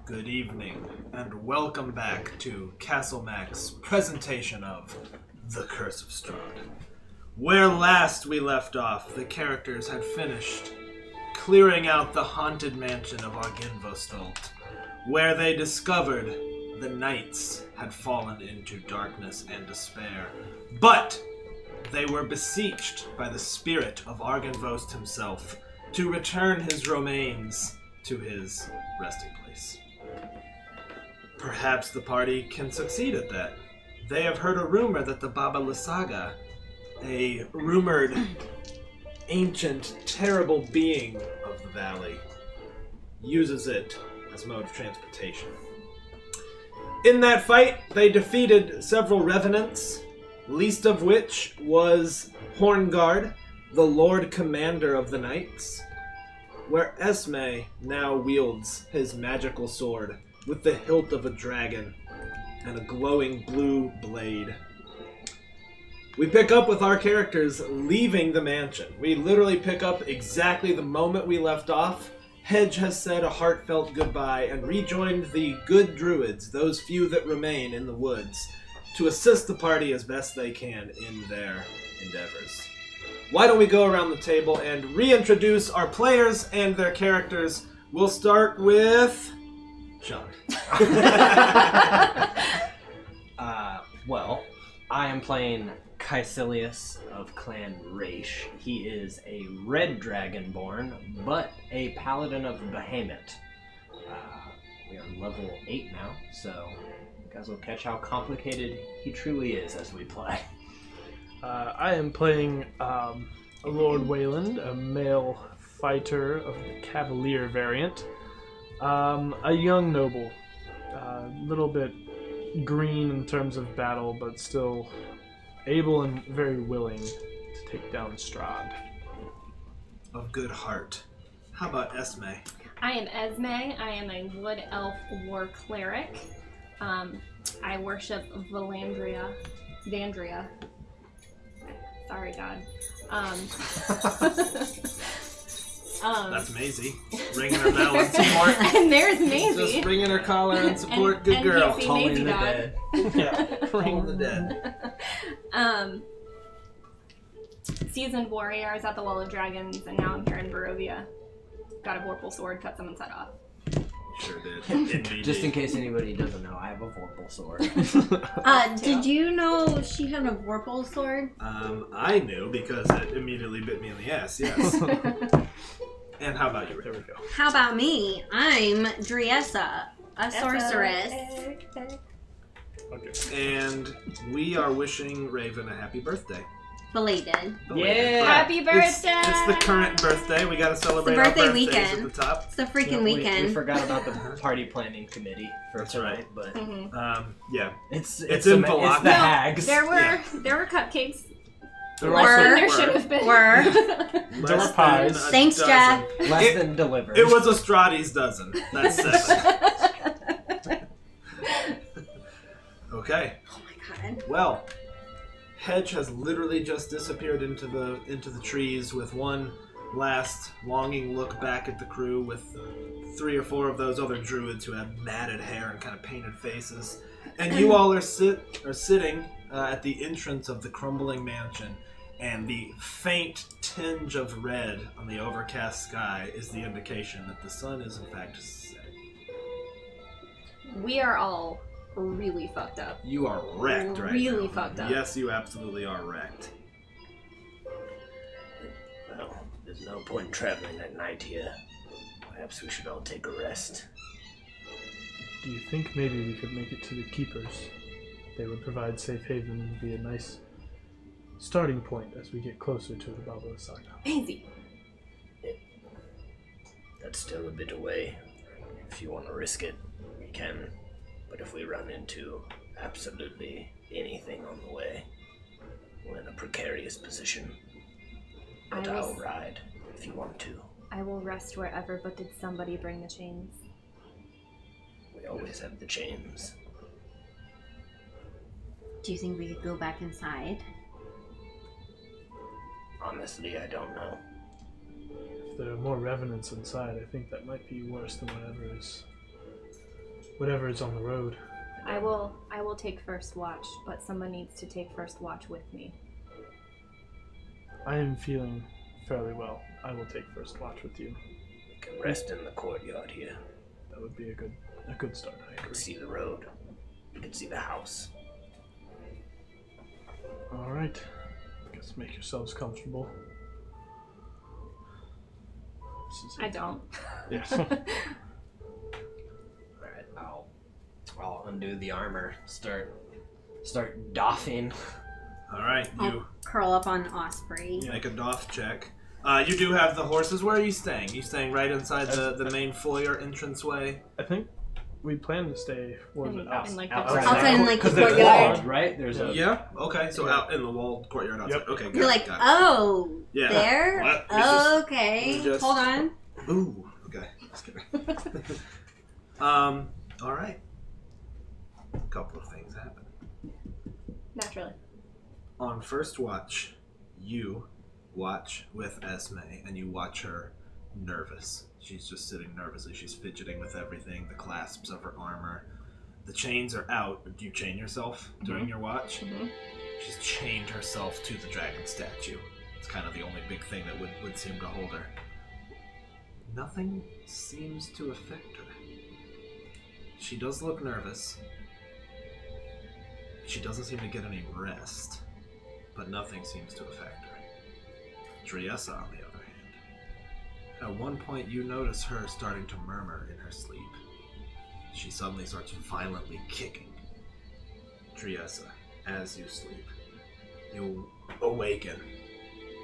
Good evening, and welcome back to Castle Mac's presentation of The Curse of Strahd. Where last we left off, the characters had finished clearing out the haunted mansion of Arginvostolt, where they discovered the knights had fallen into darkness and despair. But they were beseeched by the spirit of Arginvost himself to return his remains to his resting place. Perhaps the party can succeed at that. They have heard a rumor that the Baba Lysaga, a rumored ancient, terrible being of the valley, uses it as mode of transportation. In that fight, they defeated several revenants, least of which was Hornguard, the Lord Commander of the Knights, where Esme now wields his magical sword with the hilt of a dragon and a glowing blue blade. We pick up with our characters leaving the mansion. We literally pick up exactly the moment we left off. Hedge has said a heartfelt goodbye and rejoined the good druids, those few that remain in the woods, to assist the party as best they can in their endeavors. Why don't we go around the table and reintroduce our players and their characters? We'll start with Sean. Well, I am playing Caecilius of Clan Raish. He is a red dragonborn, but a paladin of Behemoth. We are level 8 now, so you guys will catch how complicated he truly is as we play. I am playing a Lord Wayland, a male fighter of the Cavalier variant. A young noble, a little bit green in terms of battle, but still able and very willing to take down Strahd. Of good heart. How about Esme? I am Esme. I am a wood elf war cleric. I worship Vandria. Sorry, God. That's Maisie. Ringing her bell in support. And there's Maisie. Just ringing her collar in support. Good and girl. Maisie, Calling Maisie the dog. dead. Yeah, calling the dead. Seasoned warrior. I was at the Wall of Dragons, and now I'm here in Barovia. Got a vorpal sword, cut someone's head off. Sure did. Just in case anybody doesn't know, I have a vorpal sword. Did you know she had a vorpal sword? I knew because it immediately bit me in the ass, yes. And how about you? There we go. How about me? I'm Driessa, a sorceress. Okay. And we are wishing Raven a happy birthday. Belated. Yeah. Happy birthday! It's the current birthday. We got to celebrate birthday our birthdays weekend. at the top. It's the freaking Yeah, weekend. We forgot about the party planning committee for That's tonight, right. but Yeah. it's in it's Velocity. the No, hags. There were Yeah. cupcakes. There Were. There should have been. Were. There were pies. Thanks, Jeff. Less than delivered. It was a Strahdy's dozen. That's 7. Okay. Oh my god. Well, Hedge has literally just disappeared into the trees with one last longing look back at the crew with 3 or 4 of those other druids who had matted hair and kind of painted faces. And you all are sitting at the entrance of the crumbling mansion, and the faint tinge of red on the overcast sky is the indication that the sun is in fact setting. We are all really fucked up. You are wrecked right now. Really fucked up. Yes, you absolutely are wrecked. Well, there's no point in traveling at night here. Perhaps we should all take a rest. Do you think maybe we could make it to the Keepers? They would provide safe haven and be a nice starting point as we get closer to the Baba Lysaga. Maisie. That's still a bit away. If you want to risk it, we can. But if we run into absolutely anything on the way, we're in a precarious position. But I'll ride if you want to. I will rest wherever, but did somebody bring the chains? We always have the chains. Do you think we could go back inside? Honestly, I don't know. If there are more revenants inside, I think that might be worse than whatever is whatever is on the road. I will take first watch, but someone needs to take first watch with me. I am feeling fairly well. I will take first watch with you. You can rest in the courtyard here. That would be a good start. I You can agree. see the road. You can see the house. All right. Guess make yourselves comfortable. I don't. Yes. Alright, I'll undo the armor. Start doffing. All right, you Curl up on Osprey. make a doff check. You do have the horses. Where are you staying? You staying right inside the main foyer entranceway? I think we plan to stay. What was it? In like Outside. Outside in, like, the Because there's courtyard. walls, right? There's a Yeah. Okay. So Yeah. out in the walled courtyard outside. Yep. Okay. Got You're it, like, got it. oh, Yeah. there? What? It's Oh, just- okay. it's just- Hold on. Ooh. Okay. Just kidding. All right. A couple of things happen. Naturally. On first watch, you watch with Esme, and you watch her nervous. She's just sitting nervously. She's fidgeting with everything, the clasps of her armor. The chains are out. Do you chain yourself during your watch? Mhm. She's chained herself to the dragon statue. It's kind of the only big thing that would seem to hold her. Nothing seems to affect her. She does look nervous. She doesn't seem to get any rest, but nothing seems to affect her. Driessa, on the other hand. At one point, you notice her starting to murmur in her sleep. She suddenly starts violently kicking. Driessa, as you sleep, you awaken,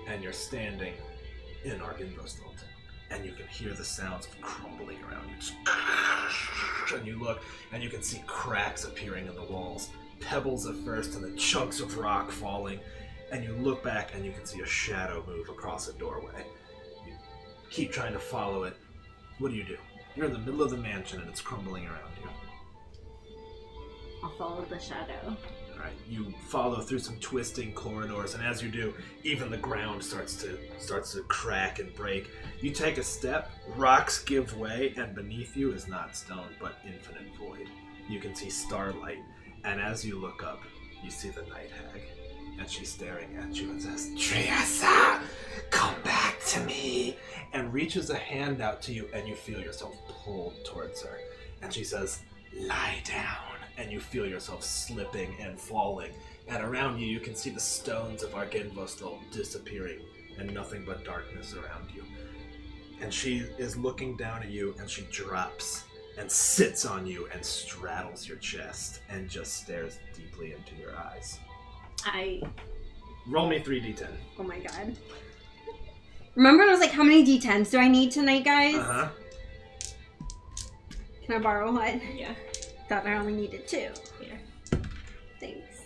and you're standing in Arginvostholt, and you can hear the sounds of crumbling around you. And you look, and you can see cracks appearing in the walls, pebbles at first, and then chunks of rock falling. And you look back, and you can see a shadow move across a doorway. You keep trying to follow it. What do? You're in the middle of the mansion, and it's crumbling around you. I'll follow the shadow. Alright, you follow through some twisting corridors, and as you do, even the ground starts to crack and break. You take a step, rocks give way, and beneath you is not stone, but infinite void. You can see starlight, and as you look up, you see the night hag, and she's staring at you and says, "Driessa, come back to me," and reaches a hand out to you, and you feel yourself pulled towards her. And she says, "Lie down." And you feel yourself slipping and falling. And around you, you can see the stones of Argenvostholt disappearing, and nothing but darkness around you. And she is looking down at you, and she drops and sits on you and straddles your chest and just stares deeply into your eyes. Roll me 3d10. Oh my god. Remember I was like, how many D10s do I need tonight, guys? Uh-huh. Can I borrow one? Yeah. Thought I only needed 2. Here. Thanks.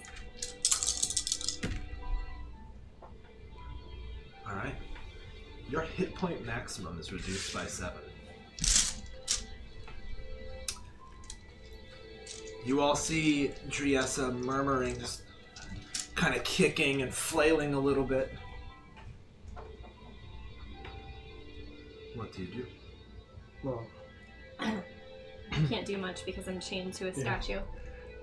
Alright. Your hit point maximum is reduced by 7. You all see Driessa murmuring, just kind of kicking and flailing a little bit. What do you do? Well, Can't do much because I'm chained to a Yeah. statue.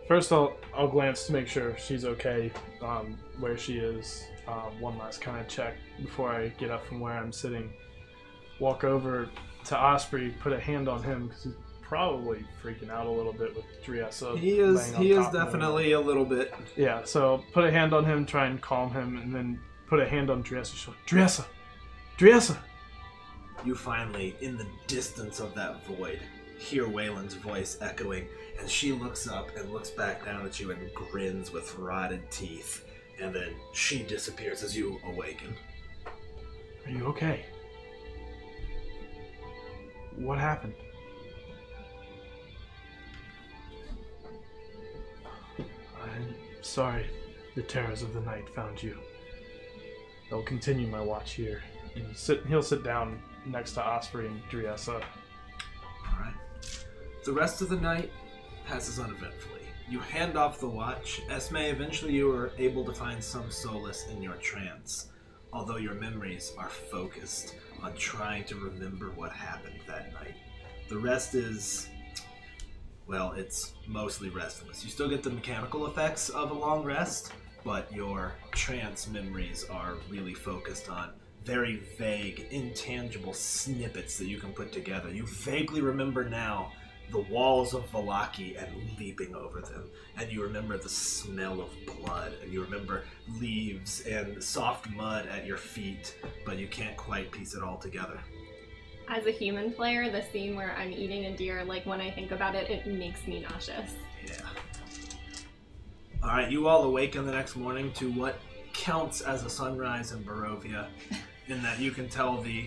first I'll glance to make sure she's okay, where she is. One last kind of check before I get up from where I'm sitting. Walk over to Osprey, put a hand on him because he's probably freaking out a little bit with Driessa. He is laying on he is top of him. definitely a little bit. Yeah, so put a hand on him, try and calm him, and then put a hand on Driessa's shoulder. Driessa! Driessa! You finally, in the distance of that void, hear Waylon's voice echoing, and she looks up and looks back down at you and grins with rotted teeth, and then she disappears as you awaken. Are you okay? What happened? I'm sorry the terrors of the night found you. I'll continue my watch here. And he'll sit down next to Osprey and Driessa. Alright. The rest of the night passes uneventfully. You hand off the watch. Esme, eventually you are able to find some solace in your trance, although your memories are focused on trying to remember what happened that night. The rest is well, it's mostly restless. You still get the mechanical effects of a long rest, but your trance memories are really focused on very vague, intangible snippets that you can put together. You vaguely remember now the walls of Valaki and leaping over them, and you remember the smell of blood, and you remember leaves and soft mud at your feet, but you can't quite piece it all together. As a human player, the scene where I'm eating a deer, like when I think about it, it makes me nauseous. Yeah. Alright, you all awaken the next morning to what counts as a sunrise in Barovia, in that you can tell the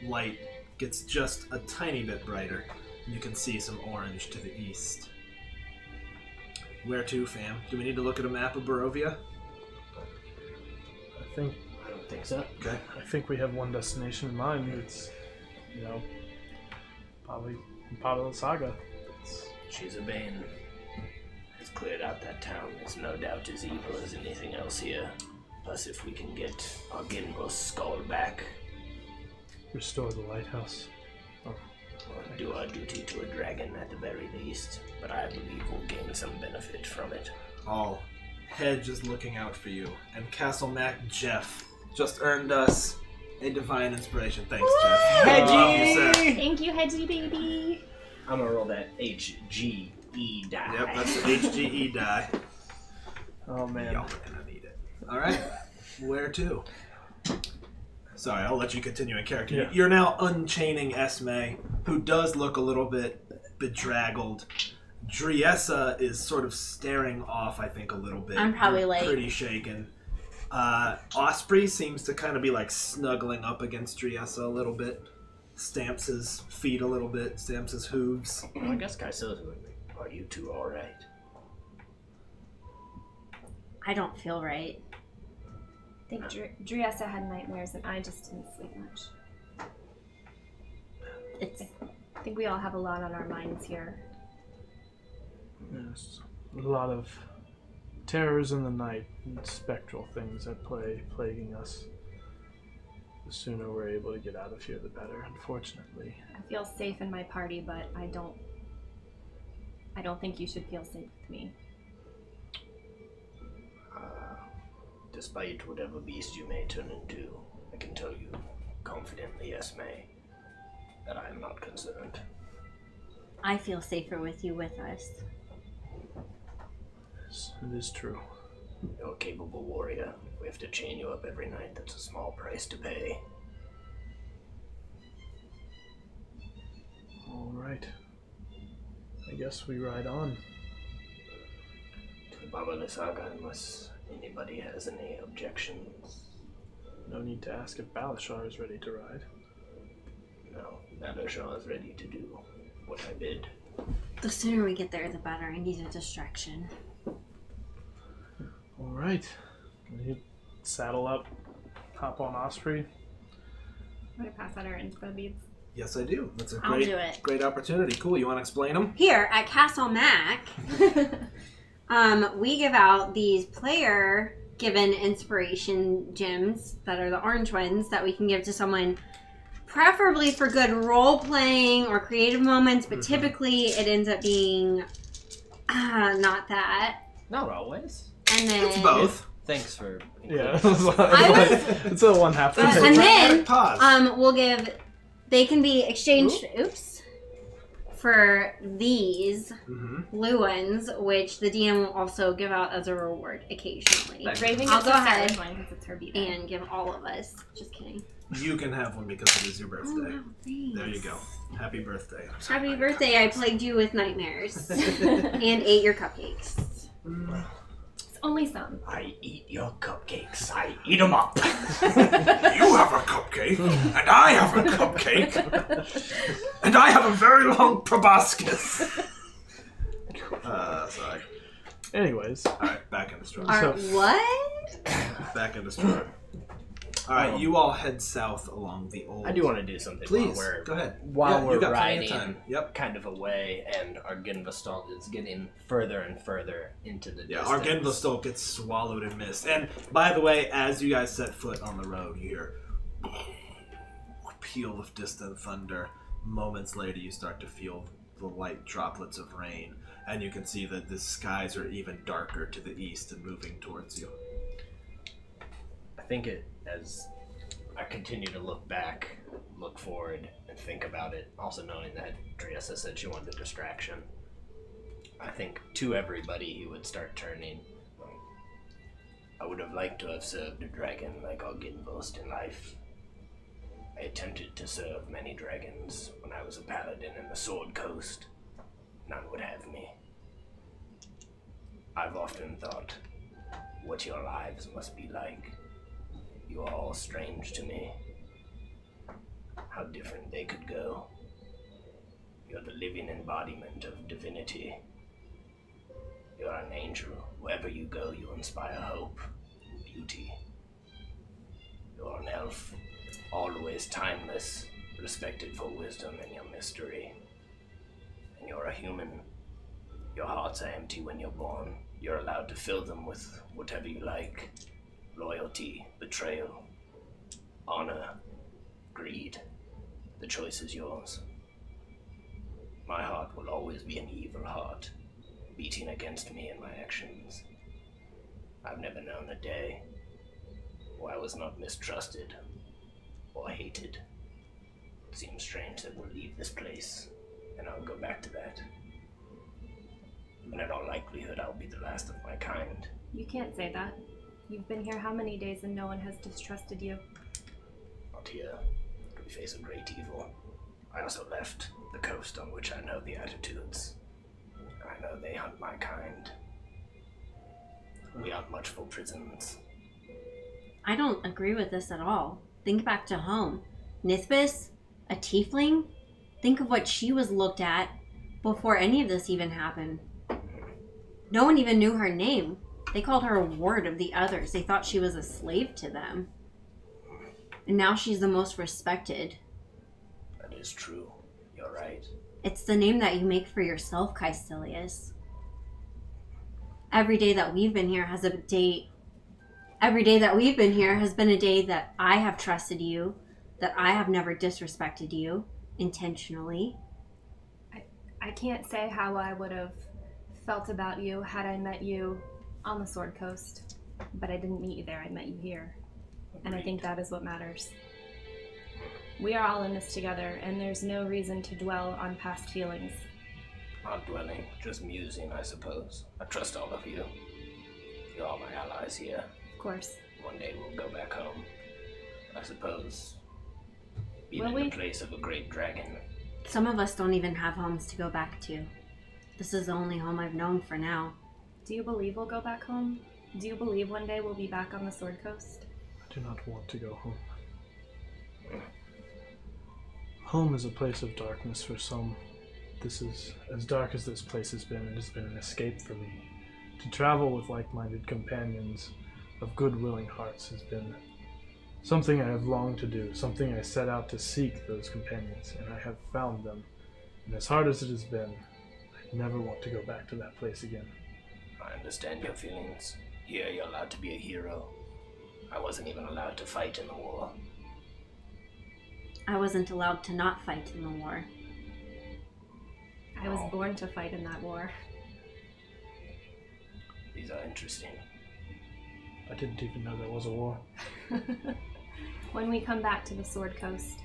light gets just a tiny bit brighter. You can see some orange to the east. Where to, fam? Do we need to look at a map of Barovia? I think I don't think so. Okay. I think we have one destination in mind. It's, probably the Saga. Shizabane has cleared out that town. It's no doubt as evil as anything else here. Plus, if we can get Arginvo's skull back, Restore the lighthouse. we'll do our duty to a dragon at the very least. But I believe we'll gain some benefit from it. All Hedge is looking out for you, and Castle Mac Jeff just earned us a divine inspiration. Thanks, Jeff. Hedgie! Love you, sir. Thank you, Hedgie baby. I'm gonna roll that HGE die. Yep, that's the HGE die. Oh man. Y'all are gonna need it. Alright, where to? Sorry, I'll let you continue in character. Yeah. You're now unchaining Esme, who does look a little bit bedraggled. Driessa is sort of staring off, I think, a little bit. I'm probably You're like- pretty shaken. Osprey seems to kind of be like snuggling up against Driessa a little bit. Stamps his feet a little bit, stamps his hooves. Well, I guess Kaisa's with me. Are you two alright? I don't feel right. I think Driessa had nightmares and I just didn't sleep much. It's I think we all have a lot on our minds here. There's a lot of terrors in the night and spectral things at play plaguing us. The sooner we're able to get out of here, the better, unfortunately. I feel safe in my party, but I don't think you should feel safe with me. Despite whatever beast you may turn into, I can tell you confidently, Esme, that I am not concerned. I feel safer with you with us. It is true. You're a capable warrior. If we have to chain you up every night, that's a small price to pay. All right. I guess we ride on. To Baba Lysaga, unless anybody has any objections. No need to ask if Balashar is ready to ride. No, Badashah is ready to do what I bid. The sooner we get there, the better. I need a distraction. All right. You saddle up, hop on Osprey. Want to pass out our inspo beads? Yes, I do. That's a I'll do it. great opportunity. Cool. You want to explain them? Here at Castle Mac, we give out these player-given inspiration gems that are the orange ones that we can give to someone, preferably for good role-playing or creative moments, but typically it ends up being not that. Not always. And then It's both. Thanks for Yeah. including It's a one half. And then Pause. we'll give. They can be exchanged. Oops. For these blue ones, which the DM will also give out as a reward occasionally, But Raven I'll gets go to start ahead with one because it's her beat. and give all of us. Just kidding. You can have one because it is your birthday. Oh, wow, thanks. There you go. Happy birthday. Happy birthday! I plagued you with nightmares and ate your cupcakes. It's only some. I eat your cupcakes. I eat them up. You have a cupcake, and I have a cupcake, and I have a very long proboscis. Sorry. Anyways, All right, back into Strahd. Are what? Back into Strahd. All right, you all head south along the old. I do want to do something Please, while we're go ahead. while Yeah, we're you got plenty riding of time. Yep. kind of away, and Arginvastal is getting further and further into the Yeah, distance. Argenvastal gets swallowed in mist. And by the way, as you guys set foot on the road, you hear a peal of distant thunder. Moments later, you start to feel the light droplets of rain. and you can see that the skies are even darker to the east and moving towards you. I think as I continue to look back, look forward, and think about it, also knowing that Driessa said she wanted a distraction, I think to everybody he would start turning. I would have liked to have served a dragon like Augenbost in life. I attempted to serve many dragons when I was a paladin in the Sword Coast. None would have me. I've often thought what your lives must be like. You are all strange to me. How different they could go. You're the living embodiment of divinity. You're an angel. Wherever you go, you inspire hope and beauty. You're an elf, always timeless, respected for wisdom and your mystery. And you're a human. Your hearts are empty when you're born. You're allowed to fill them with whatever you like. Loyalty, betrayal, honor, greed. The choice is yours. My heart will always be an evil heart, beating against me in my actions. I've never known a day where I was not mistrusted or hated. It seems strange that we'll leave this place, and I'll go back to that. And in all likelihood, I'll be the last of my kind. You can't say that. You've been here how many days and no one has distrusted you? Not here. We face a great evil. I also left the coast on which I know the attitudes. I know they hunt my kind. We aren't much for prisons. I don't agree with this at all. Think back to home. Nithbis, a tiefling? Think of what she was looked at before any of this even happened. No one even knew her name. They called her a ward of the others. They thought she was a slave to them. And now she's the most respected. That is true. You're right. It's the name that you make for yourself, Caecilius. Every day that we've been here has been a day that I have trusted you, that I have never disrespected you intentionally. I can't say how I would have felt about you had I met you on the Sword Coast, but I didn't meet you there. I met you here. And I think that is what matters. We are all in this together, and there's no reason to dwell on past feelings. Not dwelling, just musing, I suppose. I trust all of you. You're all my allies here. Of course. One day we'll go back home. I suppose. Will Even we? in the place of a great dragon. Some of us don't even have homes to go back to. This is the only home I've known for now. Do you believe we'll go back home? Do you believe one day we'll be back on the Sword Coast? I do not want to go home. Home is a place of darkness for some. This is as dark as this place has been. It has been an escape for me. To travel with like-minded companions of good, willing hearts has been something I have longed to do, something I set out to seek those companions, and I have found them. And as hard as it has been, I never want to go back to that place again. I understand your feelings. Here you're allowed to be a hero. I wasn't even allowed to fight in the war. I wasn't allowed to not fight in the war. I was born to fight in that war. These are interesting. I didn't even know there was a war. When we come back to the Sword Coast,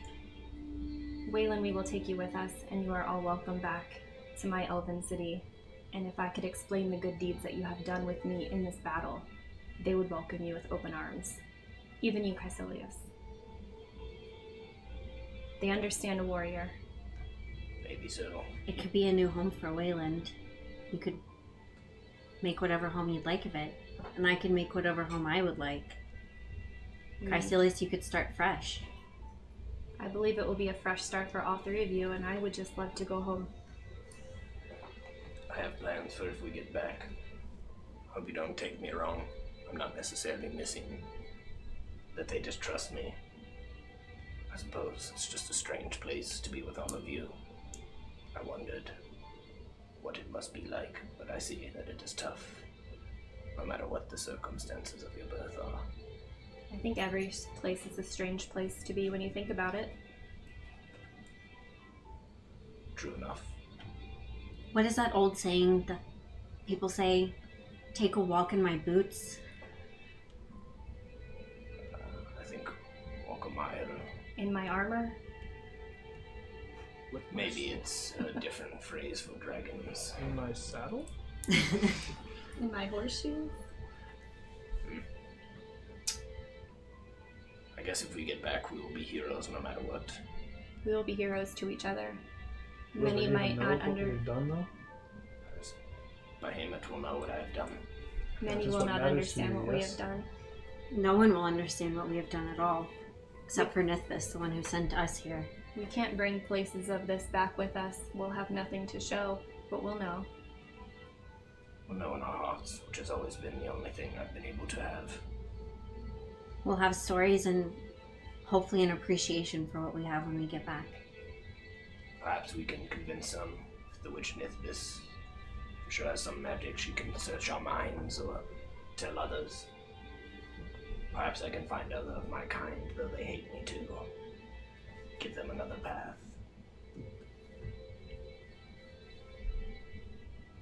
Waylon, we will take you with us, and you are all welcome back to my elven city. And if I could explain the good deeds that you have done with me in this battle, they would welcome you with open arms. Even you, Caecilius. They understand a warrior. Maybe so. It could be a new home for Wayland. You could make whatever home you'd like of it, and I could make whatever home I would like. Caecilius, you could start fresh. I believe it will be a fresh start for all three of you, and I would just love to go home. I have plans for if we get back. Hope you don't take me wrong. I'm not necessarily missing that they distrust me. I suppose it's just a strange place to be with all of you. I wondered what it must be like, but I see that it is tough, no matter what the circumstances of your birth are. I think every place is a strange place to be when you think about it. True enough. What is that old saying that people say? Take a walk in my boots. I think walk a mile. In my armor? Maybe it's a different phrase for dragons. In my saddle? In my horseshoe? I guess if we get back, we will be heroes no matter what. We will be heroes to each other. Will Many they might even know not what we've done, though? Behemoth will know what I have done. Many That is will what not matters to understand you, what we yes. have done. No one will understand what we have done at all. Except for Nithbis, the one who sent us here. We can't bring places of this back with us. We'll have nothing to show, but we'll know. We'll know in our hearts, which has always been the only thing I've been able to have. We'll have stories and hopefully an appreciation for what we have when we get back. Perhaps we can convince some. The witch Nithbis, I'm sure has some magic. She can search our minds or tell others. Perhaps I can find other of my kind, though they hate me too. Give them another path.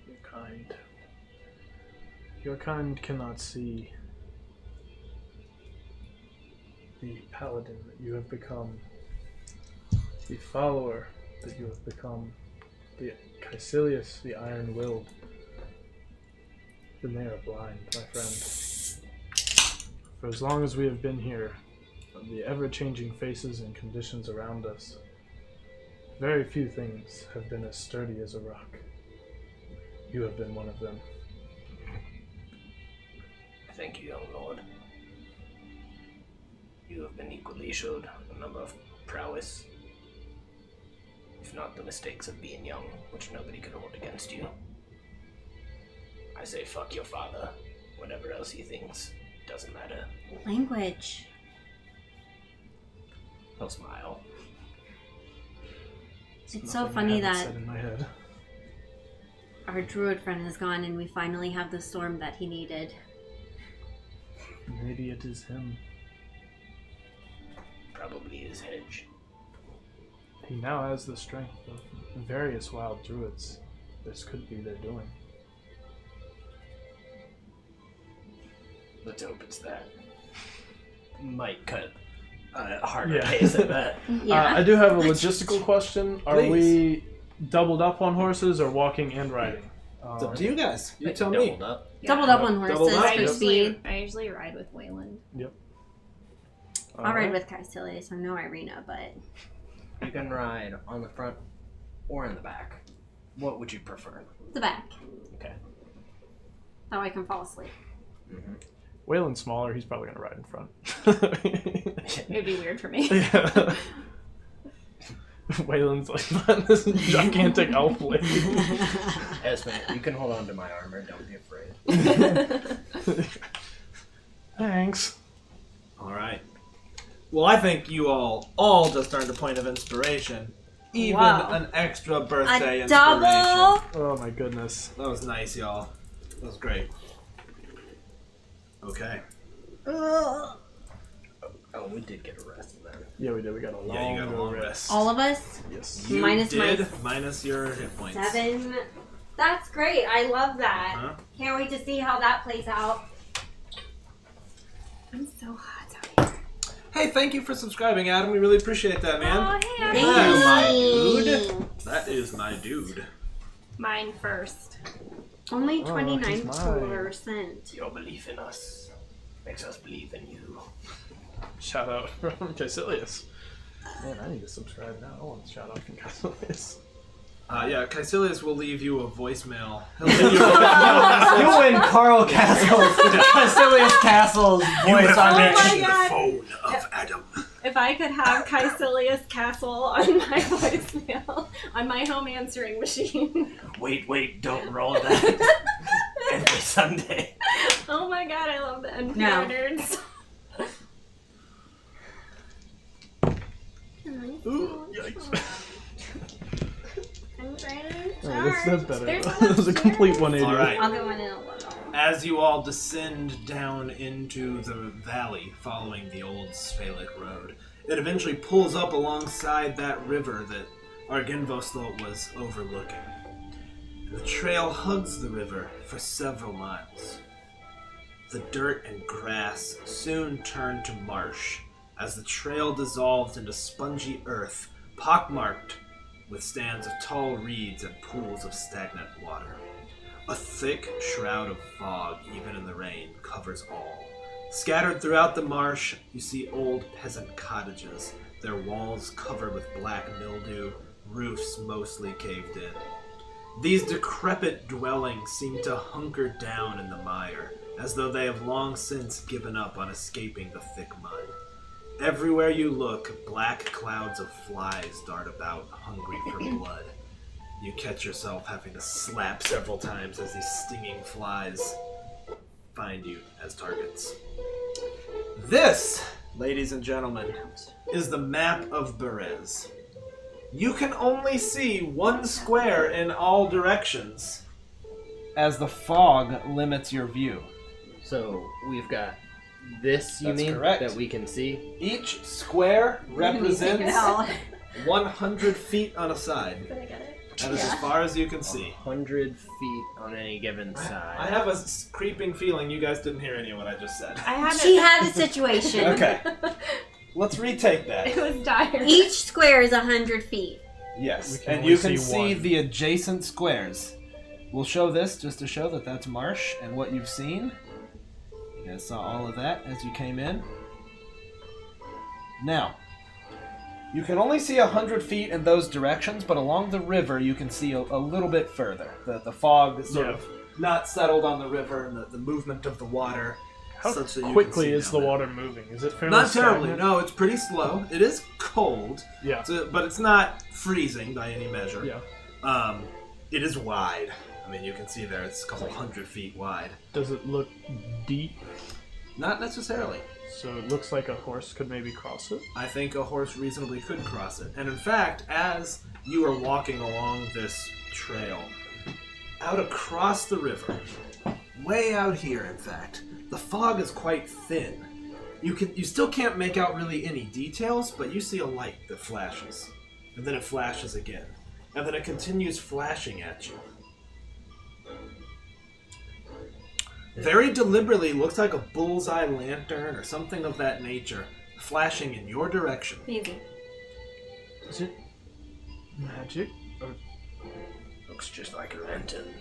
Your kind. Your kind cannot see the paladin that you have become, the follower that you have become, the Caecilius, the iron-willed. Then they are blind, my friend. For as long as we have been here, of the ever-changing faces and conditions around us, very few things have been as sturdy as a rock. You have been one of them. Thank you, young lord. You have been equally showed a number of prowess, if not the mistakes of being young, which nobody could hold against you. I say fuck your father. Whatever else he thinks, doesn't matter. Language. He'll smile. It's so Nothing I funny haven't that said in my head. our druid friend has gone and we finally have the storm that he needed. Maybe it is him. Probably his hedge. He now has the strength of various wild druids. This could be their doing. Let's hope it's that. Might cut a harder Yeah. pace at that. Yeah. I do have a logistical question. Are Please. we doubled up on horses or walking and riding? It's up to you guys. You tell me. Doubled up. Doubled up on Doubled horses up. for Yep. speed. I usually ride with Wayland. I'll ride with Caecilius. I'm no Irina, but You can ride on the front or in the back. What would you prefer? the back. Okay. That way I can fall asleep. Waylon's smaller. He's probably going to ride in front. It'd be weird for me. Yeah. Waylon's like on this gigantic elf lady. Esme, you can hold on to my armor. Don't be afraid. Thanks. All right. Well, I think you all just earned a point of inspiration. Even Wow. an extra birthday A inspiration. double. Oh my goodness. That was nice, y'all. That was great. Okay. Oh, we did get a rest then. Yeah, we did. We got a long, Yeah, you got a long rest. All of us. Yes. You Minus my did, minus your hit points. 7. That's great. I love that. Huh? Can't wait to see how that plays out. I'm so hot out here. Hey, thank you for subscribing, Adam. We really appreciate that, man. Oh, hey, Thank That's my you. dude. That is my dude. Mine first. Only Oh, 29%. Your belief in us makes us believe in you. Shout out from Caecilius. Man, I need to subscribe now. I want a shout out from Caecilius. Yeah, Caecilius will leave you a voicemail. He'll leave you a voicemail You win Carl Castle's, Caecilius Castle's voice on my it. God. phone of Adam. If I could have Caecilius Castle on my voicemail, on my home answering machine. Wait, don't roll that. Every Sunday. Oh my god, I love the NPR No. nerds. Ooh, yikes. I'm trying to Oh, that's better. There's That was a complete 180. All right. I'll go in a little. As you all descend down into the valley following the old Sphalic road, it eventually pulls up alongside that river that Arginvoslo was overlooking. The trail hugs the river for several miles. The dirt and grass soon turned to marsh as the trail dissolved into spongy earth, pockmarked with stands of tall reeds and pools of stagnant water. A thick shroud of fog, even in the rain, covers all. Scattered throughout the marsh, you see old peasant cottages, their walls covered with black mildew, roofs mostly caved in. These decrepit dwellings seem to hunker down in the mire, as though they have long since given up on escaping the thick mud. Everywhere you look, black clouds of flies dart about, hungry for blood. You catch yourself having to slap several times as these stinging flies find you as targets. This, ladies and gentlemen, is the map of Berez. You can only see one square in all directions, as the fog limits your view. So we've got this, you That's mean, correct. that we can see? Each square represents Hell. 100 feet on a side. Did I get it? That is as far as you can see. 100 feet on any given side. I have a creeping feeling you guys didn't hear any of what I just said. I had She it. had a situation. Okay, let's retake that. It was dire. Each square is 100 feet. Yes, We can and only you can see see one. the adjacent squares. We'll show this just to show that that's marsh and what you've seen. You guys saw all of that as you came in. Now, you can only see 100 feet in those directions, but along the river you can see a little bit further. The fog is sort Yeah. of not settled on the river and the movement of the water. How such that you can quickly see is down the there. water moving? Is it fairly Not terribly, stagnant? no, it's pretty slow. It is cold, Yeah. but it's not freezing by any measure. Yeah. It is wide. I mean, you can see there it's a couple 100 feet wide. Does it look deep? Not necessarily. So it looks like a horse could maybe cross it? I think a horse reasonably could cross it. And in fact, as you are walking along this trail, out across the river, way out here in fact, the fog is quite thin. You still can't make out really any details, but you see a light that flashes. And then it flashes again. And then it continues flashing at you. Very deliberately looks like a bullseye lantern or something of that nature, flashing in your direction. Easy. Is it magic? Or Looks just like a lantern.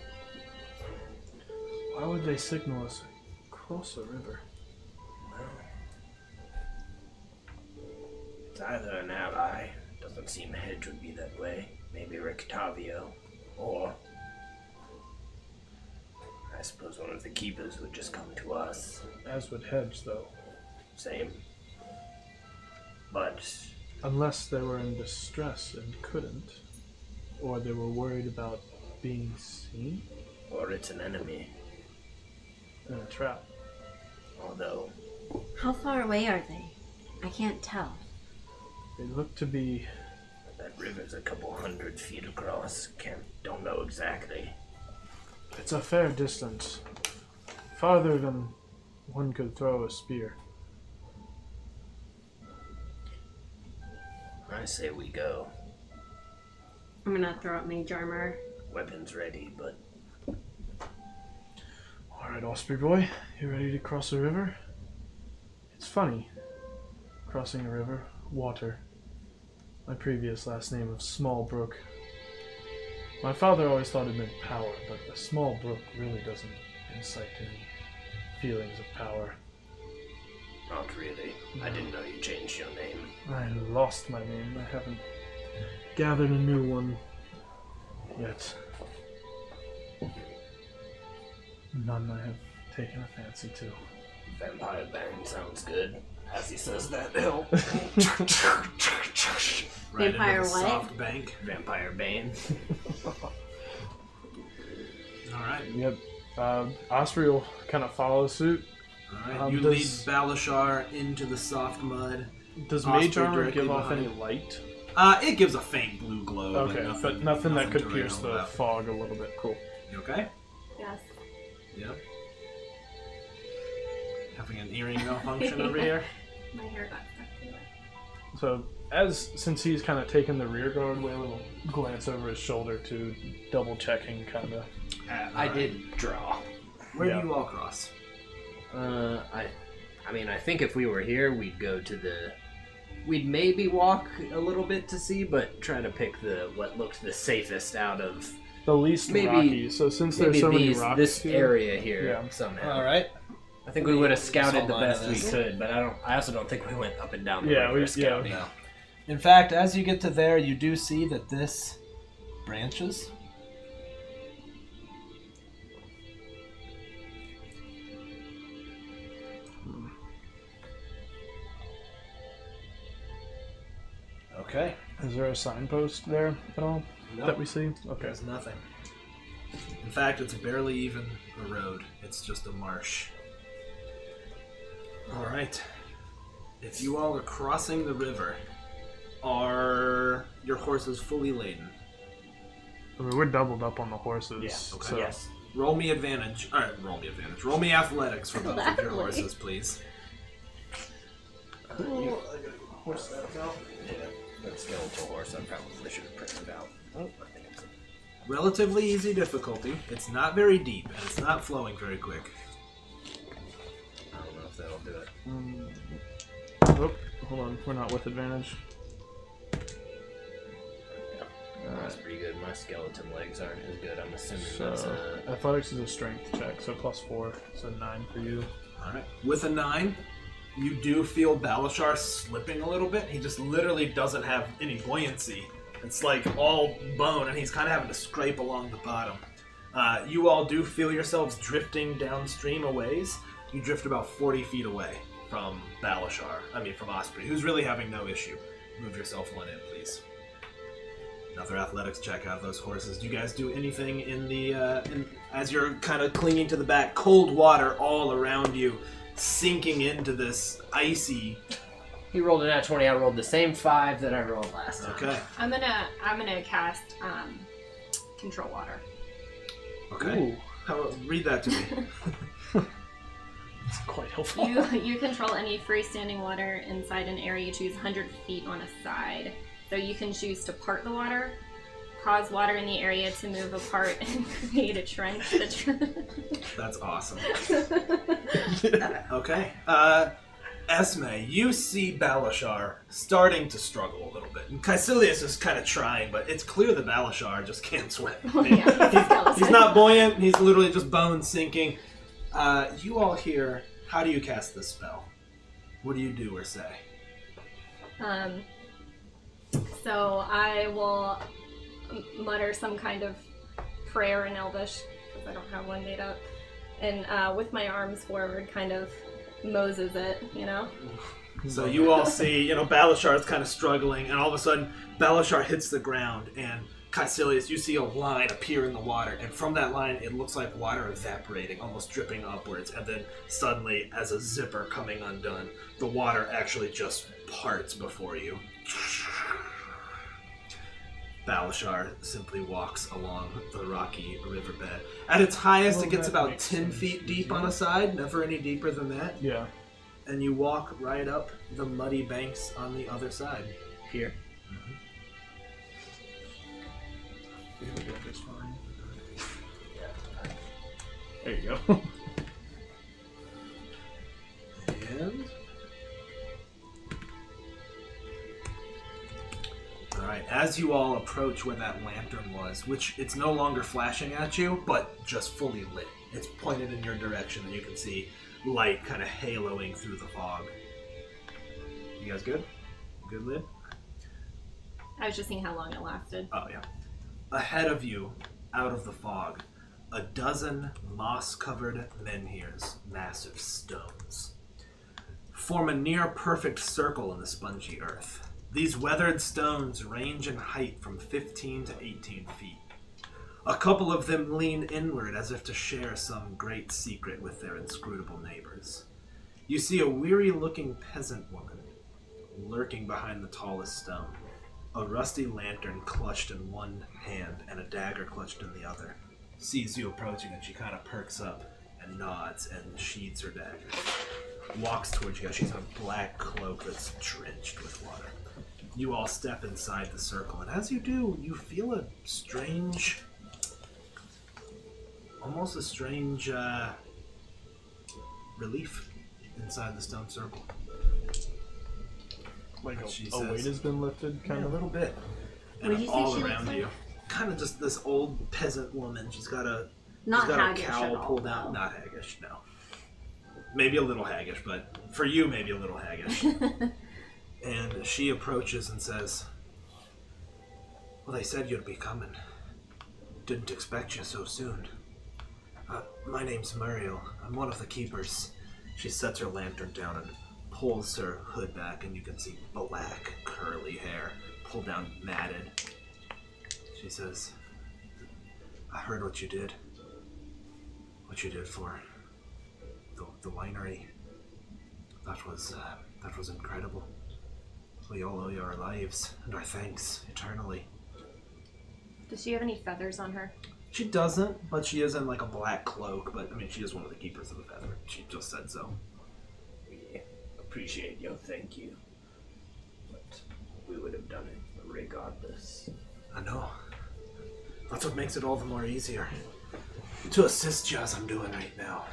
why would they signal us across a river? It's either an ally. Doesn't seem Hedge would be that way. Maybe Rictavio. Or I suppose one of the keepers would just come to us. As would Hedge, though. Same. But Unless they were in distress and couldn't. Or they were worried about being seen or it's an enemy. in a trap. Although How far away are they? I can't tell. They look to be... that river's a couple 100 feet across. Don't know exactly. It's a fair distance. Farther than one could throw a spear. I say we go. I'm gonna throw up mage armor. Weapons ready, but Alright, Osprey boy, you ready to cross the river? It's funny. Crossing a river, water. My previous last name of Small Brook. My father always thought it meant power, but a small brook really doesn't incite any feelings of power. not really. I didn't know you changed your name. I lost my name. I haven't gathered a new one yet. None I have taken a fancy to. Vampire Bang sounds good. As he says that, help. Right Vampire into the what? soft bank. Vampire Bane. Alright. Yep. Osprey will kind of follow suit. Alright. You lead Balashar into the soft mud. Does Osprey mage armor directly give off behind. any light? It gives a faint blue glow. Okay, but nothing that could to pierce write the home about. fog a little bit. Cool. You okay? Yes. Yep. Having an earring malfunction over here. My hair got stuck to it. So Since he's kind of taken the rear guard, Waylon will glance over his shoulder to double checking, kind of. I did draw. Where Yeah. do you all cross? I mean, I think if we were here, we'd go to the. We'd maybe walk a little bit to see, but try to pick what looked the safest out of The least Maybe- rocky. So since there's maybe so many rocks this here, area here Yeah. somehow. All right. I think we would have scouted Saw the line best of we this. could, but I also don't think we went up and down the Yeah, river we- scouting. No. In fact, as you get to there, you do see that this branches. Okay. Is there a signpost there at all No. that we see? Okay. There's nothing. In fact, it's barely even a road. It's just a marsh. All right. If you all are crossing the river, are your horses fully laden? I mean, we're doubled up on the horses. Yeah, okay. So Yes. Roll me advantage. All right, roll me advantage. Roll me athletics for both of your Gladly. horses, please. horse that out. Yeah. That skeletal horse, I probably should have printed out. Oh, I think it's Relatively easy difficulty. It's not very deep, and it's not flowing very quick. I don't know if that'll do it. Oh, hold on. We're not with advantage. That's pretty good. My skeleton legs aren't as good. I'm assuming that's So a. athletics is a strength check, so +4, so 9 for you. All right. With a 9, you do feel Balashar slipping a little bit. He just literally doesn't have any buoyancy. It's like all bone, and he's kind of having to scrape along the bottom. You all do feel yourselves drifting downstream a ways. You drift about 40 feet away from Balashar. I mean, from Osprey, who's really having no issue. Move yourself one in, please. Another athletics check out of those horses. Do you guys do anything in the as you're kind of clinging to the back? Cold water all around you, sinking into this icy. He rolled a nat 20. I rolled the same 5 that I rolled last time. Okay. I'm gonna cast control water. Okay. Ooh, Read that to me. it's quite helpful. You control any freestanding water inside an area you choose 100 feet on a side. So you can choose to part the water, cause water in the area to move apart, and create a trench. That's awesome. Okay. Esme, you see Balashar starting to struggle a little bit. And Caecilius is kind of trying, but it's clear that Balashar just can't swim. He's not buoyant. He's literally just bone sinking. You all here, how do you cast this spell? What do you do or say? So I will mutter some kind of prayer in Elvish, because I don't have one made up, and with my arms forward, kind of Moses it, you know? So you all see, Balashar is kind of struggling, and all of a sudden, Balashar hits the ground, and Caecilius, you see a line appear in the water, and from that line, it looks like water evaporating, almost dripping upwards, and then suddenly, as a zipper coming undone, the water actually just parts before you. Balashar simply walks along the rocky riverbed. At its highest, it gets that about makes 10 sense. feet deep on a side, never any deeper than that. Yeah. And you walk right up the muddy banks on the other side. Here. We'll go just fine. There you go. And... Alright, as you all approach where that lantern was, which it's no longer flashing at you, but just fully lit. It's pointed in your direction and you can see light kind of haloing through the fog. You guys good? Good lid? I was just seeing how long it lasted. Oh, yeah. Ahead of you, out of the fog, a dozen moss-covered menhirs, massive stones, form a near-perfect circle in the spongy earth. These weathered stones range in height from 15 to 18 feet. A couple of them lean inward as if to share some great secret with their inscrutable neighbors. You see a weary-looking peasant woman lurking behind the tallest stone, a rusty lantern clutched in one hand and a dagger clutched in the other. Sees you approaching and she kind of perks up and nods and sheathes her dagger. walks towards you guys. She's got a black cloak that's drenched with water. You all step inside the circle, and as you do, you feel a strange, almost a strange relief inside the stone circle. Like She a weight says- has been lifted, kind A of. little bit. What did And you say all she looks around like? you, kind of just this old peasant woman. She's got a Not she's got haggish a at cowl all. pulled out. Not haggish, no. Maybe a little haggish, but for you, maybe a little haggish. And she approaches and says, "Well, they said you'd be coming. Didn't expect you so soon. My name's Muriel. I'm one of the keepers." She sets her lantern down and pulls her hood back, and you can see black, curly hair pulled down, matted. She says, "I heard what you did. What you did for the winery. That was incredible. We all owe you our lives and our thanks eternally." Does she have any feathers on her? She doesn't, but she is in like a black cloak. But I mean, she is one of the keepers of the feather. She just said so. We appreciate your thank you, but we would have done it regardless. I know. That's what makes it all the more easier to assist you as I'm doing right now.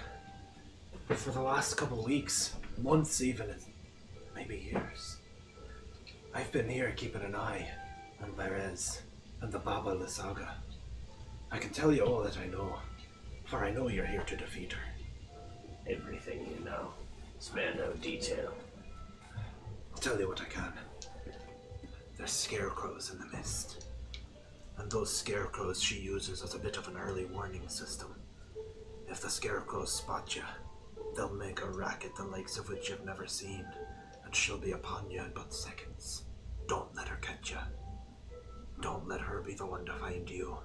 But for the last couple of weeks, months even, maybe years, I've been here keeping an eye on Perez and the Baba Lysaga. I can tell you all that I know, for I know you're here to defeat her. Everything you know. Spare no detail. I'll tell you what I can. There's scarecrows in the mist. And those scarecrows she uses as a bit of an early warning system. If the scarecrows spot you, they'll make a racket the likes of which you've never seen, and she'll be upon you in but seconds. Don't let her catch you. Don't let her be the one to find you.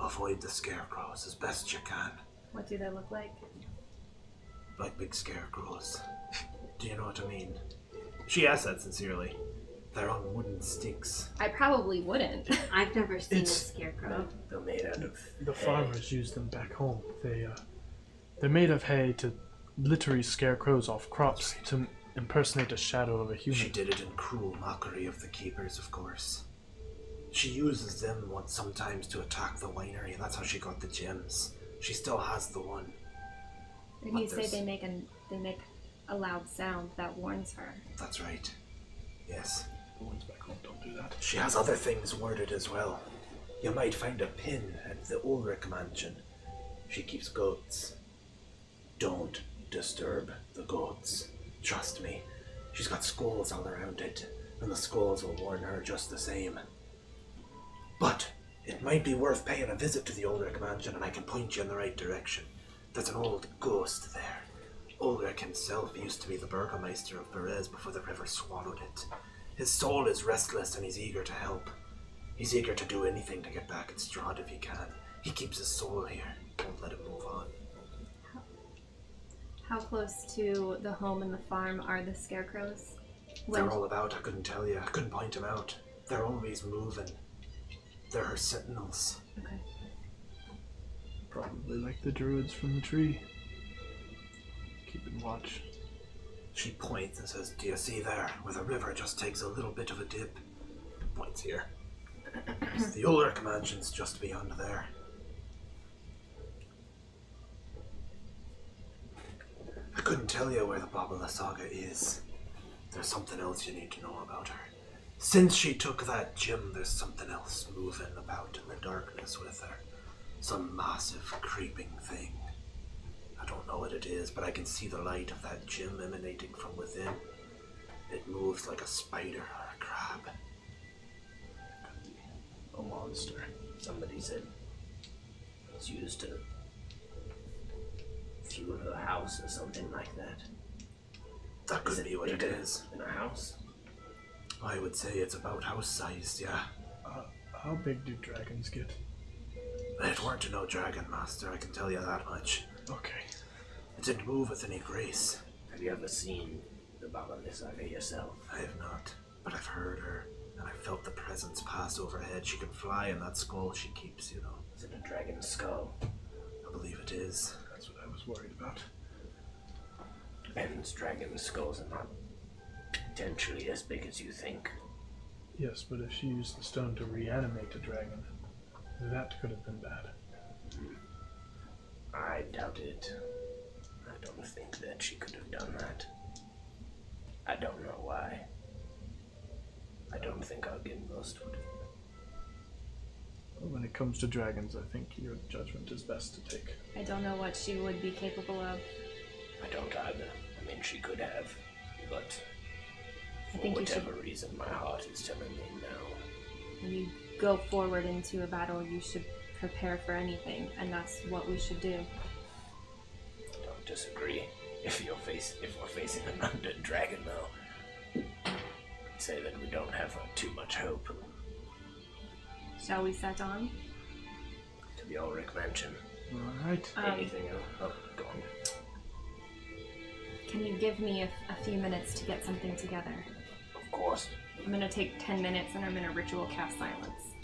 Avoid the scarecrows as best you can. What do they look like? Like big scarecrows. Do you know what I mean? She asked that sincerely. They're on wooden sticks. I probably wouldn't. I've never seen a It's- scarecrow. They're made out of The hay. farmers use them back home. They're made of hay to literally scare crows off crops to impersonate a shadow of a human. She did it in cruel mockery of the keepers, of course. She uses them sometimes to attack the winery, and that's how she got the gems. She still has the one. Did But you say there's- they make a loud sound that warns her? That's right. Yes. The ones back home don't do that. She has other things worded as well. You might find a pin at the Ulrich mansion. She keeps goats. Don't disturb the goats. Trust me. She's got skulls all around it, and the skulls will warn her just the same. But it might be worth paying a visit to the Ulrich mansion, and I can point you in the right direction. There's an old ghost there. Ulrich himself used to be the burgomaster of Perez before the river swallowed it. His soul is restless and he's eager to help. He's eager to do anything to get back at Strahd if he can. He keeps his soul here. Won't let him move on. How close to the home and the farm are the scarecrows? They're all about, I couldn't tell you. I couldn't point them out. They're always moving. They're her sentinels. Okay. Probably like the druids from the tree. Keeping watch. She points and says, "Do you see there, where the river just takes a little bit of a dip?" Points here. The Ulrich mansion's just beyond there. I couldn't tell you where the Baba Lysaga is. There's something else you need to know about her. Since she took that gem, there's something else moving about in the darkness with her. Some massive, creeping thing. I don't know what it is, but I can see the light of that gem emanating from within. It moves like a spider or a crab. A monster. Somebody said it's used to fuel her house or something like that. That could be what it bigger is. In a house? I would say it's about house-sized, yeah. How big do dragons get? It weren't no dragon master, I can tell you that much. Okay. It didn't move with any grace. Have you ever seen the Baba Lysaga yourself? I have not, but I've heard her, and I felt the presence pass overhead. She can fly in that skull she keeps, you know. Is it a dragon skull? I believe it is. That's what I was worried about. Depends, dragon skulls are not potentially as big as you think. Yes, but if she used the stone to reanimate a dragon, that could have been bad. I doubt it. I don't think that she could have done that. I don't know why. I don't think our Gimghost would. When it comes to dragons, I think your judgment is best to take. I don't know what she would be capable of. I don't either. I mean, she could have, but I for think you should, whatever reason, my heart is telling me no. when you go forward into a battle, you should prepare for anything, and that's what we should do. I don't disagree. If we're facing an undead dragon, though, I'd say that we don't have too much hope. Shall we set on? To the Ulrich Mansion. Alright. Anything else? Oh, go on. Can you give me a few minutes to get something together? Of course. I'm gonna take 10 minutes and I'm gonna ritual cast silence.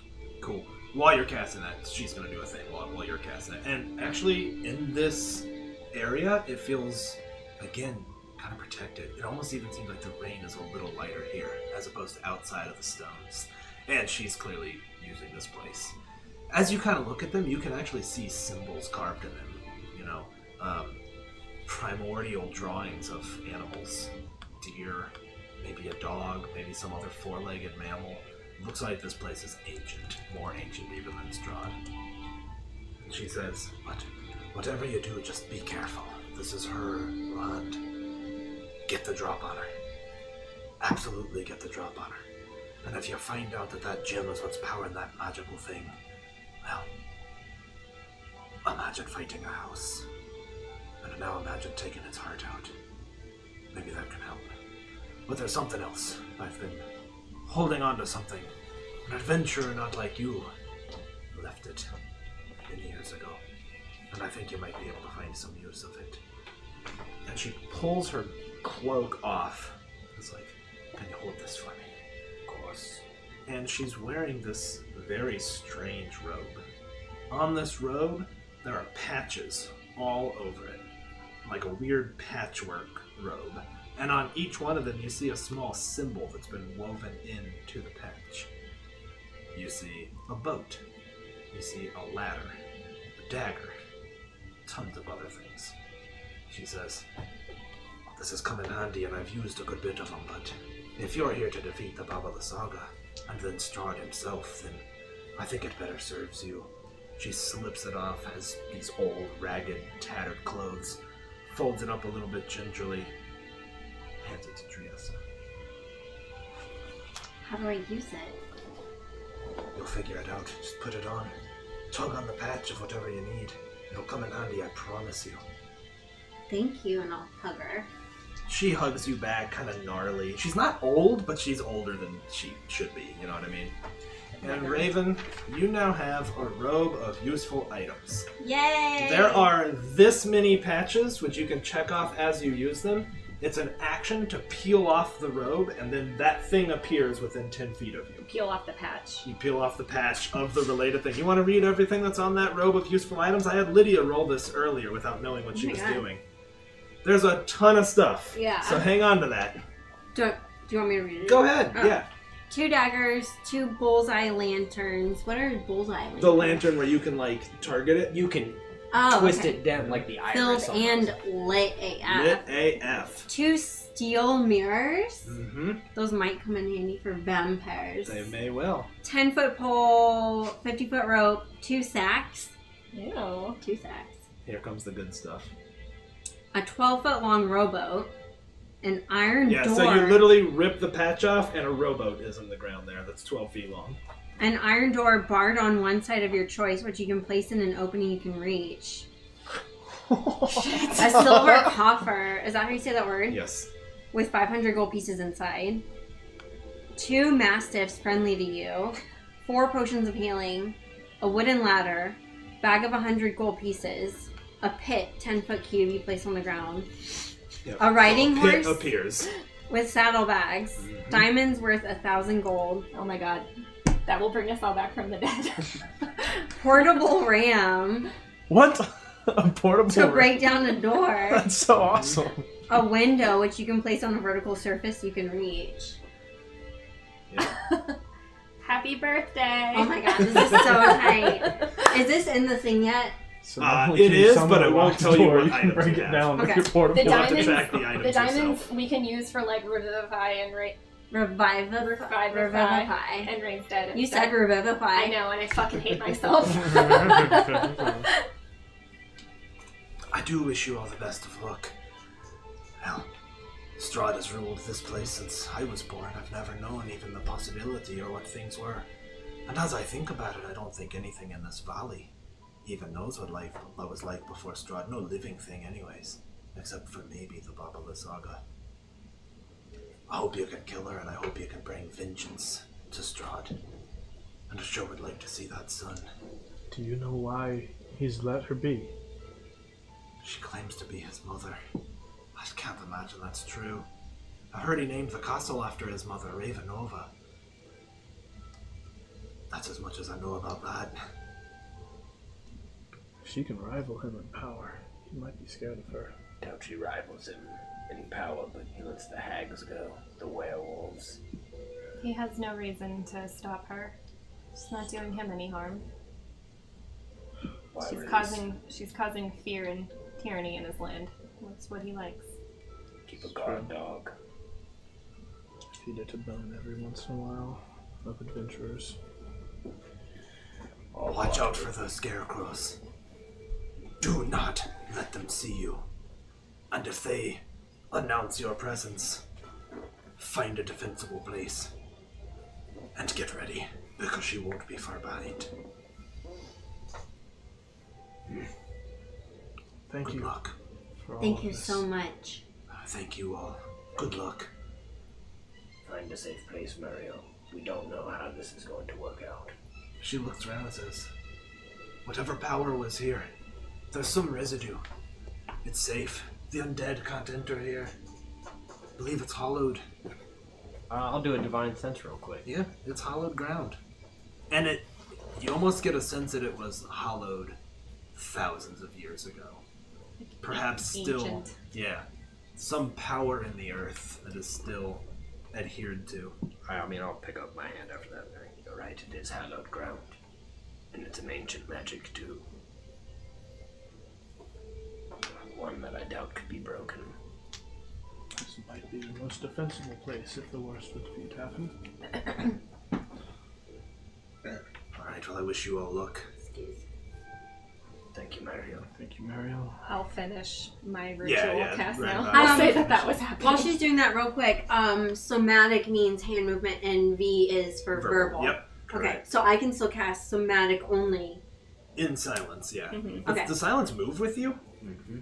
Cool. While you're casting that, she's going to do a thing while you're casting it. And actually, in this area, it feels, again, kind of protected. It almost even seems like the rain is a little lighter here, as opposed to outside of the stones. And she's clearly using this place. As you kind of look at them, you can actually see symbols carved in them. You know, primordial drawings of animals. Deer, maybe a dog, maybe some other four-legged mammal. Looks like this place is ancient, more ancient even than Strahd. And she says, but whatever you do, just be careful. This is her land. Get the drop on her. Absolutely get the drop on her. And if you find out that that gem is what's powering that magical thing, well, imagine fighting a house. And now imagine taking its heart out. Maybe that can help. But there's something else. I've been holding on to something. An adventurer not like you left it many years ago. And I think you might be able to find some use of it. And she pulls her cloak off. It's like, can you hold this for me? Of course. And she's wearing this very strange robe. On this robe, there are patches all over it. Like a weird patchwork robe. And on each one of them, you see a small symbol that's been woven into the patch. You see a boat. You see a ladder, a dagger, tons of other things. She says, this has come in handy and I've used a good bit of them, but if you're here to defeat the Baba Lysaga and then Strahd himself, then I think it better serves you. She slips it off, has these old, ragged, tattered clothes, folds it up a little bit gingerly, hands it to Trias. How do I use it? You'll figure it out. Just put it on. Tug on the patch of whatever you need. It'll come in handy, I promise you. Thank you, and I'll hug her. She hugs you back, kind of gnarly. She's not old, but she's older than she should be, you know what I mean? And Raven, you now have a robe of useful items. Yay! There are this many patches, which you can check off as you use them. It's an action to peel off the robe, and then that thing appears within 10 feet of you. Peel off the patch. You peel off the patch of the related thing. You want to read everything that's on that robe of useful items? I had Lydia roll this earlier without knowing what she was doing. There's a ton of stuff. Yeah. So hang on to that. Do you want me to read it? Go ahead, yeah. 2 daggers, 2 bullseye lanterns. What are bullseye lanterns? The lantern where you can, like, target it. You can Oh, twist okay. it down like the Filled iris. and lit AF. Lit AF. 2 steel mirrors. Mm-hmm. Those might come in handy for vampires. They may well. 10-foot pole, 50-foot rope, 2 sacks. Ew. 2 sacks. Here comes the good stuff. A 12-foot long rowboat. An iron door. Yeah, so you literally rip the patch off and a rowboat is in the ground there that's 12 feet long. An iron door barred on one side of your choice, which you can place in an opening you can reach. A silver coffer. Is that how you say that word? Yes. With 500 gold pieces inside. 2 mastiffs friendly to you. 4 potions of healing. A wooden ladder. Bag of 100 gold pieces. A pit, 10-foot cube you place on the ground. Yep. A riding Pit horse appears. with saddlebags. Mhm. Diamonds worth 1,000 gold. Oh my god. That will bring us all back from the dead. Portable ram What? A portable to ram? break down a door. That's so awesome. a window which you can place on a vertical surface you can reach. Happy birthday! Oh my god, this is so tight. Is this in the thing yet? So it is, but it won't tell you what you can items break you it have. down with Okay. your portable. The You'll have to diamonds, track the items the diamonds yourself. we can use for like revivify and Revivify. and raise dead. You said revivify. I know, and I fucking hate myself. I do wish you all the best of luck. Hell, Strahd has ruled this place since I was born. I've never known even the possibility or what things were. And as I think about it, I don't think anything in this valley even knows what life was like before Strahd. No living thing anyways, except for maybe the Baba Lysaga. I hope you can kill her, and I hope you can bring vengeance to Strahd. And I sure would like to see that son. Do you know why he's let her be? She claims to be his mother. I can't imagine that's true. I heard he named the castle after his mother, Ravenova. That's as much as I know about that. If she can rival him in power, he might be scared of her. Doubt she rivals him in power, but he lets the hags go, the werewolves. He has no reason to stop her. She's not doing him any harm. Why She's release- causing fear and tyranny in his land. That's what he likes. Keep a guard dog. Feed it to bone every once in a while of adventurers. Watch out for those scarecrows. Do not let them see you. And if they announce your presence, find a defensible place. And get ready, because she won't be far behind. Thank Good you. luck. For all Thank of you this. so much. Thank you all. Good luck. Find a safe place, Mario. We don't know how this is going to work out. She looks around and says, whatever power was here, there's some residue. It's safe. The undead can't enter here. I believe it's hollowed. I'll do a divine sense real quick. Yeah, it's hollowed ground. And you almost get a sense that it was hollowed thousands of years ago. Perhaps still, Ancient. yeah, some power in the earth that is still adhered to. I mean, I'll pick up my hand after that. You're right, it is hallowed ground. And it's an ancient magic, too. One that I doubt could be broken. This might be the most defensible place if the worst would be to happen. Alright, well, I wish you all luck. Thank you, Mario. Thank you, Mario. I'll finish my ritual Yeah, cast right now. about I'll it. say that was happening. While she's doing that real quick, somatic means hand movement and V is for verbal. Yep. Okay, Correct. so I can still cast somatic only. In silence, yeah. Mhm. Okay. Does silence move with you?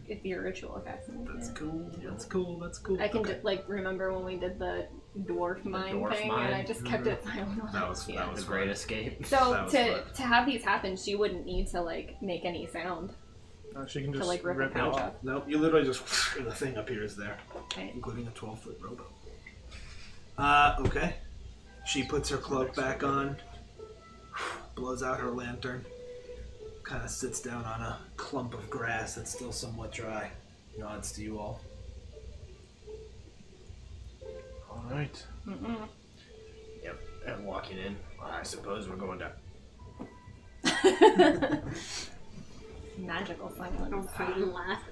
If your ritual cast. That's cool. That's cool. That's cool. I can Okay. like remember when we did the dwarf mine dwarf thing, mine. and I just kept it silent. That was yeah. that was The Great fun. Escape. So That was to have these happen, she wouldn't need to like make any sound She can to just like rip a it pouch off. off. Nope, you literally just the thing appears there, Right. including a 12-foot rowboat. Okay. She puts her cloak back on, blows out her lantern, kind of sits down on a clump of grass that's still somewhat dry, nods to you all. All right. Mm-mm. Yep, and walking in, I suppose we're going to... Magical Don't silence. fight and laugh.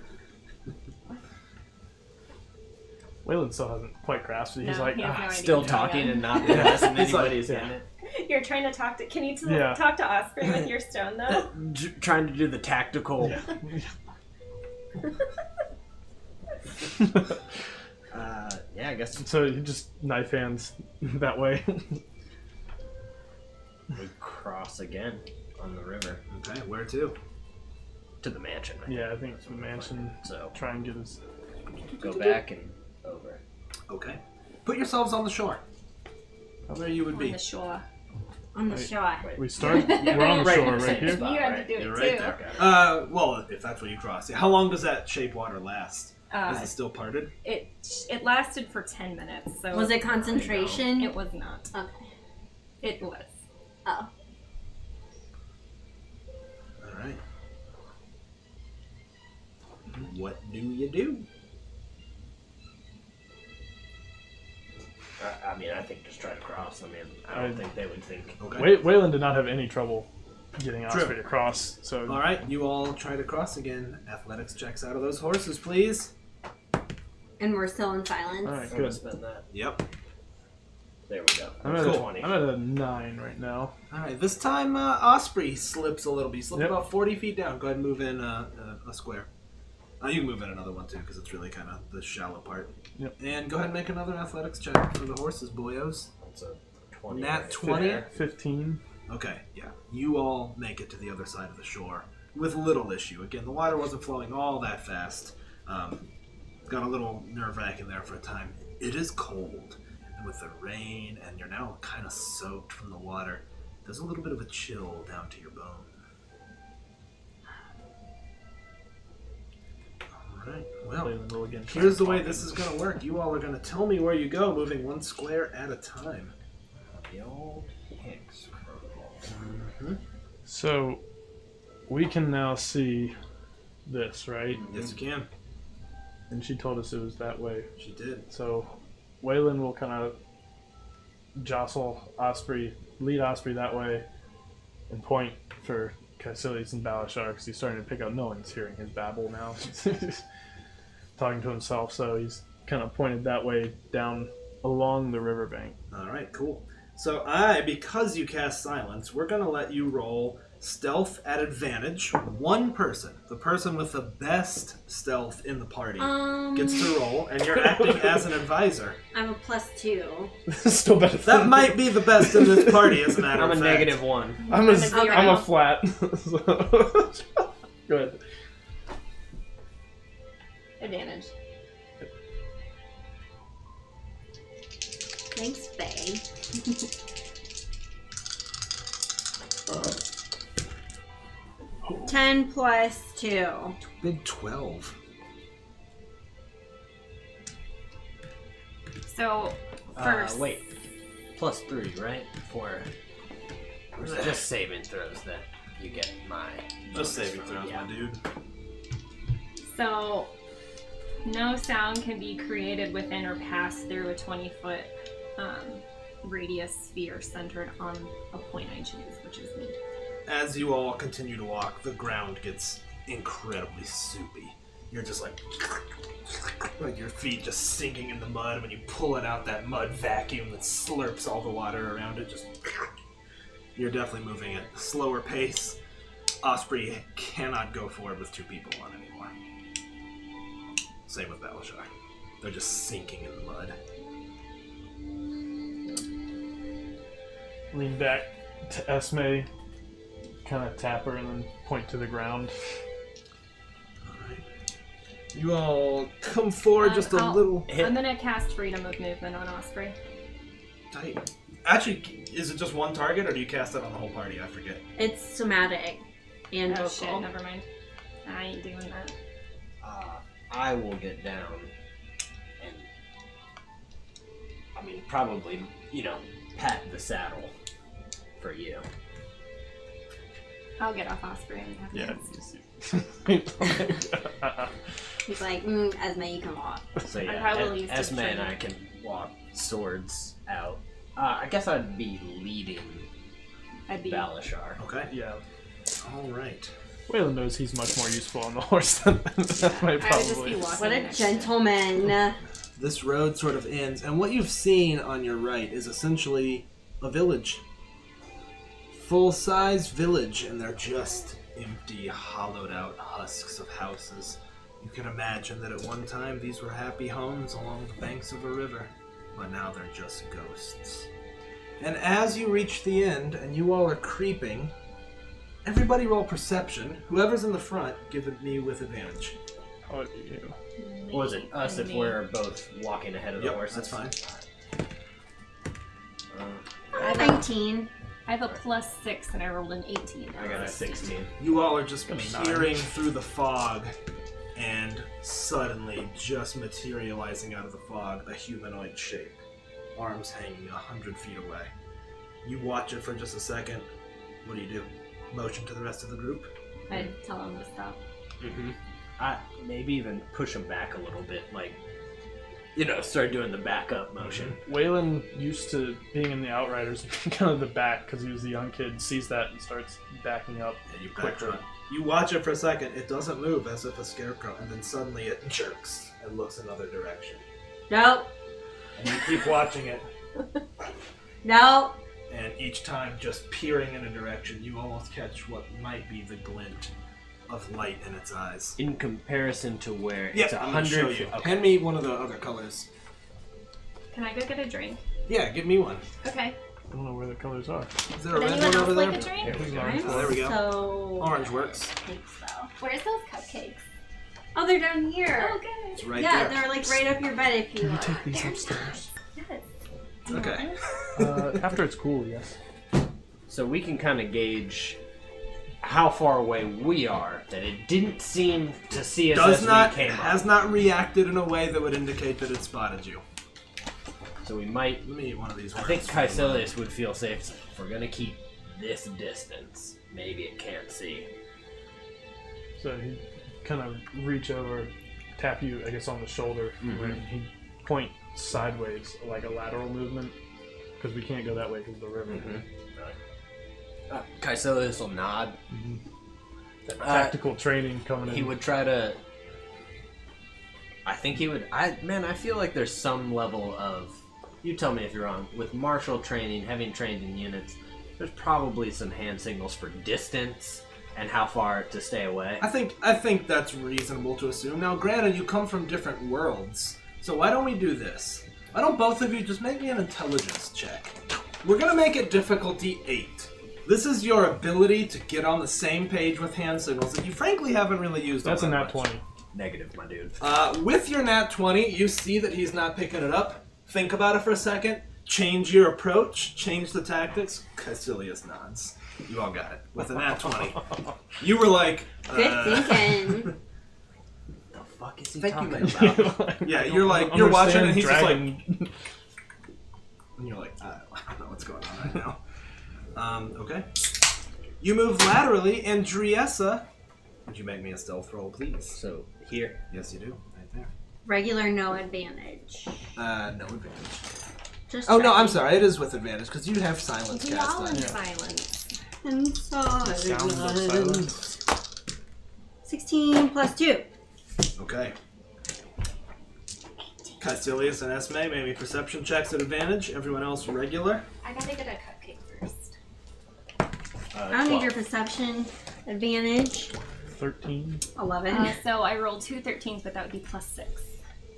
Waylon still hasn't quite grasped it. He's No, like, he has no idea. Still talking and not realizing He's like, anybody's yeah. in it. You're trying to talk to. Can you Yeah. talk to Osprey with your stone though? Trying to do the tactical. Yeah, I guess So he just knife hands that way. we cross again on the river Okay, where to? to the mansion. I Yeah, I think it's the mansion. So Try and get his. go back and over. Okay. Put yourselves on the shore. Where you would On be. the shore. On the Wait. shore. We start. We're on the Right in shore the right same here. spot. You had right? to do You're it right too. there. Well, if that's where you cross. Yeah. How long does that shape water last? Is it still parted? It lasted for 10 minutes. So Was it concentration? It was not. Okay. It was. Oh. Alright. What do you do? mean, I think just try to cross. I mean, I don't think they would think. Okay. Waylon did not have any trouble getting True. Osprey across. So All right, you all try to cross again. Athletics checks out of those horses, please. And we're still in silence. all right, I'm gonna good. spend that. Yep. There we go. I'm at, Cool. 20. I'm at a 9 right now. All right, this time Osprey slips a little bit. He slipped Yep. about 40 feet down. Go ahead and move in a square. You can move in another one too, because it's really kind of the shallow part. Yep. And go ahead and make another athletics check for the horses, boyos. That's a 20. Nat 20. 15. Okay, yeah. You all make it to the other side of the shore with little issue. Again, the water wasn't flowing all that fast. Got a little nerve-wracking there for a time. It is cold. And with the rain, and you're now kind of soaked from the water, there's a little bit of a chill down to your bone. Alright, well, Waylon will again. try here's the and way talk this him. is going to work. You all are going to tell me where you go, moving one square at a time. The old Hicks protocol. So we can now see this, right? Yes, you can. And she told us it was that way. She did. So Waylon will kind of jostle Osprey, lead Osprey that way, and point for Caecilius and Balashar because he's starting to pick up. No one's hearing his babble now. He's talking to himself, so he's kind of pointed that way down along the riverbank. Alright, cool. So because you cast silence, we're going to let you roll stealth at advantage. One person, the person with the best stealth in the party, gets to roll, and you're acting as an advisor. I'm a +2. Still better. That might be the best in this party, as a matter I'm of a fact. -1. I'm a zero. I'm a flat. So- Good. Advantage. Thanks, Faye. 10 plus 2. Big 12. So, first. Wait. +3, right? For just saving throws that you get my. Just saving bonus throws, from, my dude. So, no sound can be created within or pass through a 20-foot radius sphere centered on a point I choose, which is me. As you all continue to walk, the ground gets incredibly soupy. You're just like your feet just sinking in the mud, and when you pull it out, that mud vacuum that slurps all the water around it, just... You're definitely moving at a slower pace. Osprey cannot go forward with 2 people on anymore. Same with Balashar. They're just sinking in the mud. Lean back to Esme, kind of tap her, and then point to the ground. Alright. You all come forward just a little... I'm gonna cast Freedom of Movement on Osprey. Tight. Actually, is it just one target, or do you cast it on the whole party? I forget. It's somatic and Oh vocal. shit, never mind. I ain't doing that. I will get down and, I mean, probably, pat the saddle for you. I'll get off Osprey and have Yeah. hands. He's like, Esme, you can walk. So I'm yeah, probably used to Esme and I training. can walk swords out. I guess I'd be leading I'd be. Balashar. Okay. Yeah. Alright. Waylon knows he's much more useful on the horse than that might I would just probably. be walking. What a next to it. gentleman. This road sort of ends, and what you've seen on your right is essentially a village. Full-size village, and they're just empty, hollowed-out husks of houses. You can imagine that at one time these were happy homes along the banks of a river, but now they're just ghosts. And as you reach the end, and you all are creeping, everybody roll perception. Whoever's in the front, give it me with advantage. Oh, you. Or is it us if Me. we're both walking ahead of the Yep, horses? that's fine. I have a- 19. I have a +6 and I rolled an 18. I got a 16. You all are just Gonna be 9. peering through the fog, and suddenly, just materializing out of the fog, a humanoid shape. Arms hanging 100 feet away. You watch it for just a second. What do? Motion to the rest of the group? I'd tell him to stop. Mm-hmm. I maybe even push him back a little bit, like start doing the backup motion. Waylon, used to being in the Outriders, kind of the back because he was the young kid, sees that and starts backing up. And you quickly. backtrack. You watch it for a second. It doesn't move as if a scarecrow, and then suddenly it jerks and looks another direction. Nope. And you keep watching it, Nope. and each time just peering in a direction, you almost catch what might be the glint of light in its eyes. In comparison to where Yeah, it's I'm gonna show 100. you. Okay. Hand me one of the other colors. Can I go get a drink? Yeah, give me one. Okay. I don't know where the colors are. Is there a Would red anyone one else over like there? a drink? Yeah, there's an I'm orange Oh, there we go. so Orange works. cupcakes, though. Where's those cupcakes? Oh, they're down here. Oh, good. It's right yeah, there. they're like right up your bed if you Can you want. take these They're upstairs? Yes. Okay. After it's cool, yes. So we can kind of gauge how far away we are. That it didn't seem to see us Does as not, we came has up. not reacted in a way that would indicate that it spotted you. So we might. Let me eat one of these. I think Caecilius would feel safe. If we're gonna keep this distance, maybe it can't see. So he kind of reach over, tap you, I guess, on the shoulder, and he point sideways, like a lateral movement, because we can't go that way because of the river. Caecilius will nod. That tactical training coming in. He would try to. I think he would. I feel like there's some level of. You tell me if you're wrong. With martial training, having trained in units, there's probably some hand signals for distance and how far to stay away. I think that's reasonable to assume. Now, granted, you come from different worlds, so why don't we do this? Why don't both of you just make me an intelligence check? We're gonna make it difficulty 8. This is your ability to get on the same page with hand signals that you frankly haven't really used. That's a all that nat much. 20. Negative, my dude. With your nat 20, you see that he's not picking it up. Think about it for a second. Change your approach. Change the tactics. Caecilius nods. You all got it. With a nat 20. You were like... Good thinking. The fuck is he Thank you, talking man. about? Yeah, you're like... You're watching and he's just like... dragon. And you're like, I don't know what's going on right now. Okay. You move laterally, and Driessa... Would you make me a stealth roll, please? So here. Yes, you do. Right there. Regular, no advantage. No advantage. Just Oh, no, I'm checking. sorry. It is with advantage, because you have silence We cast all on in you. silence. And Sounds of silence. 16 plus 2. Okay. Caecilius and Esme, maybe perception checks at advantage. Everyone else regular. I gotta get a cupcake first. I don't need your perception advantage. 13. 11. So I rolled 2 13s, but that would be plus 6.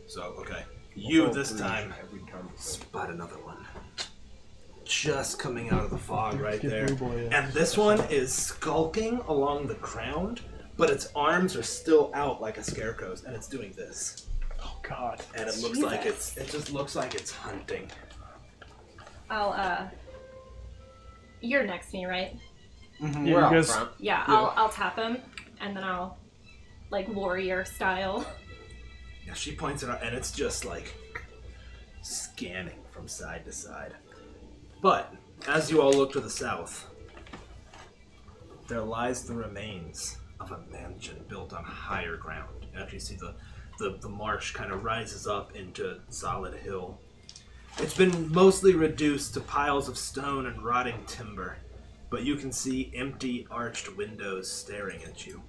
So, okay. You, this time, spot another one. Just coming out of the fog right Good there. blue boy, yeah. And this one is skulking along the ground, but its arms are still out like a scarecrow's, and it's doing this. Oh, God. And it looks like it just looks like it's hunting. You're next to me, right? Yeah, We're out you guys- front. Yeah, I'll tap him, and then I'll, like, warrior style. Yeah, she points it out, and it's just like scanning from side to side. But as you all look to the south, there lies the remains of a mansion built on higher ground. You actually see the marsh kind of rises up into solid hill. It's been mostly reduced to piles of stone and rotting timber, but you can see empty arched windows staring at you.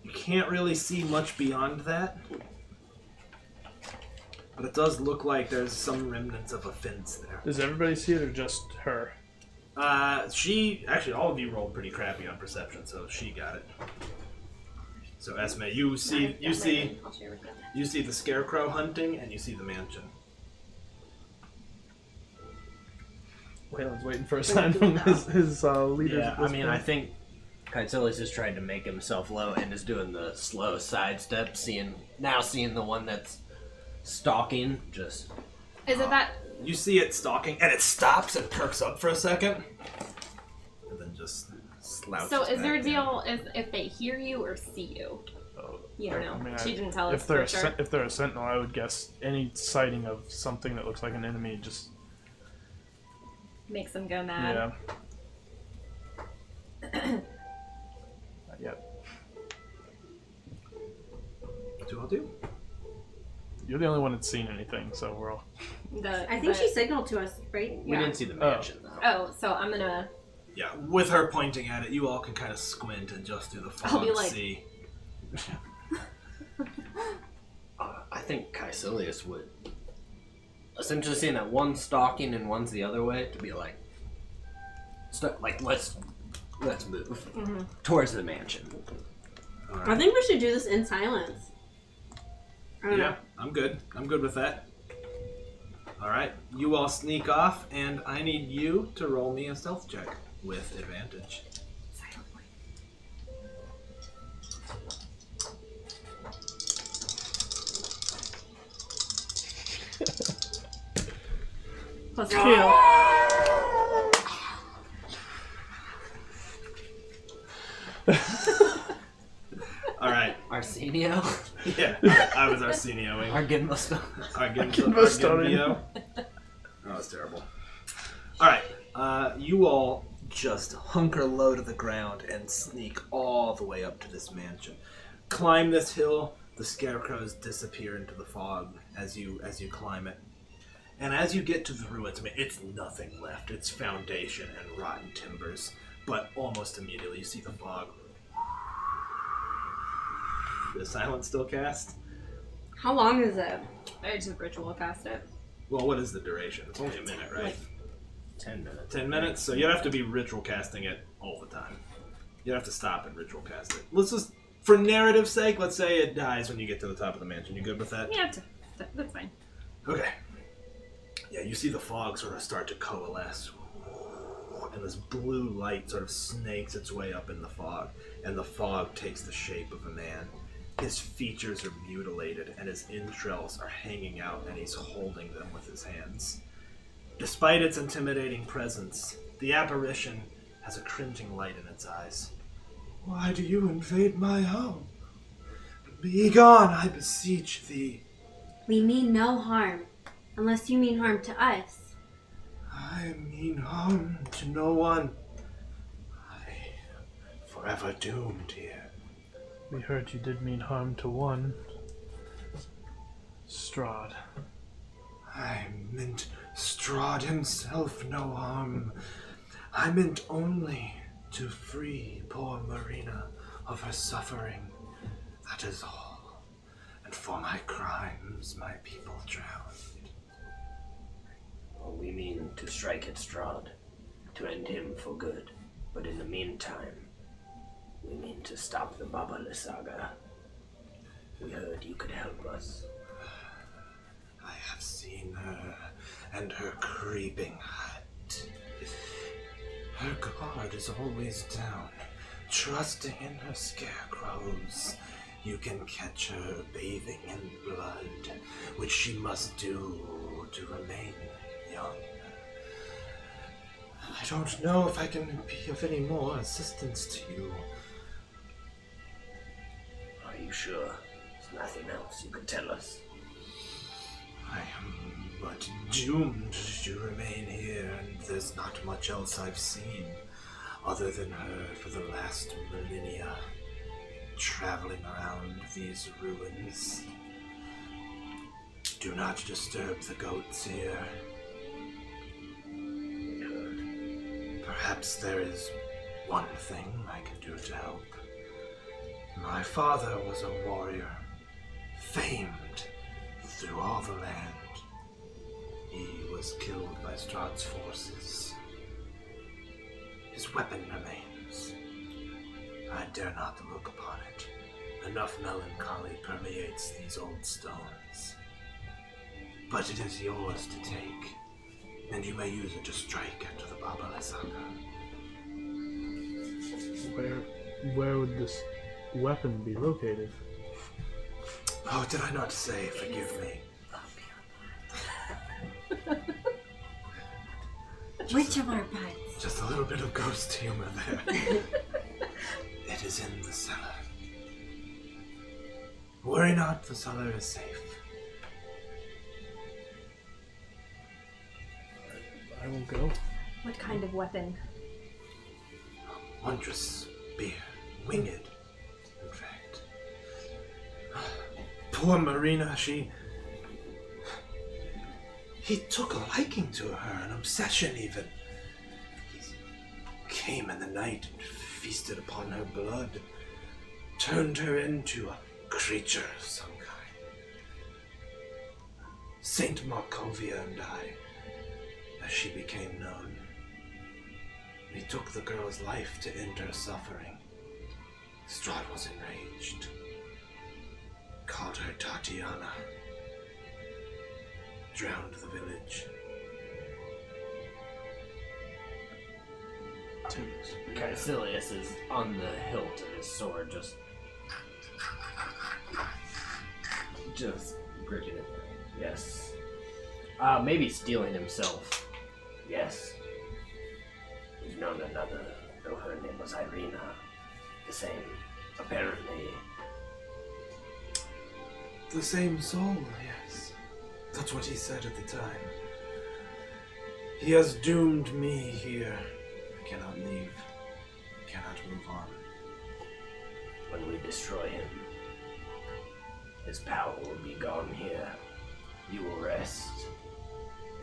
You can't really see much beyond that, but it does look like there's some remnants of a fence there. Does everybody see it or just her? Actually, all of you rolled pretty crappy on perception, so she got it. So Esme, you see I'll share with you. you see the scarecrow hunting, and you see the mansion. Waylon's waiting for a sign from his leaders. Yeah, at I this mean, point. I think Caecilius has tried to make himself low and is doing the slow sidestep, seeing the one that's stalking. Just Is it that? You see it stalking, and it stops and perks up for a second, and then just slouches. So is there a back down. deal if they hear you or see you? You don't know. I mean, She didn't tell us if they're for sure. if they're a sentinel, I would guess any sighting of something that looks like an enemy just Makes them go mad. yeah. Not yet. What do I do? You're the only one that's seen anything, so we're all... I think she signaled to us, right? We didn't see the mansion, though. Oh, so I'm gonna. Yeah, with her pointing at it, you all can kind of squint and just through the fog I'll be like- see. I think Caecilius would... Essentially seeing that one's stalking and one's the other way, to be like... let's move towards the mansion. All I right. think we should do this in silence. I don't Yeah, know. I'm good. I'm good with that. All right, you all sneak off, and I need you to roll me a stealth check with advantage. Plus Kill. All right. Arsenio? Yeah, I was Arsenioing. Argimbo. Argimbo. Oh, that's terrible. All right, you all just hunker low to the ground and sneak all the way up to this mansion. Climb this hill. The scarecrows disappear into the fog as you climb it. And as you get to the ruins, I mean, it's nothing left. It's foundation and rotten timbers. But almost immediately, you see the fog. Is silence still cast? How long is it? I just ritual cast it. Well, what is the duration? It's only a minute, right? 10 minutes. 10 minutes? So you'd have to be ritual casting it all the time. You'd have to stop and ritual cast it. Let's just, for narrative's sake, let's say it dies when you get to the top of the mansion. You good with that? Yeah, that's fine. Okay. Yeah, you see the fog sort of start to coalesce. And this blue light sort of snakes its way up in the fog. And the fog takes the shape of a man. His features are mutilated and his entrails are hanging out and he's holding them with his hands. Despite its intimidating presence, the apparition has a cringing light in its eyes. Why do you invade my home? Be gone, I beseech thee. We mean no harm. Unless you mean harm to us. I mean harm to no one. I am forever doomed here. We heard you did mean harm to one. Strahd. I meant Strahd himself no harm. I meant only to free poor Marina of her suffering. That is all. And for my crimes, my people drowned. Well, we mean to strike at Strahd, to end him for good. But in the meantime, we mean to stop the Baba Lysaga. We heard you could help us. I have seen her and her creeping hut. Her guard is always down, trusting in her scarecrows. You can catch her bathing in blood, which she must do to remain young. I don't know if I can be of any more assistance to you. Are you sure there's nothing else you could tell us? I am but doomed to remain here, and there's not much else I've seen other than her for the last millennia, traveling around these ruins. Do not disturb the goats here. Perhaps there is one thing I can do to help. My father was a warrior, famed through all the land. He was killed by Strahd's forces. His weapon remains. I dare not look upon it. Enough melancholy permeates these old stones. But it is yours to take, and you may use it to strike at the Baba Lysaga. Where would this weapon be located? Oh, did I not say, forgive me? Which of our butts? Just a little bit of ghost humor there. It is in the cellar. Worry not, the cellar is safe. I will go. What kind of weapon? Wondrous spear, winged, in fact. Poor Marina, she He took a liking to her, an obsession even. He came in the night and feasted upon her blood, turned her into a creature of some kind. Saint Markovia and I, as she became known. He took the girl's life to end her suffering. Strahd was enraged. Called her Tatiana. Drowned the village. Caecilius is on the hilt of his sword, just gripping it. Yes. Maybe stealing himself. Yes. We've known another, though her name was Irina. The same, apparently. The same soul, yes. That's what he said at the time. He has doomed me here. I cannot leave. Cannot move on. When we destroy him, his power will be gone here. You will rest.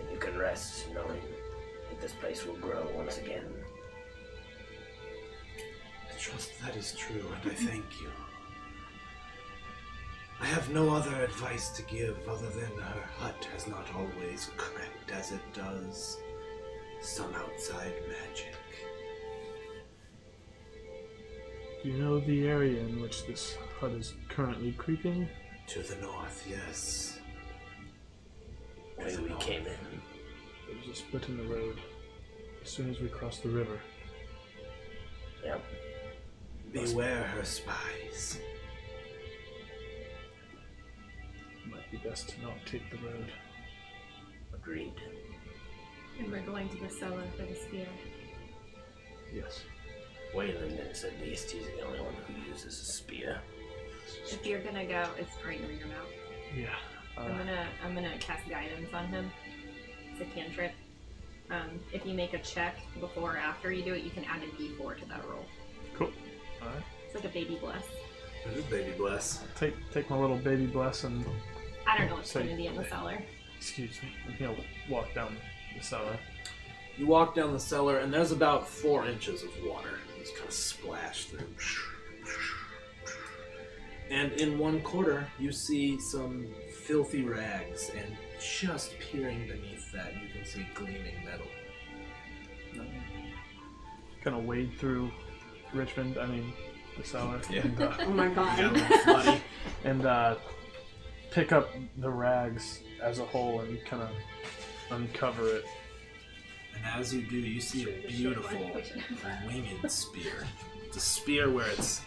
And you can rest knowing that this place will grow once again. I trust that is true, and I thank you. I have no other advice to give other than her hut has not always crept as it does. Some outside magic. Do you know the area in which this hut is currently creeping? To the north, yes. When we came in, There was a split in the road as soon as we crossed the river. yep. Beware her spies. Might be best to not take the road. Agreed. And we're going to the cellar for the spear. Yes. Wayland is at least he's the only one who uses a spear. If you're gonna go, it's right near your mouth. Yeah. I'm gonna cast guidance on him. It's a cantrip. If you make a check before or after you do it, you can add a d4 to that roll. Cool. Alright. It's like a baby bless. It is baby bless. Take my little baby bless and, I don't know what's So- going to be in the cellar. excuse me, walk down the cellar. You walk down the cellar, and there's about 4 inches of water. It's kind of splashed through. And in one corner, you see some filthy rags, and just peering beneath that, you can see gleaming metal. Kind of wade through the cellar. Yeah. And, Oh my god. Bloody. and pick up the rags as a whole and kind of uncover it. And as you do, you see a beautiful winged spear. It's a spear where its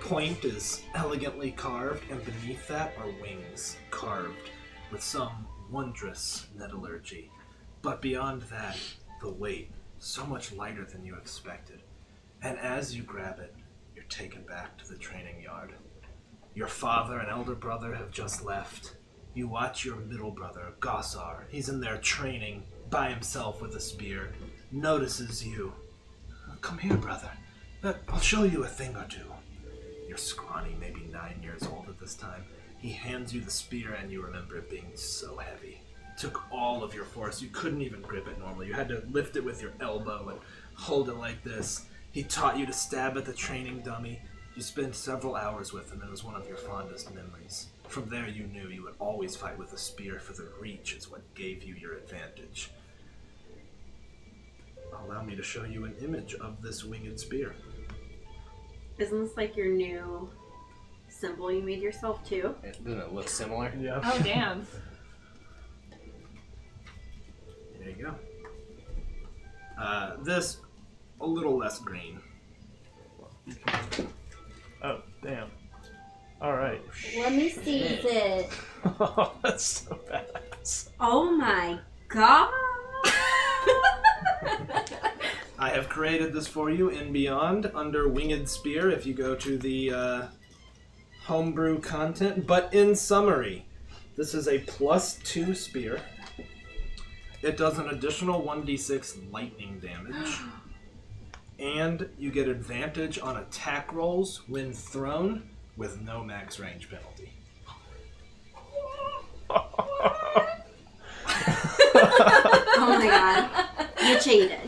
point is elegantly carved, and beneath that are wings carved with some wondrous metallurgy. But beyond that, the weight, so much lighter than you expected. And as you grab it, you're taken back to the training yard. Your father and elder brother have just left. You watch your middle brother, Gossar. He's in there training by himself with a spear. Notices you. Come here, brother. I'll show you a thing or two. You're scrawny, maybe 9 years old at this time. He hands you the spear, and you remember it being so heavy. It took all of your force. You couldn't even grip it normally. You had to lift it with your elbow and hold it like this. He taught you to stab at the training dummy. You spent several hours with him. It was one of your fondest memories. From there, you knew you would always fight with a spear, for the reach is what gave you your advantage. Allow me to show you an image of this winged spear. Isn't this like your new symbol you made yourself too? Doesn't it look similar? Yeah. Oh, damn. There you go. This, a little less green. Oh, damn. Alright. Let me see it. Oh, that's so badass. Oh my god. I have created this for you in Beyond under Winged Spear if you go to the homebrew content. But in summary, this is a +2 spear. It does an additional 1d6 lightning damage. And you get advantage on attack rolls when thrown with no max range penalty. shaded.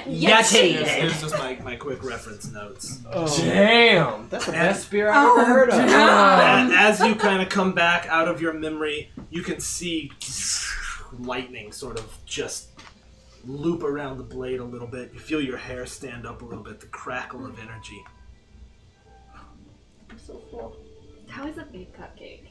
Here's just my quick reference notes. Damn, that's the best beer I've ever heard of. As you kind of come back out of your memory, you can see lightning sort of just loop around the blade a little bit. You feel your hair stand up a little bit, the crackle of energy. I'm so full. How is a big cupcake?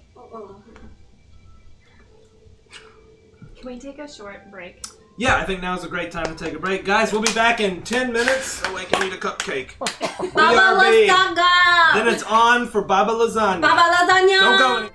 Can we take a short break? Yeah, I think now's a great time to take a break. Guys, we'll be back in 10 minutes. Oh, I can eat a cupcake. Baba BRB. Lasagna! Then it's on for Baba Lasagna. Baba Lasagna! Don't go any-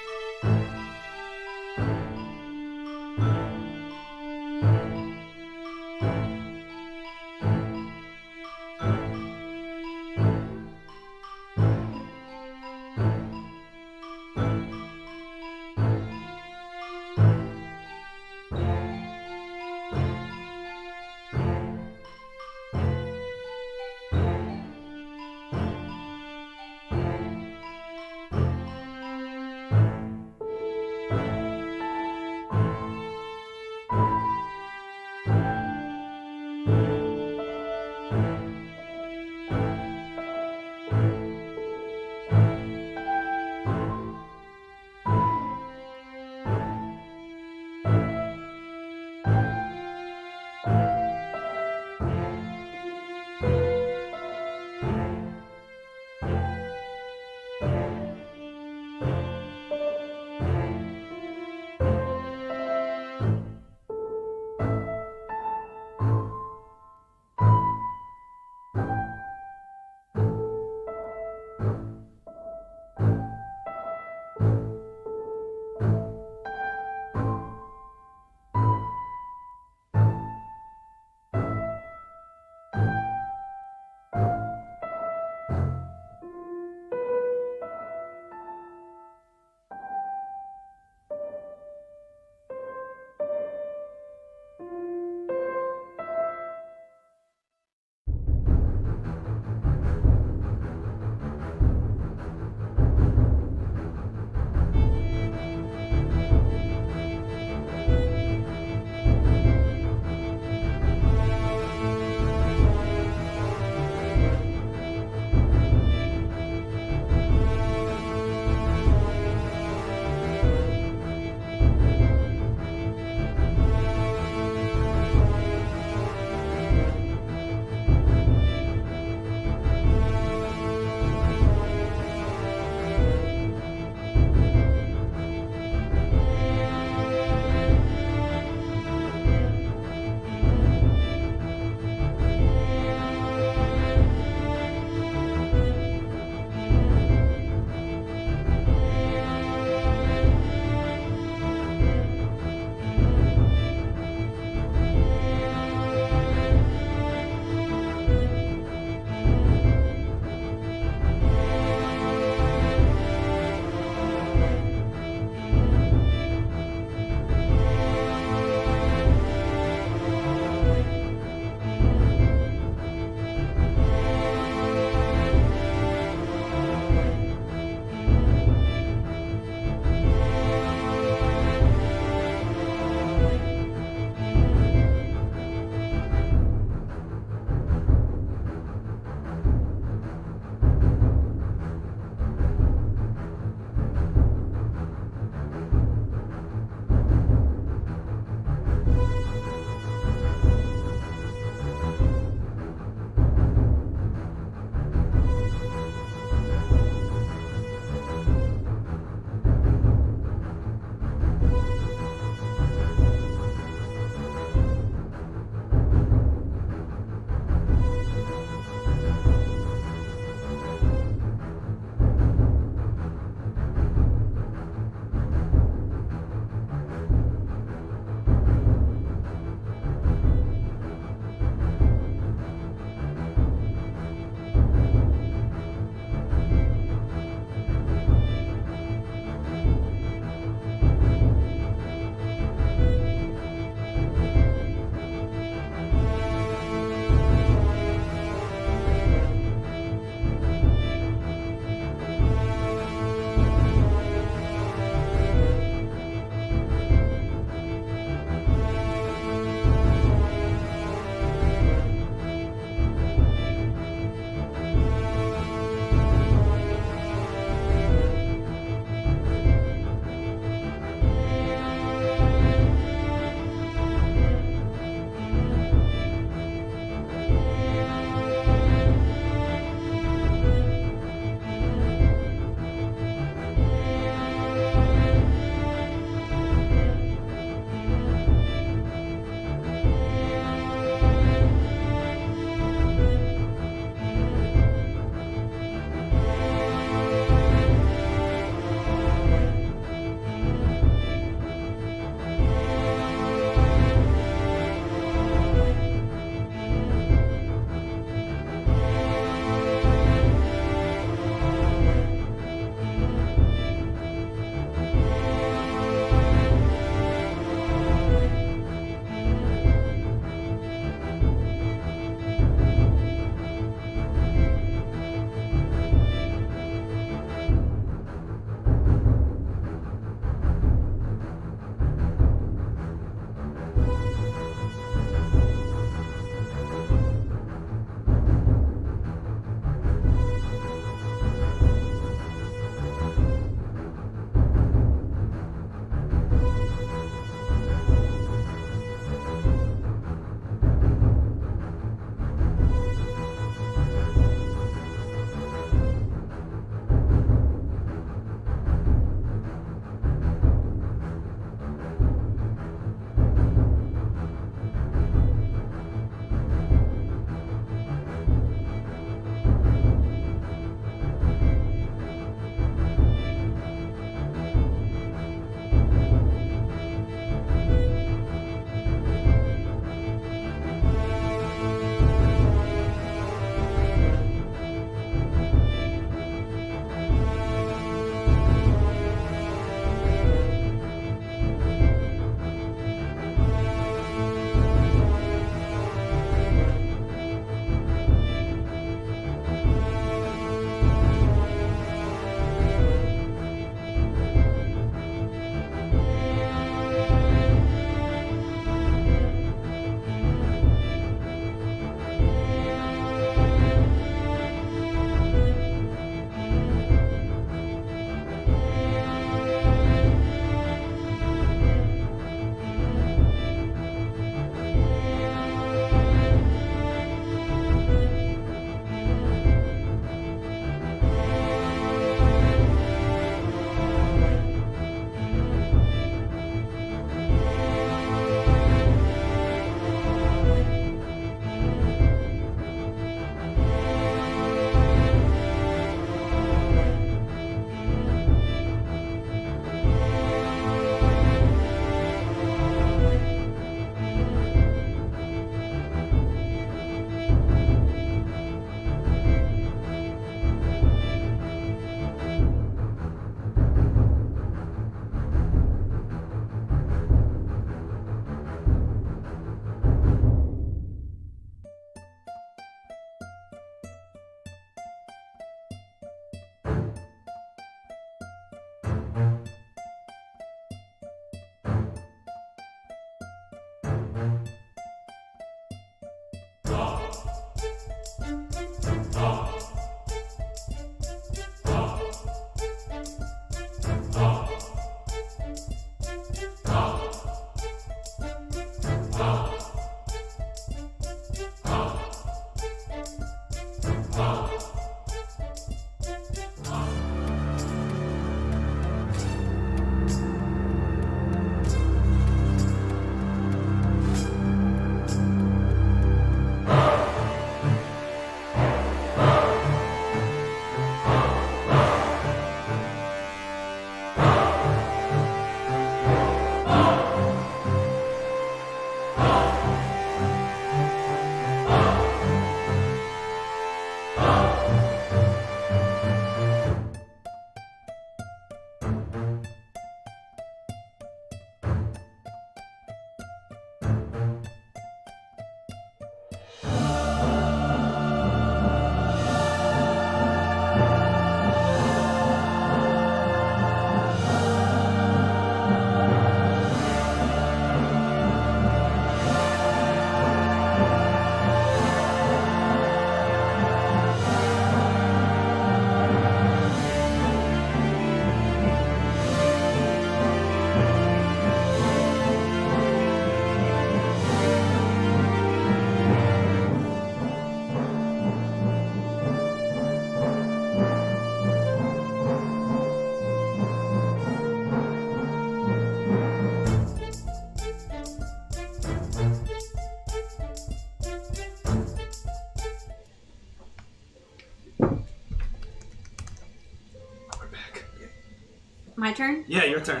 My turn? Yeah, your turn.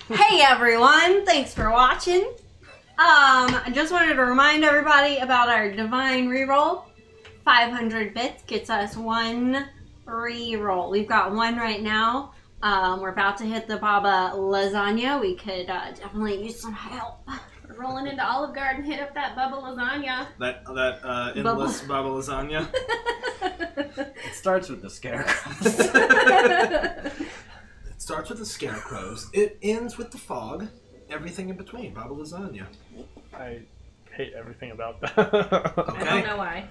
Hey everyone, thanks for watching. I just wanted to remind everybody about our divine reroll. 500 bits gets us 1 reroll. We've got 1 right now. We're about to hit the Baba lasagna. We could definitely use some help. We're rolling into Olive Garden, hit up that Bubba lasagna. That endless Baba lasagna. It starts with the scarecrow. It starts with the scarecrows. It ends with the fog. Everything in between. Baba lasagna. I hate everything about that. Okay. I don't know why.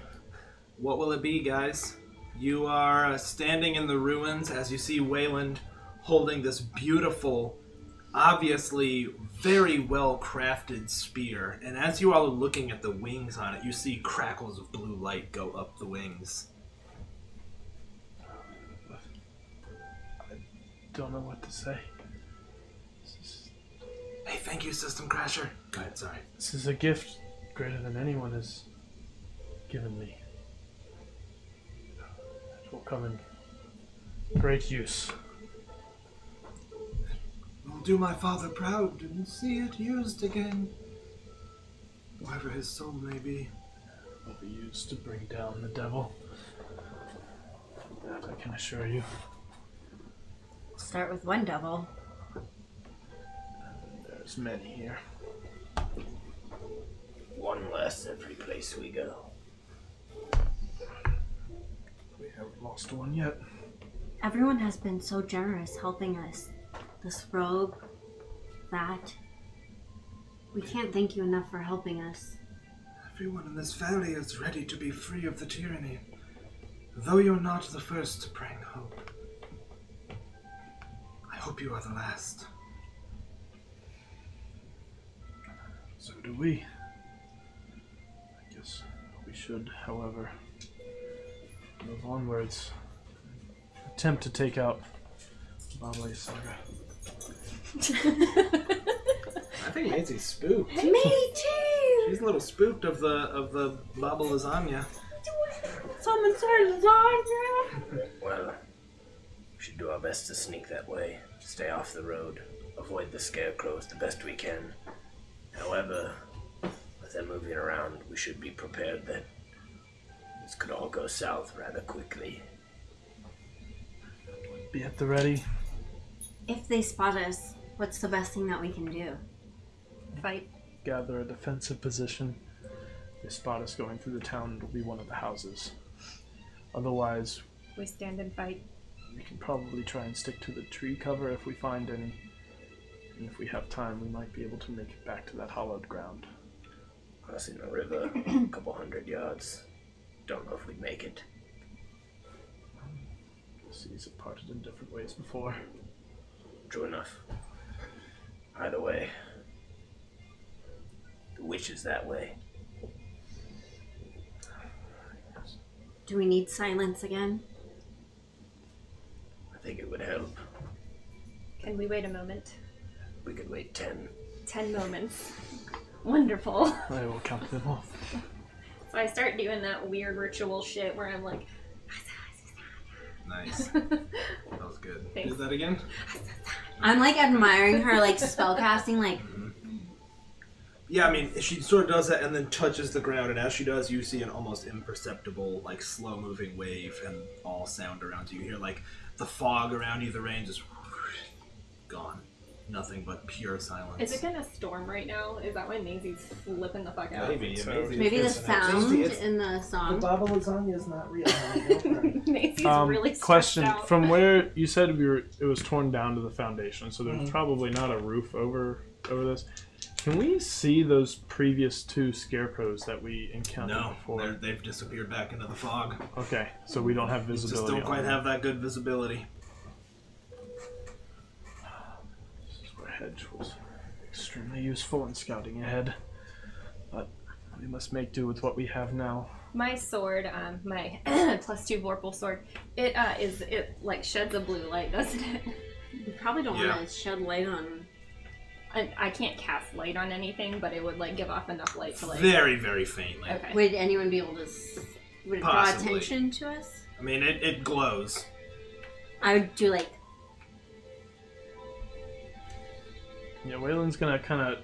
What will it be, guys? You are standing in the ruins as you see Wayland holding this beautiful, obviously very well crafted spear. And as you all are looking at the wings on it, you see crackles of blue light go up the wings. Don't know what to say. Hey, thank you, System Crasher. Go ahead, sorry. This is a gift greater than anyone has given me. It will come in great use. It will do my father proud to see it used again. Wherever his soul may be. It will be used to bring down the devil. That I can assure you. Start with 1 devil. There's many here. One less every place we go. We haven't lost one yet. Everyone has been so generous helping us. This robe, that. We can't thank you enough for helping us. Everyone in this valley is ready to be free of the tyranny. Though you're not the first to bring hope, I hope you are the last. So do we. I guess we should, however, move onwards. Attempt to take out Baba Saga. I think Maisie's spooked. Me too! She's a little spooked of the Baba lasagna. Someone said lasagna! Well, we should do our best to sneak that way. Stay off the road. Avoid the scarecrows the best we can. However, with them moving around, we should be prepared that this could all go south rather quickly. Be at the ready. If they spot us, what's the best thing that we can do? Fight. Gather a defensive position. If they spot us going through the town, it'll be one of the houses. Otherwise, We stand and fight. we can probably try and stick to the tree cover if we find any. And if we have time, we might be able to make it back to that hollowed ground. Crossing the river, a couple 100 yards. Don't know if we'd make it. The seas have parted in different ways before. True enough. Either way, the witch is that way. Do we need silence again? I think it would help. Can we wait a moment? We could wait 10. 10 moments. Wonderful. I will count them off. So I start doing that weird ritual shit where I'm like, Nice. That was good. Thanks. Do that again? I'm like admiring her like spellcasting, like Yeah, I mean, she sort of does that and then touches the ground, and as she does, you see an almost imperceptible, like, slow-moving wave and all sound around you. You hear, like, the fog around you, the rain just gone. Nothing but pure silence. is it gonna storm right now? Is that why Maisie's flipping the fuck out? Maybe. So- Amazing. maybe the It's sound it's- in the The song. Baba lasagna is not real. Maisie's really stressed Question: out. From where you said it was torn down to the foundation, so Mm-hmm. there's probably not a roof over this. Can we see those previous 2 scarecrows that we encountered No, before? they've disappeared back into the fog. Okay, so we don't have Just visibility. don't quite on them. have that good visibility. This is where Hedge was extremely useful in scouting ahead, but we must make do with what we have now. My sword, my +2 Vorpal sword, it like sheds a blue light, doesn't it? You probably don't Yeah. want to shed light on. I can't cast light on anything, but it would like give off enough light to like. Very, very faintly. Okay. Would anyone be able to? Would it draw Possibly. attention to us? I mean, it glows. I would do like Yeah, Waylon's gonna kind of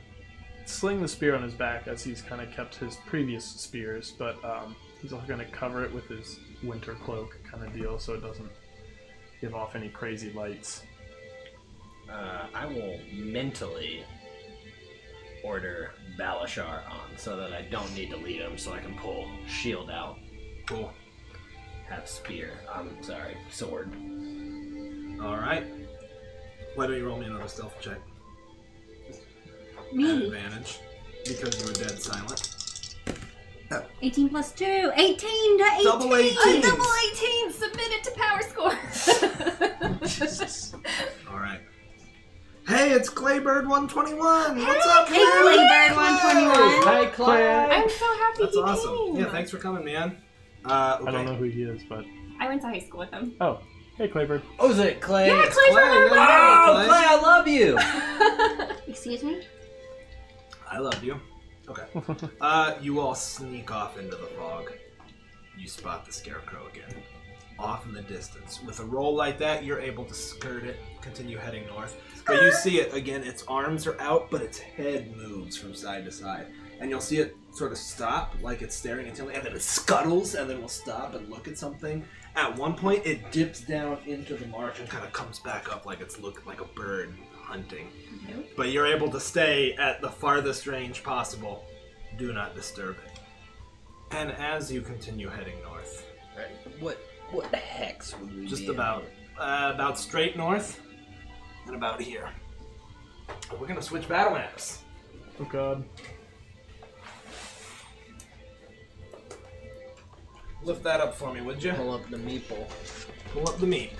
sling the spear on his back as he's kind of kept his previous spears, but he's also gonna cover it with his winter cloak kind of deal so it doesn't give off any crazy lights. I will mentally order Balashar on so that I don't need to lead him, so I can pull shield out. Cool. Have spear. I'm sorry, sword. All right. Why don't you roll me another stealth check? At Me. advantage, because you were dead silent. 18 plus 2. 18 to 18. Double 18s. A double 18 submitted to power score. All right. Hey, it's Claybird 121. What's up, Hey, Claybird 121. Hi, Claire. I'm so happy That's he awesome. came. Yeah, thanks for coming, man. Okay. I don't know who he is, but I went to high school with him. oh, hey Claybird. Oh, is it Clay? Yeah, It's Clay Clay, from yeah. Oh, Clay, I love you. Excuse me? I love you. Okay. You all sneak off into the fog. You spot the scarecrow again. Off in the distance. With a roll like that, you're able to skirt it, continue heading north. But you see it again, its arms are out, but its head moves from side to side. And you'll see it sort of stop, like it's staring intently, and then it scuttles, and then will stop and look at something. At one point, it dips down into the marsh and kind of comes back up like it's looking like a bird hunting. Nope. But you're able to stay at the farthest range possible. Do not disturb it. And as you continue heading north, What hex would we just be in? about straight north, and about here. We're gonna switch battle maps. Oh god. Lift that up for me, would you? Pull up the meeple. Pull up the meat.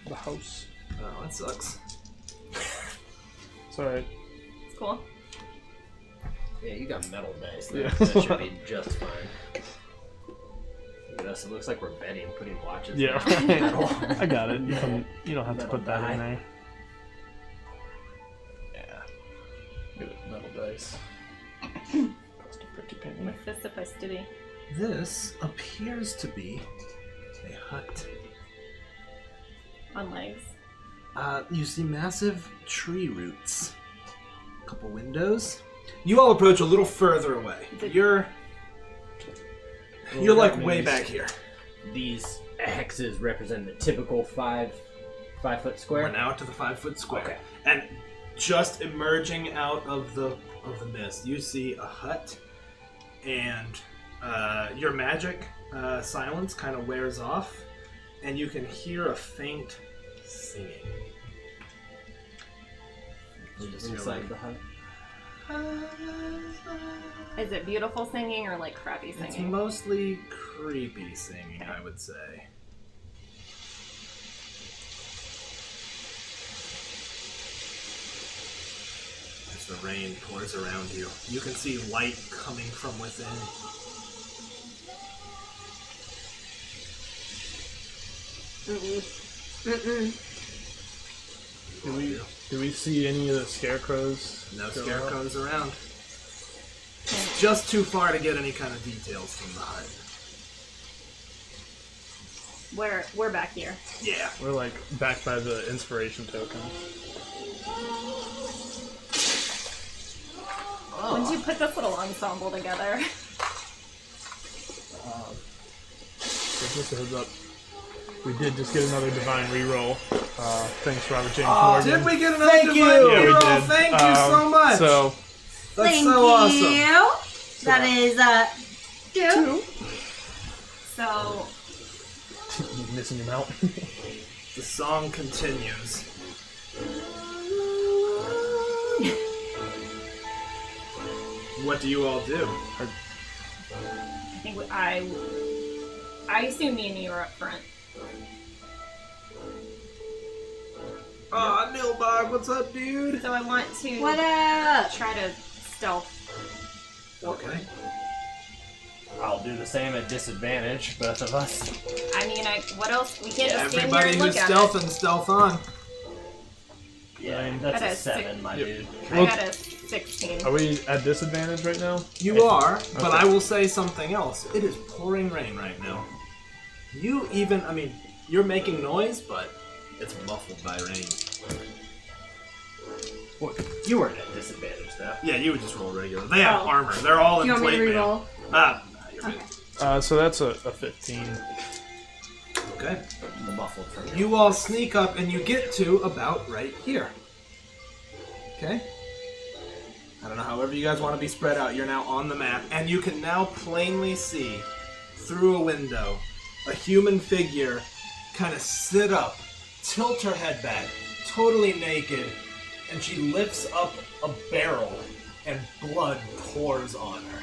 The house. Oh, that sucks. It's alright. It's cool. Yeah, you got metal dice. Yeah. That should be just fine. Look at us. It looks like we're betting, putting watches. Yeah, down. Metal. I got it. You don't have to put that in Metal there. Yeah. Look at it, metal dice. Cost a pretty penny. What's this supposed to be? This appears to be a hut. On legs. You see massive tree roots. A couple windows. You all approach a little further away. You're like way back here. These hexes represent the typical 5 foot square. We're now to the 5 foot square. Okay. And just emerging out of the mist, you see a hut, and your magic silence kind of wears off, and you can hear a faint singing. Just inside the hut. Is it beautiful singing or like crappy It's singing? mostly creepy singing, I would say. As the rain pours around you, you can see light coming from within. Do we see any of the scarecrows? No go scarecrows around. It's just too far to get any kind of details from the hut. We're back here. Yeah. up? We're like back by the inspiration token. When did you put this little ensemble together? So just a heads up. We did just get another divine reroll. Thanks, Robert James Oh, Morgan. did we get another Thank divine you! Yeah, we reroll? did. Thank you so much. So, That's Thank so awesome. you. That is, 2. So missing him out. The song continues. What do you all do? I think I assume me and you are up front. Aw, Nilbog, what's up, dude? So I want to What up? try to stealth. Okay. I'll do the same at disadvantage, both of us. I mean, what else? We can't just stand Everybody here and who's look at stealthing, stealth on. Yeah, that's That a is 7, my Yep. dude. it. I Well, got a 16. Are we at disadvantage right now? You are, but Okay. I will say something else. It is pouring rain right now. You're making noise, but it's muffled by rain. Well, you weren't at disadvantage, though. Yeah, you would just roll regular. They have Oh. armor. They're all Do in you want me plate to mail. reroll? You're good. Okay. So that's a 15. Okay. The muffled from your You all sneak up and you get to about right here. Okay? I don't know, however you guys want to be spread out. You're now on the map, and you can now plainly see through a window a human figure kind of sit up, tilt her head back, totally naked, and she lifts up a barrel and blood pours on her.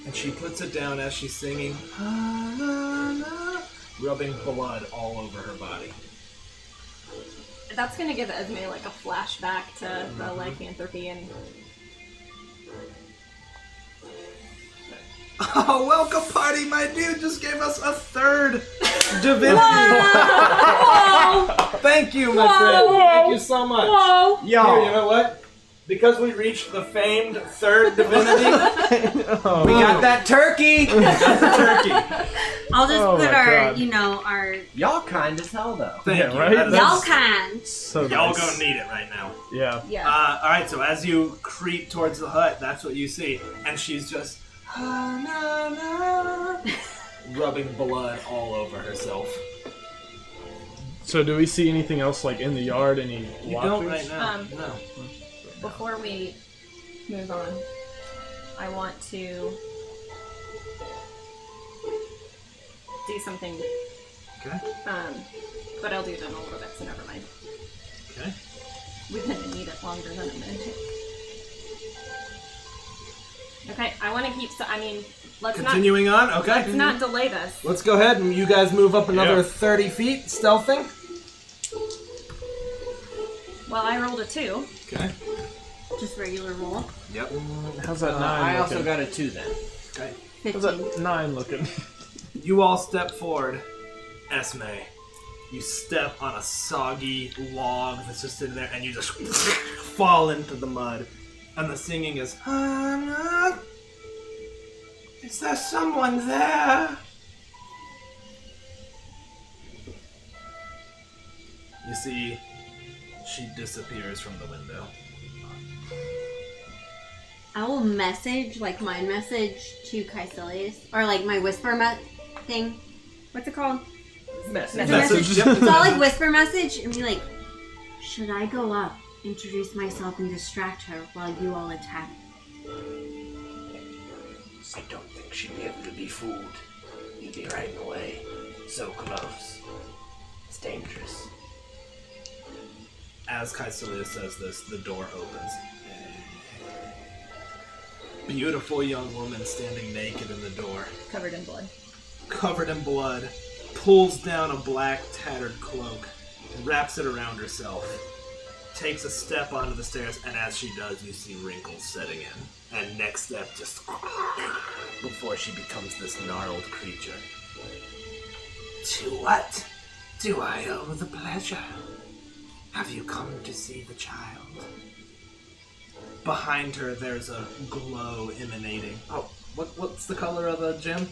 And she puts it down as she's singing, "Ah, la, la," rubbing blood all over her body. That's gonna give Esme like a flashback to the lycanthropy and Oh, welcome party, my dude just gave us a third divinity. Thank you, my friend. Thank you so much. Whoa! Here, you know what? Because we reached the famed third divinity, We got that turkey! turkey. I'll just Oh put my our, God. our Y'all kind as hell, though. Thank Yeah, you. right? That is- y'all kind. So Y'all nice. gonna need it right now. Yeah. yeah. All right, so as you creep towards the hut, that's what you see, and she's just rubbing blood all over herself. So do we see anything else like in the yard? Any You watchers? don't right now. No. Before we move on, I want to do something. Okay. But I'll do it in a little bit, so never mind. Okay. We've been to need it longer than a minute. Okay, I want to keep. Let's Continuing on. Okay. Let's not delay this. Let's go ahead and you guys move up another Yeah. 30 feet, stealthing. Well, I rolled a 2. Okay. Just regular roll. Yep. How's that 9 I looking? also got a 2 then. Okay. How's 15. that 9 looking? You all step forward. Esme, you step on a soggy log that's just sitting there, and you just fall into the mud. And the singing is, Hannah, is there someone there? You see, she disappears from the window. I will message, like, mind message to Caecilius. Or, like, my whisper thing. What's it called? Message. Message. Yep. So I'll, like, whisper message and be like, should I go up, introduce myself, and distract her while you all attack? I don't think she'd be able to be fooled. You'd be right in the way. So close. It's dangerous. As Caecilius says this, the door opens. Beautiful young woman standing naked in the door, Covered in blood. covered in blood, pulls down a black tattered cloak, wraps it around herself, takes a step onto the stairs, and as she does, you see wrinkles setting in. And next step, just before she becomes this gnarled creature. To what do I owe the pleasure? Have you come to see the child? Behind her, there's a glow emanating. Oh, what's the color of the gem?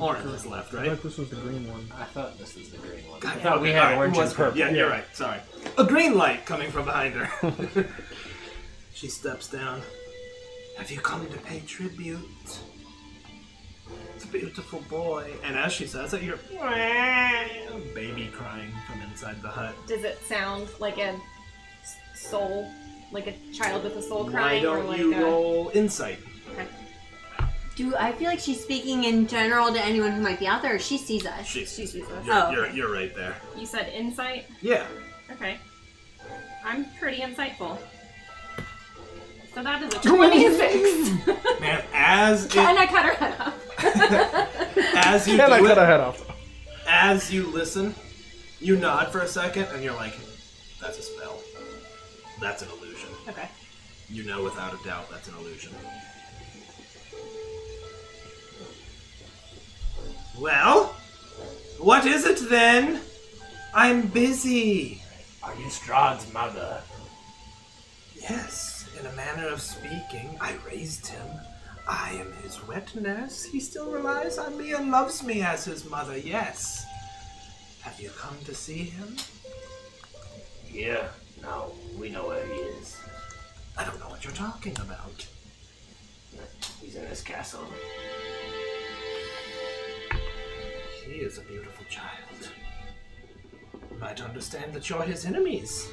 Orange is left, I right? thought this was the green one. I thought this was the green one. God, I thought we okay, had alright, orange it and was purple. Yeah, you're right. Sorry. A green light coming from behind her. She steps down. Have you come to pay tribute? It's a beautiful boy. And as she says it, you're a baby crying from inside the hut. Does it sound like a soul, like a child with a soul Why crying, or don't like you a? roll insight? Do I feel like she's speaking in general to anyone who might be out there, or she sees us? She She sees us. You're, Oh, you're, okay. you're right there. You said insight. Yeah. Okay. I'm pretty insightful. So that is a 26. Man, as And it, I cut her head off. as you Can I do cut it, a head off? as you listen, you nod for a second, and you're like, that's a spell. That's an illusion. Okay. You know without a doubt that's an illusion. Well, what is it then? I'm busy. Are you Strahd's mother? Yes, in a manner of speaking, I raised him. I am his wet nurse. He still relies on me and loves me as his mother, yes. Have you come to see him? Yeah. No. We know where he is. I don't know what you're talking about. He's in this castle. He is a beautiful child. You might understand that you're his enemies.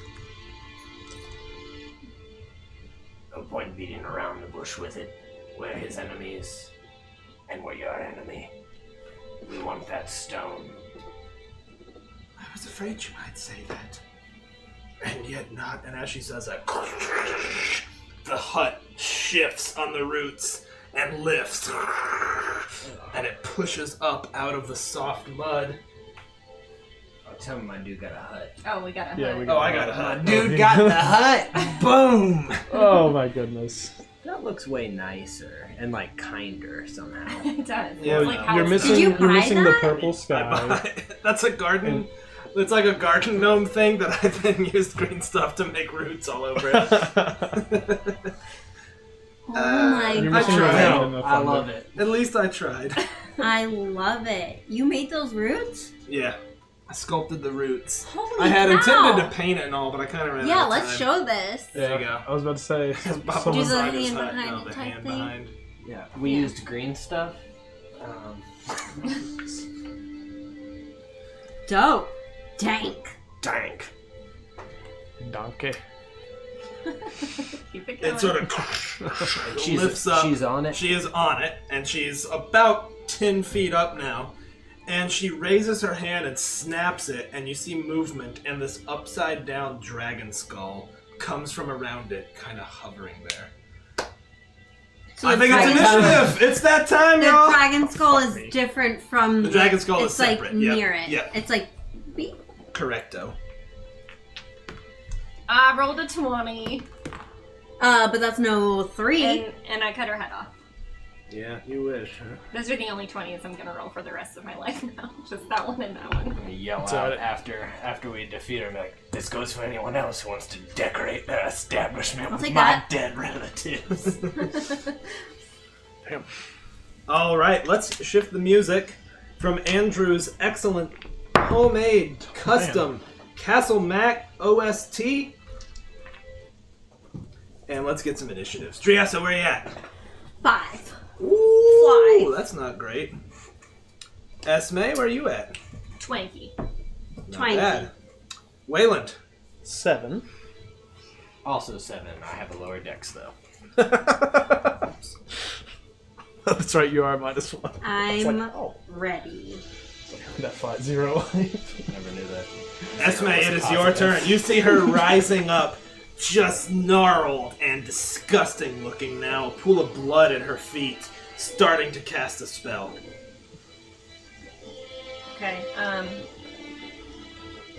No point beating around the bush with it. We're his enemies, and we're your enemy. We want that stone. I was afraid you might say that. And yet not. And as she says that, the hut shifts on the roots and lifts. And it pushes up out of the soft mud. Oh, tell me my dude got a hut. Oh, we got a Yeah, hut. we got I got a hut. Dude got the hut. Boom! Oh my goodness. That looks way nicer and like kinder somehow. It does. Yeah, It's like you're You're house missing. Did you You're buy missing the that? purple sky. That's a garden. It's like a garden gnome thing that I then used green stuff to make roots all over it. Oh my You're I missing the tried. hand and the I thunder. love it. At least I tried. I love it. You made those roots? Yeah. I sculpted the roots. Holy I had cow. intended to paint it and all, but I kind of ran out Yeah, of let's time. show this. There you go. I was about to say. Baba someone- Do the Lasaga's hand hut. behind No, it the type hand thing. behind. Yeah, we Yeah. used green stuff. Dope. Dank. Dank. Donkey. Keep it It going. sort of And she's, lifts up. she's on it. She is on it, and she's about 10 feet up now. And she raises her hand and snaps it, and you see movement, and this upside down dragon skull comes from around it, kind of hovering there. So I the think it's dragon- initiative! It's that time, The y'all! dragon skull is different from The dragon skull is it's like separate. Yep, near it. yep. It's like beep. Correcto. I rolled a 20, but that's no 3. and I cut her head off. Yeah, you wish, huh? Those are the only 20s I'm gonna roll for the rest of my life now. Just that one and that one. We yell It's out alright. after we defeat her, like, this goes for anyone else who wants to decorate their establishment I'll with take my that. dead relatives. Damn. All right, let's shift the music from Andrew's excellent homemade custom Castle Mac OST. And let's get some initiatives. Driessa, where you at? 5. Ooh, Fly. that's not great. Esme, where you at? Twanky. Not Twanky. bad. Wayland. 7. Also 7. I have a lower dex, though. That's right. You are -1. I'm Oh, ready. that flat 0 life. Never knew that. Esme, it is your turn. You see her rising up, just gnarled and disgusting looking now, a pool of blood at her feet, starting to cast a spell. Okay,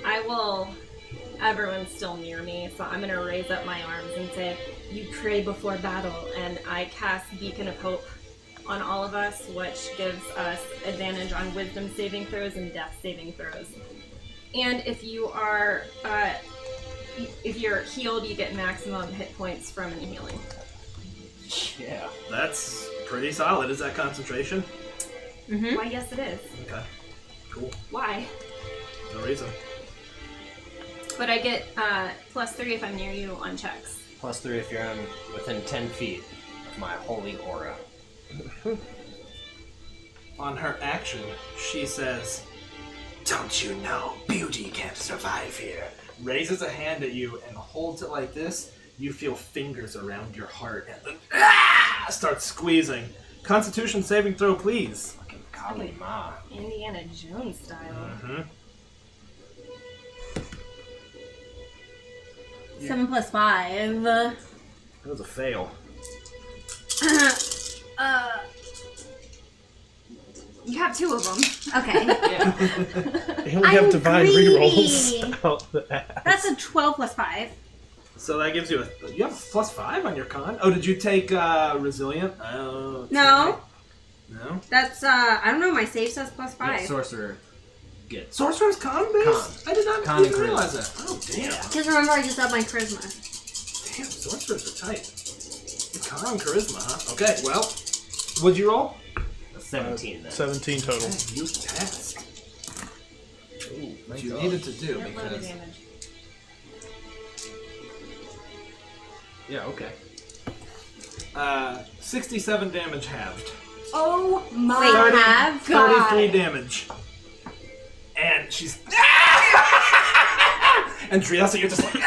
I will. Everyone's still near me, so I'm gonna raise up my arms and say, "You pray before battle," and I cast Beacon of Hope on all of us, which gives us advantage on Wisdom saving throws and Death saving throws. And if you are, if you're healed, you get maximum hit points from any healing. Yeah. That's pretty solid. Is that concentration? Mm-hmm. Why, yes, it is. Okay. Cool. Why? No reason. But I get +3 if I'm near you on checks. +3 if you're within 10 feet of my holy aura. On her action, she says, "Don't you know beauty can't survive here?" Raises a hand at you and holds it like this. You feel fingers around your heart and then starts squeezing. Constitution saving throw, please. Fucking Kali Ma. Indiana Jones style. Mm-hmm. 7 + 5. That was a fail. You have 2 of them. Okay. They only have I'm divine greedy. rerolls out the ass. That's a 12 + 5. So that gives you you have a +5 on your con. Oh, did you take resilient? Oh, No. no. That's I don't know. My save says +5. Yeah, sorcerer gets. Sorcerer's con based? I did not Con even and realize that. Oh damn! Because remember, I just upped my charisma. Damn, sorcerers are tight. Con charisma, huh? Okay, well, what'd you roll? 17 then. 17 total. Okay, you passed. Ooh, What you needed to do Get low because damage. Yeah, okay. 67 damage halved. Oh my Wait, have? god. 33 damage. And she's... and Driessa, you're just like...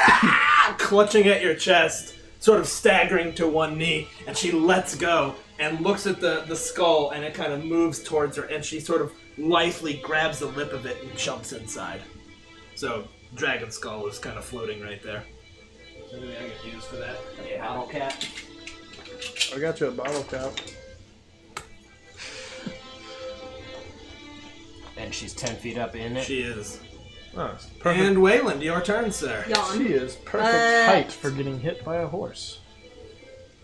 clutching at your chest, sort of staggering to one knee, and she lets go and looks at the skull, and it kind of moves towards her, and she sort of lithely grabs the lip of it and jumps inside. So, dragon skull is kind of floating right there. Anything I can use for that? Yeah, bottle cap. I got you a bottle cap. And she's 10 feet up in it. She is. Oh, it's perfect. And Wayland, your turn, sir. Yawn. She is perfect height for getting hit by a horse.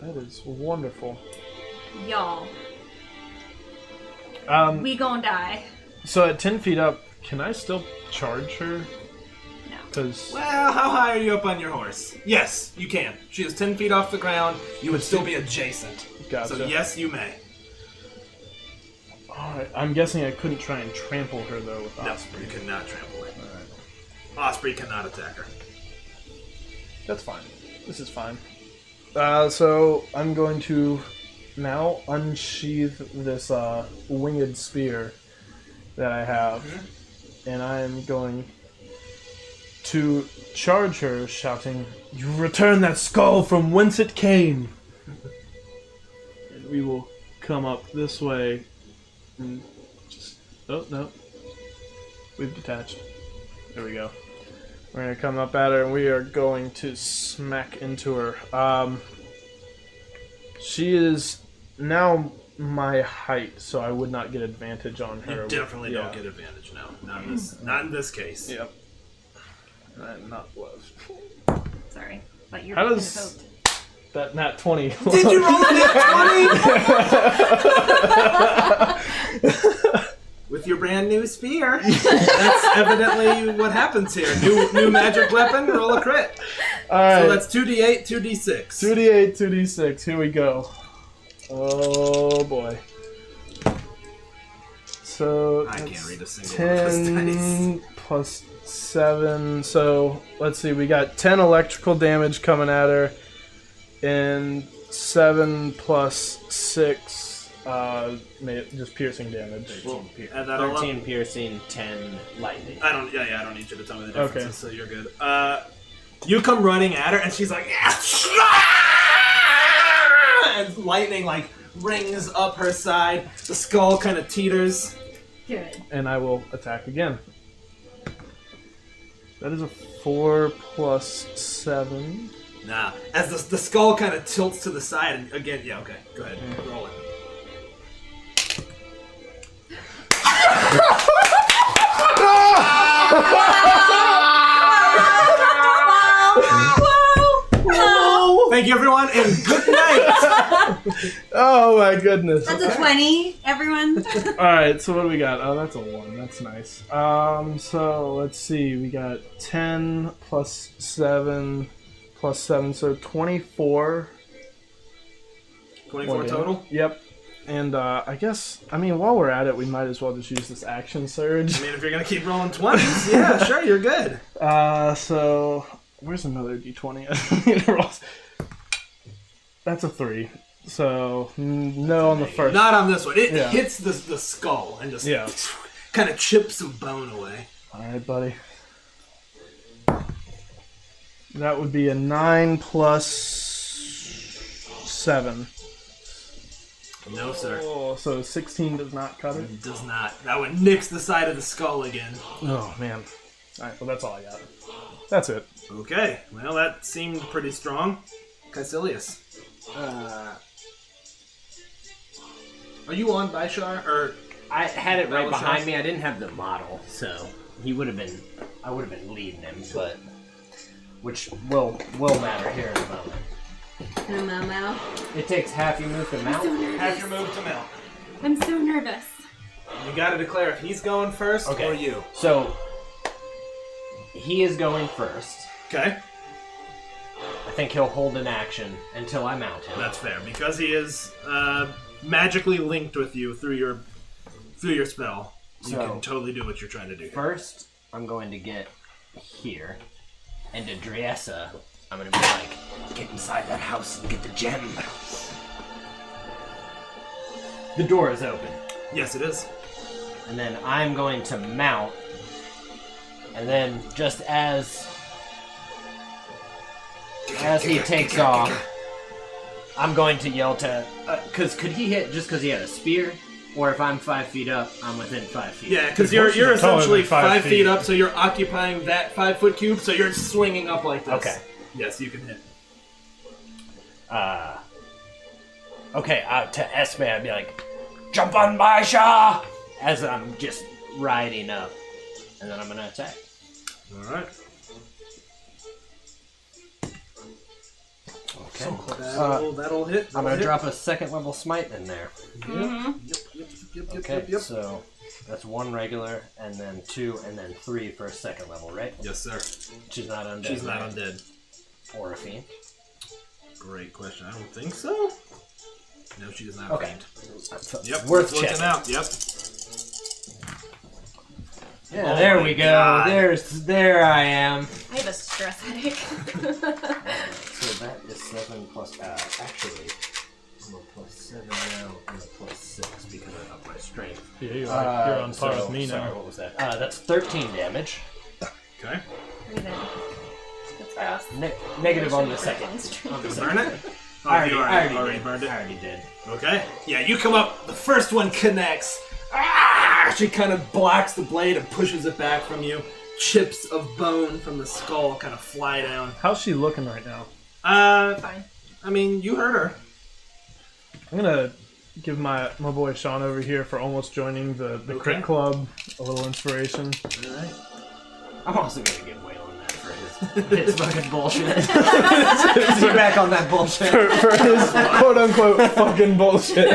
That is wonderful. Y'all, we gonna die. So at 10 feet up, can I still charge her? No. Because Well, how high are you up on your horse? Yes, you can. She is 10 feet off the ground. You would still be adjacent. Gotcha. So yes, you may. Alright, I'm guessing I couldn't try and trample her though with No, Osprey. you cannot trample it. Alright. Osprey cannot attack her. That's fine. This is fine. So I'm going to now unsheath this winged spear that I have, and I'm going to charge her, shouting, "You return that skull from whence it came!" And we will come up this way and just... Oh, no. We've detached. There we go. We're going to come up at her, and we are going to smack into her. She is now my height, so I would not get advantage on her. You definitely don't get advantage now. Not in this case. Yep. I'm not blessed. Sorry, but you're How being does- invoked. That nat 20. Did you roll a nat 20? With your brand new spear. That's evidently what happens here. New magic weapon, roll a crit. Alright. So that's 2d8, 2d6. 2d8, 2d6. Here we go. Oh boy. So I that's can't read a single one of those 10 plus 7. So let's see. We got 10 electrical damage coming at her, and 7 plus 6 just piercing damage. Add that all up. 13 piercing, 10 lightning. I don't need you to tell me the differences, Okay. so you're good. You come running at her, and she's like, and lightning like rings up her side. The skull kind of teeters. Good. And I will attack again. That is a 4 plus 7. Nah, as the skull kind of tilts to the side, and again, yeah, okay, go ahead, roll it. Thank you, everyone, and good night. Oh my goodness. That's a 20, everyone. Alright, so what do we got? Oh, that's a 1. That's nice. So let's see. We got 10 plus 7 plus 7, so 24. 24 total. Yep. And I guess, while we're at it, we might as well just use this action surge. I mean, if you're gonna keep rolling 20s, yeah, sure, you're good. So where's another d20? I need to roll. That's a 3. So no on the first. Not on this one. It Yeah. hits the skull and just Yeah. kind of chips some bone away. All right, buddy. That would be a 9 plus 7. No, sir. Oh, so 16 does not cut it? It does not. That one nicks the side of the skull again. Oh, man. Alright, well, that's all I got. That's it. Okay, well, that seemed pretty strong. Caecilius. Are you on Bishar? Or I had it right That was behind shot. me. I didn't have the model, so I would have been leading him, but which will matter here in a moment. It takes half your move to mount. half your move to mount? I'm so nervous. You gotta declare if he's going first Okay. or you. So he is going first. Okay, I think he'll hold an action until I mount him. that's fair. Because he is magically linked with you through your spell. You So- can totally do what you're trying to do. First, I'm going to get here, and to Driessa, I'm gonna be like, get inside that house and get the gem. The door is open. Yes, it is. And then I'm going to mount. And then just as he takes off, I'm going to yell to... Because could he hit just because he had a spear? Or if I'm 5 feet up, I'm within 5 feet? Yeah, because you're essentially 5 feet up, so you're occupying that 5-foot cube, so you're swinging up like this. Okay. Yes, you can hit. To Esme, I'd be like, jump on by, Shaw! As I'm just riding up. And then I'm going to attack. Alright. Okay. That'll hit. I'm going to drop a 2nd level smite in there. Yep. Okay, so that's 1 regular, and then 2, and then 3 for a 2nd level, right? Yes, sir. She's not undead. She's not right? undead. Or a fiend. Great question. I don't think so. No, she does not have a Okay. fiend. Yep. Worth looking checking. out. Yep. Yeah, Oh there my we go. God. There I am. I have a stress headache. So that is 7 plus. Actually, I'm a plus 7 now. I'm a plus 6 because I upped my strength. Yeah, you're on par with me sorry, now. what was that? That's 13 damage. Okay. Breathe in. That's gross. Negative on the Should second. be strength. On the Burn second. it? I you already burned it? I already did. Okay. Yeah, you come up. The first one connects. Ah! She kind of blocks the blade and pushes it back from you. Chips of bone from the skull kind of fly down. How's she looking right now? Fine. I mean, you heard her. I'm gonna give my boy Sean over here for almost joining the crit club a little inspiration. All right. I'm also gonna give Waylon that for his fucking bullshit. Get back on that bullshit. For his quote unquote fucking bullshit.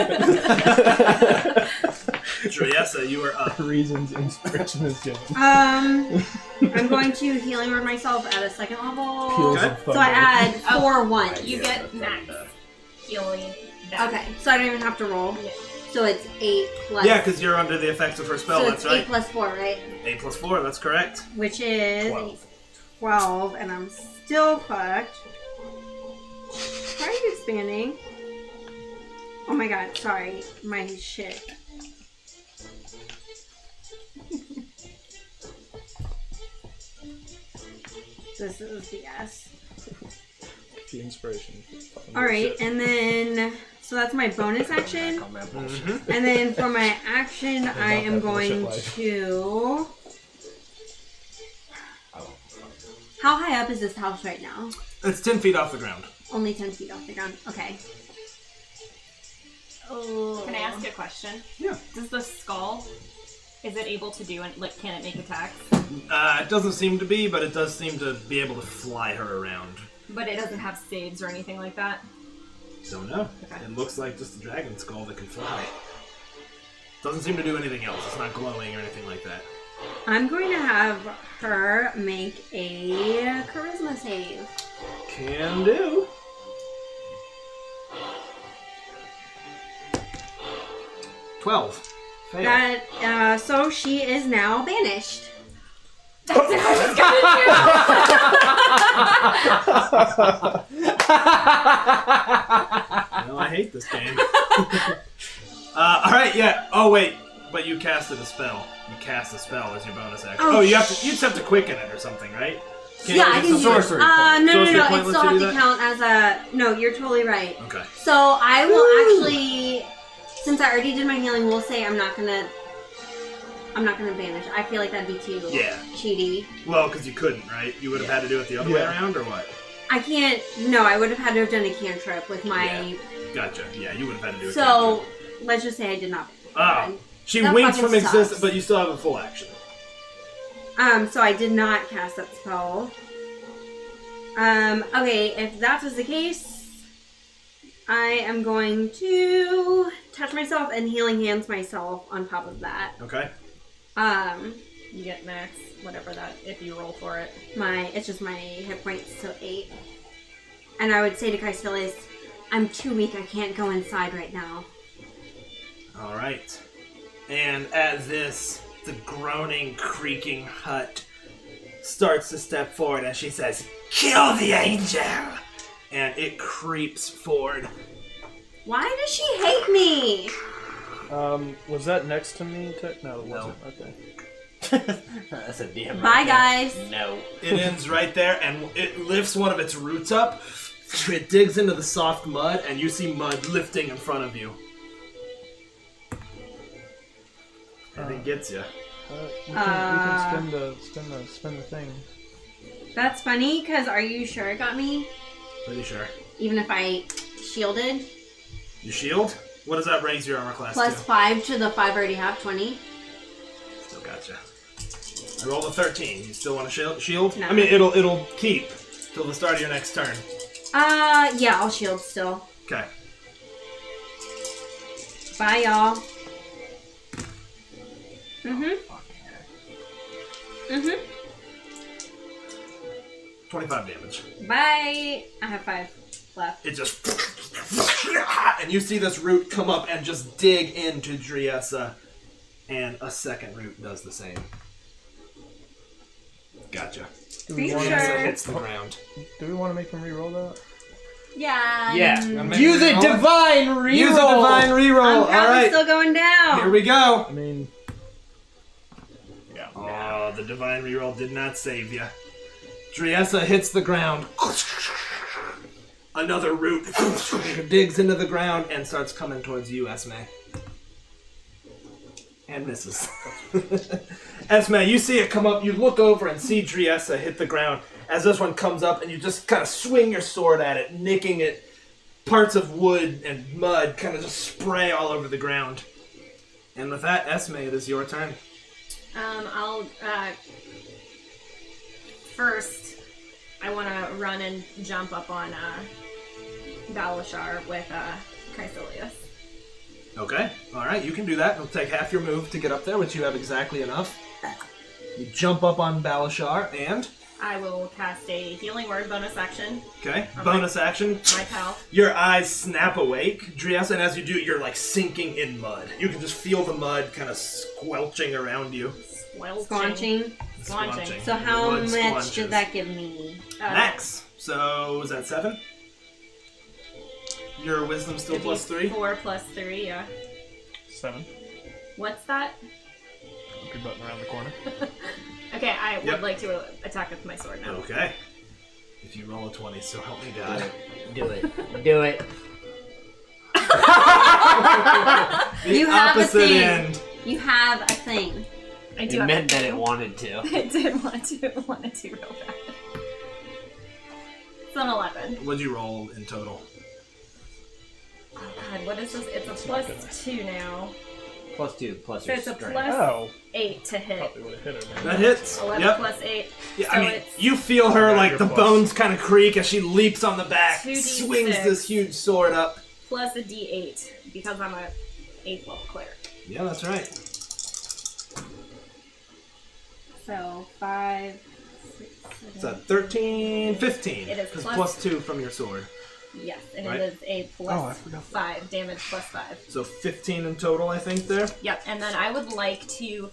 Driessa, you are up. Reasons inspiration is given. I'm going to healing word myself at a 2nd level. Peels Okay. of So I thunder. add 4 1s. You get max healing. back. Okay, so I don't even have to roll. Yeah. So it's 8 plus. Yeah, because you're under the effects of her spell. so That's it's 8 right. plus 4, right? 8 plus 4. That's correct. Which is 12, and I'm still fucked. Why are you expanding? Oh my god, sorry. My shit. This is the S. The inspiration. Alright, and then. So that's my bonus action. On that bullshit. Mm-hmm. And then for my action, I am that bullshit going life. to. How high up is this house right now? It's 10 feet off the ground. Only 10 feet off the ground. Okay. Oh. Can I ask a question? Yeah. Does the skull, is it able to do, like, can it make attacks? It doesn't seem to be, but it does seem to be able to fly her around. But it doesn't have saves or anything like that? Don't know. Okay. It looks like just a dragon skull that can fly. Doesn't seem to do anything else. It's not glowing or anything like that. I'm going to have her make a charisma save. Can do. $12. Fail. That so she is now banished. That's what I was gonna do! No, I hate this game. Alright, yeah. Oh, wait. But you casted a spell. You cast a spell as your bonus action. Oh, You just have to quicken it or something, right? Can't Yeah, you I get can some do sorcery it. point? No. Sorcery It point still lets you have do to that? count as a. No, you're totally right. Okay. So I will actually, since I already did my healing, we'll say I'm not gonna banish. I feel like that'd be too cheaty. Well, because you couldn't, right? You would have had to do it the other way around, or what? I can't. No, I would have had to have done a cantrip with my. Yeah. Gotcha. Yeah, you would have had to do it. So let's just say I did not. She That winks fucking from existence, sucks. but you still have a full action. So I did not cast that spell. Okay, if that was the case, I am going to touch myself and healing hands myself on top of that. Okay. You get max, whatever that, if you roll for it. It's just my hit points, so 8. And I would say to Caecilius, I'm too weak, I can't go inside right now. All right. And as the groaning, creaking hut starts to step forward, and she says, Kill the angel! And it creeps forward. Why does she hate me? Was that next to me? No, it wasn't. Okay. That's a DM. Bye, guys. No. It ends right there, and it lifts one of its roots up. It digs into the soft mud, and you see mud lifting in front of you. And it gets you. We can spin the thing. That's funny, because are you sure it got me? Pretty sure. Even if I shielded? You shield? What does that raise your armor class Plus to? 5 to the 5 I already have, 20. Still gotcha. I rolled a 13. You still want to shield? No. I mean, it'll keep till the start of your next turn. Yeah, I'll shield still. Okay. Bye, y'all. Mm-hmm. 25 damage. Bye. I have 5 left. It just... And you see this root come up and just dig into Driessa. And a second root does the same. Gotcha. Pretty Driessa sure. hits the ground. Do we want to make him re-roll that? Yeah. Yeah. Use Use a divine reroll. Use a divine reroll. I'm All probably right. still going down. Here we go. I mean, yeah. Oh, the divine reroll did not save you. Driessa hits the ground. Another root digs into the ground and starts coming towards you, Esme. And misses. Esme, you see it come up. You look over and see Driessa hit the ground as this one comes up, and you just kind of swing your sword at it, nicking it. Parts of wood and mud kind of just spray all over the ground. And with that, Esme, it is your turn. I'll, first, I want to run and jump up on, Balashar with, Chrysilius. Okay, alright, you can do that. It'll take half your move to get up there, which you have exactly enough. You jump up on Balashar, and... I will cast a healing word bonus action. Okay, On bonus action. My pal. Your eyes snap awake, Driessa, and as you do, you're like sinking in mud. You can just feel the mud kind of squelching around you. Squanching. Squanching. So how The mud much squanches. did that give me? Max! So, was that 7? Your wisdom still It'd be plus 3? 4 plus 3, yeah. 7. What's that? Good button around the corner. Okay, I Yep. would like to attack with my sword now. Okay. If you roll a 20, so help me God. Do it. Do it. The You have a opposite thing. end. You have a thing. I do It have meant to- that it wanted to. It did want to real bad. It's an 11. What'd you roll in total? Oh god, what is this? It's a plus 2 now. Plus 2, plus So your it's a strength. plus Oh. 8 to hit. Probably would have hit her. Man. That hits. 11 Yep. plus 8. Yeah, so I mean, it's you feel her, Yeah, like, you're the plus. bones kind of creak as she leaps on the back, 2d6. swings this huge sword up. plus a d8 because I'm a 8th level cleric. Yeah, that's right. So 5, 6, 7. So 13, 15. It is Because plus- plus 2 from your sword. Yes, and Right. it is a Oh, plus I forgot. 5 damage plus 5. So 15 in total, I think, there. Yep, and then I would like to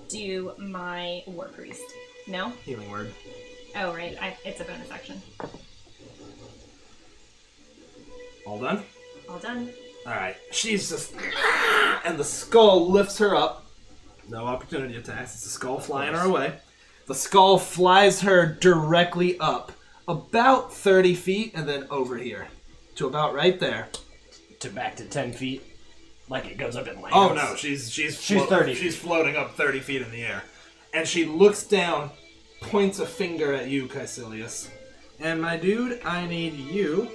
do my War Priest. No? Healing word. Oh, right. It's a bonus action. All done? All done. Alright. She's just... And the skull lifts her up. No opportunity attacks. It's the skull flying her away. The skull flies her directly up. About 30 feet and then over here. To about right there. To back to 10 feet. Like it goes up in lands. Oh no, she's 30 She's floating up 30 feet in the air. And she looks down, points a finger at you, Caecilius. And my dude, I need you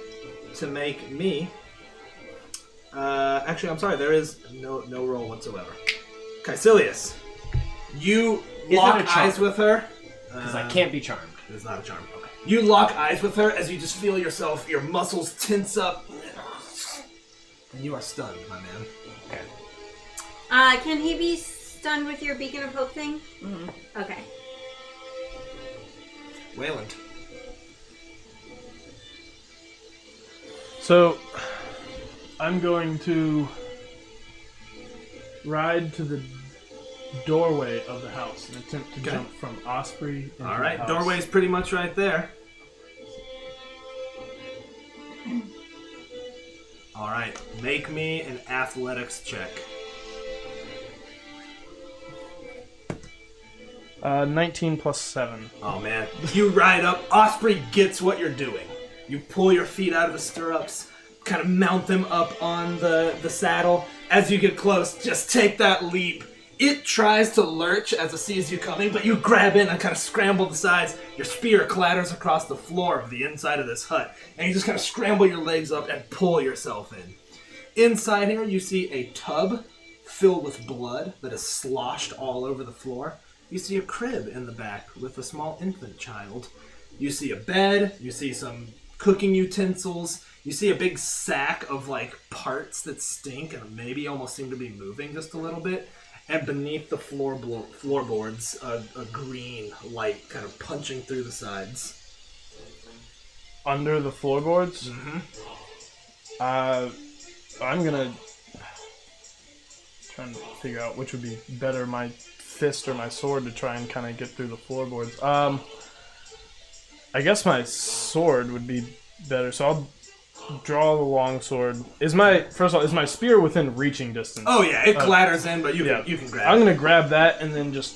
to make me... actually, I'm sorry, there is no roll whatsoever. Caecilius, you Is lock it a charm? eyes with her. Because I can't be charmed. It's not a charm. Okay. You lock eyes with her as you just feel yourself, your muscles tense up. And you are stunned, my man. Okay. Can he be stunned with your Beacon of Hope thing? Mm-hmm. Okay. Wayland. So, I'm going to ride to the doorway of the house and attempt to jump from Osprey into All right, the house. doorway's pretty much right there. All right, make me an athletics check. 19 plus 7. Oh man, you ride up. Osprey gets what you're doing. You pull your feet out of the stirrups, kind of mount them up on the saddle. As you get close, just take that leap. It tries to lurch as it sees you coming, but you grab in and kind of scramble the sides. Your spear clatters across the floor of the inside of this hut, and you just kind of scramble your legs up and pull yourself in. Inside here, you see a tub filled with blood that is sloshed all over the floor. You see a crib in the back with a small infant child. You see a bed. You see some cooking utensils. You see a big sack of like parts that stink and maybe almost seem to be moving just a little bit. And beneath the floorboards, a green light kind of punching through the sides. Under the floorboards? Mm-hmm. I'm gonna try and figure out which would be better, my fist or my sword, to try and kind of get through the floorboards. I guess my sword would be better, so I'll draw the long sword. First of all, is my spear within reaching distance? Oh yeah, it clatters in, but you can grab I'm it. gonna grab that and then just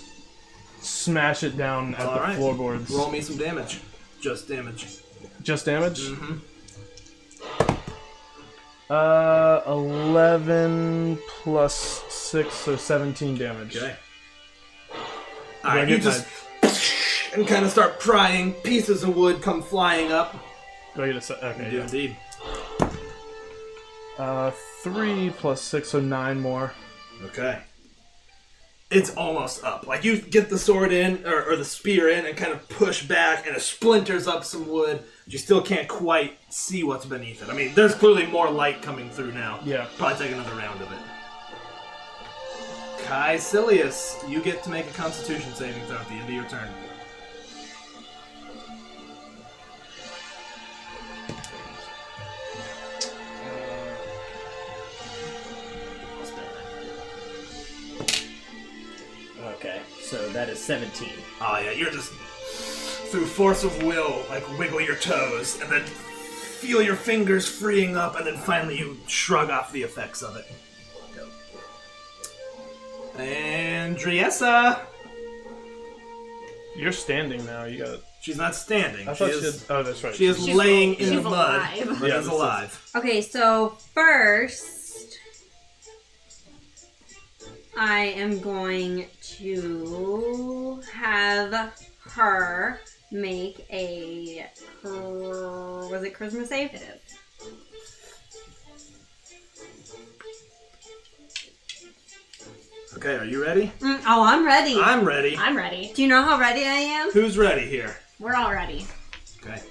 smash it down at the right. floorboards. Roll me some damage. Just damage. Just damage? Mm-hmm. 11 plus 6, so 17 damage. Okay. I Alright, you get just and kind of start prying. Pieces of wood come flying up. Do I get a set? Okay, You do yeah. indeed. 3 plus 6, so 9 more. Okay. It's almost up. Like, you get the sword in, or the spear in, and kind of push back, and it splinters up some wood. But you still can't quite see what's beneath it. I mean, there's clearly more light coming through now. Yeah. Probably take another round of it. Caecilius, you get to make a constitution saving throw at the end of your turn. Okay, so that is 17. Oh yeah, you're just, through force of will, like wiggle your toes, and then feel your fingers freeing up, and then finally you shrug off the effects of it. And Driessa! You're standing now. You got. She's not standing. I thought she had. Oh, that's right. She is She's laying in she's the mud, alive. but Yeah, is this is- alive. Okay, so first, I am going to have her make a was it charisma save? It is. Okay, are you ready? Oh, I'm ready. I'm ready. I'm ready. Do you know how ready I am? Who's ready here? We're all ready. Okay.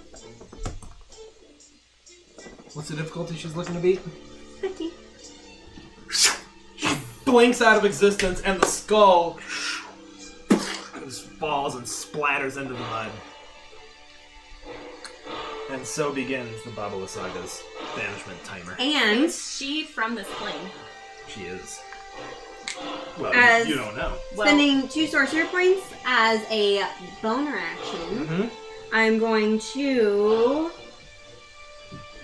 What's the difficulty she's looking to beat? 50. She blinks out of existence, and the skull just falls and splatters into the mud. And so begins the Baba Lysaga's banishment timer. And Is she from this plane? She is. Well, As- you don't know. Well, spending 2 sorcery points as a boner action, Mm-hmm. I'm going to.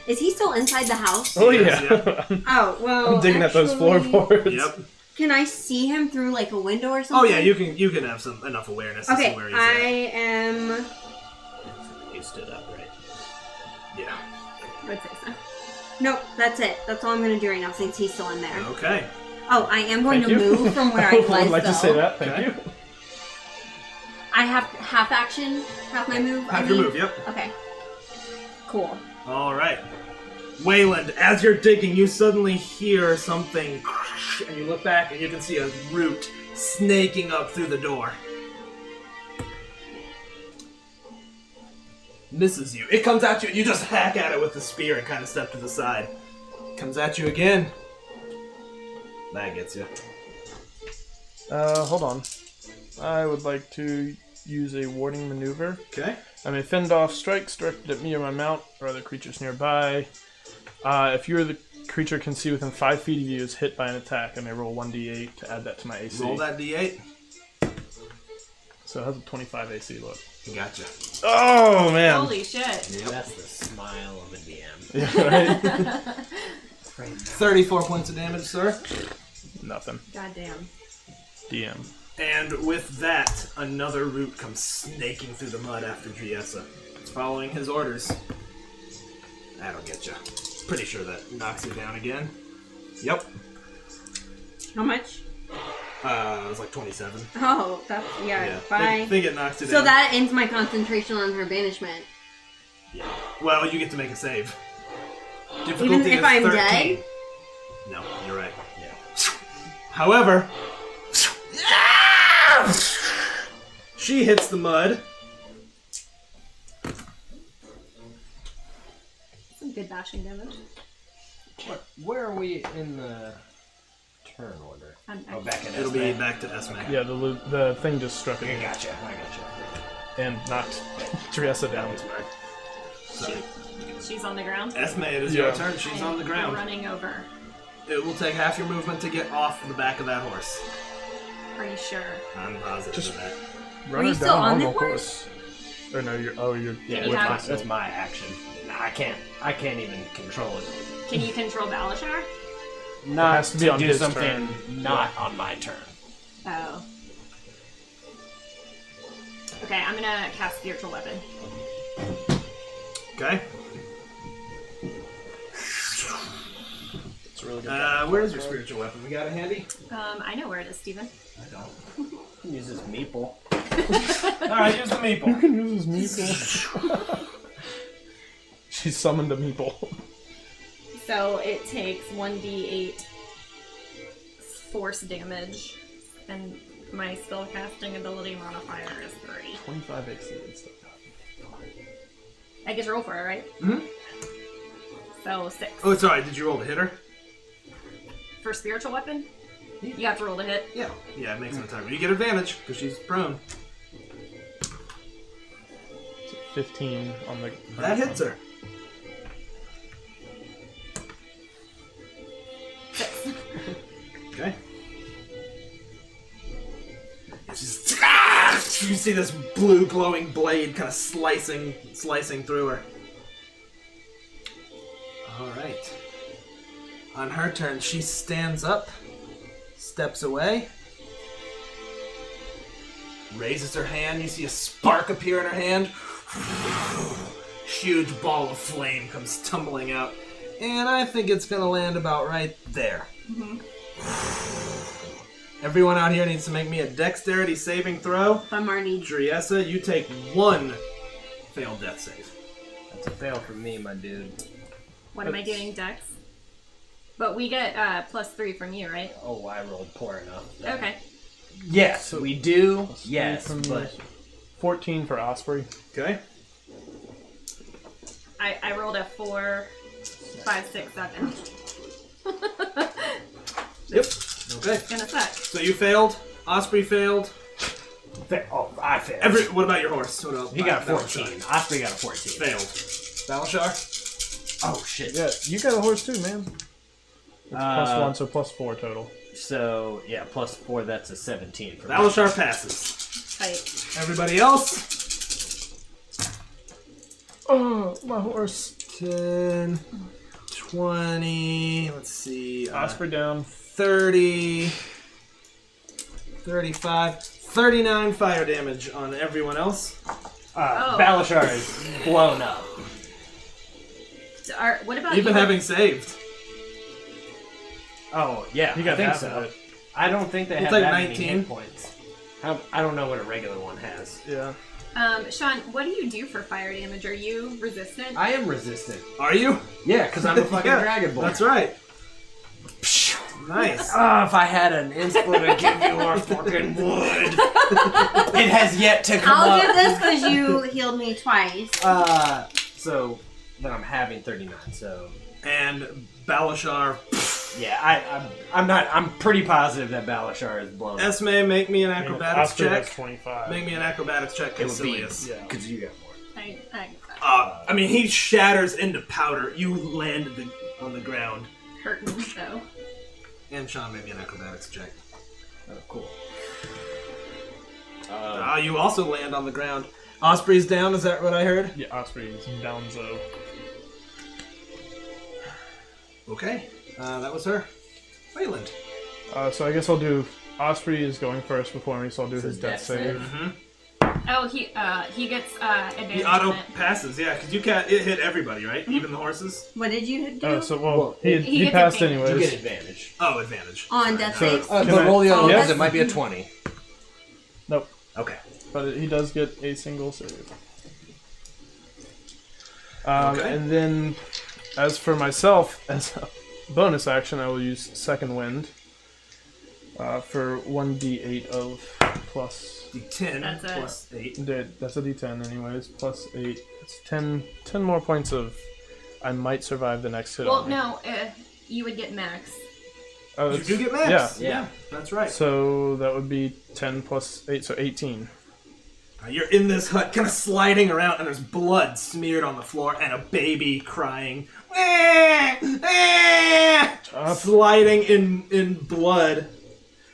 Is he still inside the house? Oh Yes, yeah. Oh well. I'm digging at those actually, floorboards. Yep. Can I see him through like a window or Oh something? yeah, you can have enough awareness to see Okay, where he's I at. am. You stood up, right? Yeah. I'd say so. Nope, that's it. That's all I'm going to do right now since he's still in there. Okay. Oh, I am going Thank to you. move from where I was. would like though. to say that. Thank Okay. you. I have half action, half my move. Have I your mean? move, yep. Okay. Cool. All right. Wayland, as you're digging, you suddenly hear something, and you look back, and you can see a root snaking up through the door. Misses you. It comes at you, and you just hack at it with the spear and kind of step to the side. Comes at you again. That gets you. Hold on. I would like to use a warding maneuver. Okay. I may fend off strikes directed at me or my mount or other creatures nearby. If you or the creature can see within 5 feet of you is hit by an attack, I may roll 1d8 to add that to my AC. Roll that d8. So it has a 25 AC look. Gotcha. Oh, man. Holy shit. Yep. That's the smile of a DM. Yeah, right? 34 points of damage, sir. Nothing. Goddamn. DM. And with that, another root comes snaking through the mud after Driessa. It's following his orders. That'll get you. Pretty sure that knocks you down again. Yep. How much? It was like 27. Oh, that's, yeah, bye. I think it knocks it So down. that ends my concentration on her banishment. Yeah. Well, you get to make a save. Difficulty Even if is I'm 13. dead? No, you're right. Yeah. However, she hits the mud. Some good bashing damage. Where are we in the turn order? I'm Oh, back in It'll be Esme. back to Esme. Yeah, the thing just struck I it gotcha. I gotcha. and knocked Driessa down. She's on the ground. Esme, it is your Yeah. turn. She's I'm on the ground. running over. It will take half your movement to get off the back of that horse. Are you sure? I'm positive Just- of that. Run you her still down on the the horse. Or no, you're. Oh, you're. Yeah, you that's have- that's my action. Nah, I can't even control it. Can you control Balashar? Not has to be to on do his something turn. not on my turn. Oh. Okay, I'm gonna cast Spiritual Weapon. Okay. It's a really good. Where's your spiritual weapon? We got it handy? I know where it is, Steven. I don't. Use his meeple. Alright, use the meeple. You can use his meeple. She summoned a meeple. So it takes 1d8 force damage, and my spellcasting ability modifier is 3. 25 AC and stuff. I get to roll for it, right? Mhm. So 6. Oh, sorry. Did you roll to hit her? For spiritual weapon, you have to roll to hit. Yeah. Yeah, it makes no time. You get advantage because she's prone. 15 on the. That hits her. 6. Okay. She's, you see this blue glowing blade kind of slicing through her. Alright. On her turn, she stands up, steps away, raises her hand. You see a spark appear in her hand. Huge ball of flame comes tumbling out. And I think it's going to land about right there. Everyone out here needs to make me a dexterity saving throw. If I'm already... Driessa, you take 1 failed death save. That's a fail for me, my dude. What am I getting, Dex? But we get +3 from you, right? Oh, I rolled poor enough. Okay. Yes, we do. Plus Yes, three from but you. 14 for Osprey. Okay. I rolled a 4, 5, 6, 7. Yep. Okay. Gonna suck. So you failed. Osprey failed. I failed. What about your horse? He got a 14. Osprey got a 14. Failed. Balashar? Oh shit. Yeah, you got a horse too, man. It's +1, so +4 total. So yeah, +4. That's a 17 for me. Balashar passes. Tight. Everybody else? Oh, my horse. 10, 20, let's see. Osprey down. 30, 35, 39 fire damage on everyone else. Oh. Balashar is blown up. What about Even you? having saved. Oh yeah, You got I think half so. of it. I don't think they It's have like that 19. many hit points. I don't know what a regular one has. Yeah. Sean, what do you do for fire damage? Are you resistant? I am resistant. Are you? Yeah, because I'm a fucking Yeah, dragonborn. That's right. Nice. Oh, if I had an inspo to give you, or fucking would. It has yet to come I'll up. give this because you healed me twice. So then I'm having 39. So And Balashar. yeah, I'm pretty positive that Balashar is blown up. Esme, make me an I mean, if acrobatics Osprey has check. 25. Make me an acrobatics check, It would be Caecilius. Yeah. because you got more. I mean, he shatters into powder. You land on the ground. Hurting, though. And Sean, make me an acrobatics check. Oh, cool. You also land on the ground. Osprey's down, is that what I heard? Yeah, Osprey is downzo. Okay, that was her. Wayland. So I guess I'll do. Osprey is going first before me, so I'll do his death save. Oh, he gets advantage. He auto on it. passes, yeah, because you can't. It hit everybody, right? Even the horses. What did you do? Oh, so he he gets passed advantage. You anyways. get advantage. Oh, advantage. On death So- saves? Can But I- roll the other Oh, ones. that's- It might be a 20. Nope, Okay. but he does get a single save. Okay. And then, as for myself, as a bonus action, I will use Second Wind for 1d8 of plus. D10 That's it. plus 8. That's a d10 anyways, plus 8. It's 10 more points of I might survive the next hit Well, on me. no, you would get max. Oh, You it's- do get max. Yeah. That's right. So that would be 10 plus 8, so 18. You're in this hut, kind of sliding around, and there's blood smeared on the floor, and a baby crying. Sliding in blood,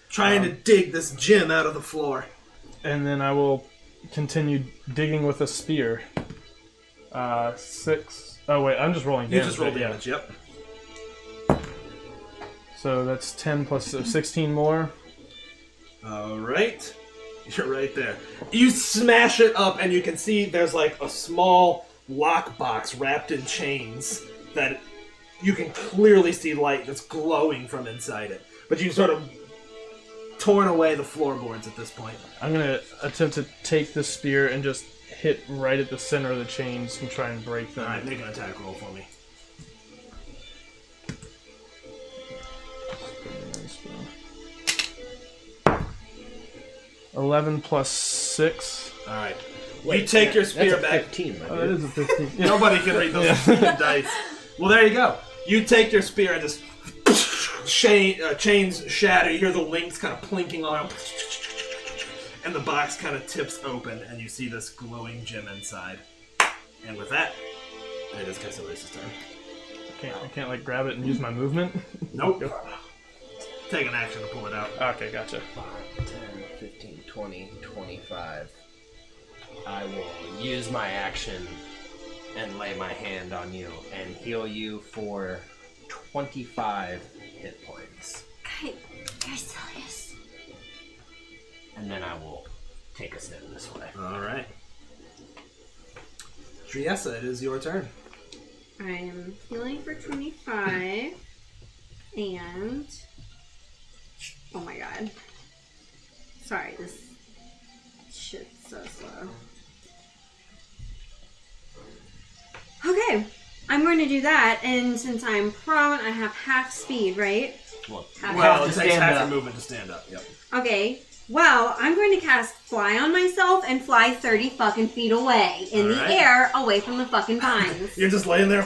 trying to dig this gem out of the floor. And then I will continue digging with a spear. 6. Oh, wait, I'm just rolling You damage. just roll right? Yeah. damage, yep. So that's 10 plus 16 more. Alright. You're right there. You smash it up, and you can see there's like a small lockbox wrapped in chains that you can clearly see light that's glowing from inside it. But you sort of torn away the floorboards at this point. I'm going to attempt to take the spear and just hit right at the center of the chains and try and break them. Alright, make an attack roll for me. 11 plus 6. Alright. You take your spear That's a back. 15, my Oh, dude. that is a 15. Yeah. Nobody can read those dice. Well, there you go. You take your spear and just chains shatter. You hear the links kind of plinking on, and the box kind of tips open, and you see this glowing gem inside. And with that, it is Cassilius' turn. I can't like grab it and use my movement. Nope. Take an action to pull it out. Okay, gotcha. 5, 10, 15, 20, 25. I will use my action and lay my hand on you and heal you for 25 hit points. God, you're serious. And then I will take a step this way. Alright. Triessa, it is your turn. I am healing for 25. And... oh my god. Sorry, this shit's so slow. Okay, I'm going to do that, and since I'm prone, I have half speed, right? Well, Well, to it takes stand half up. your movement to stand up. Yep. Okay, well, I'm going to cast Fly on myself and fly 30 fucking feet away in the Alright. air away from the fucking pines. You're just laying there,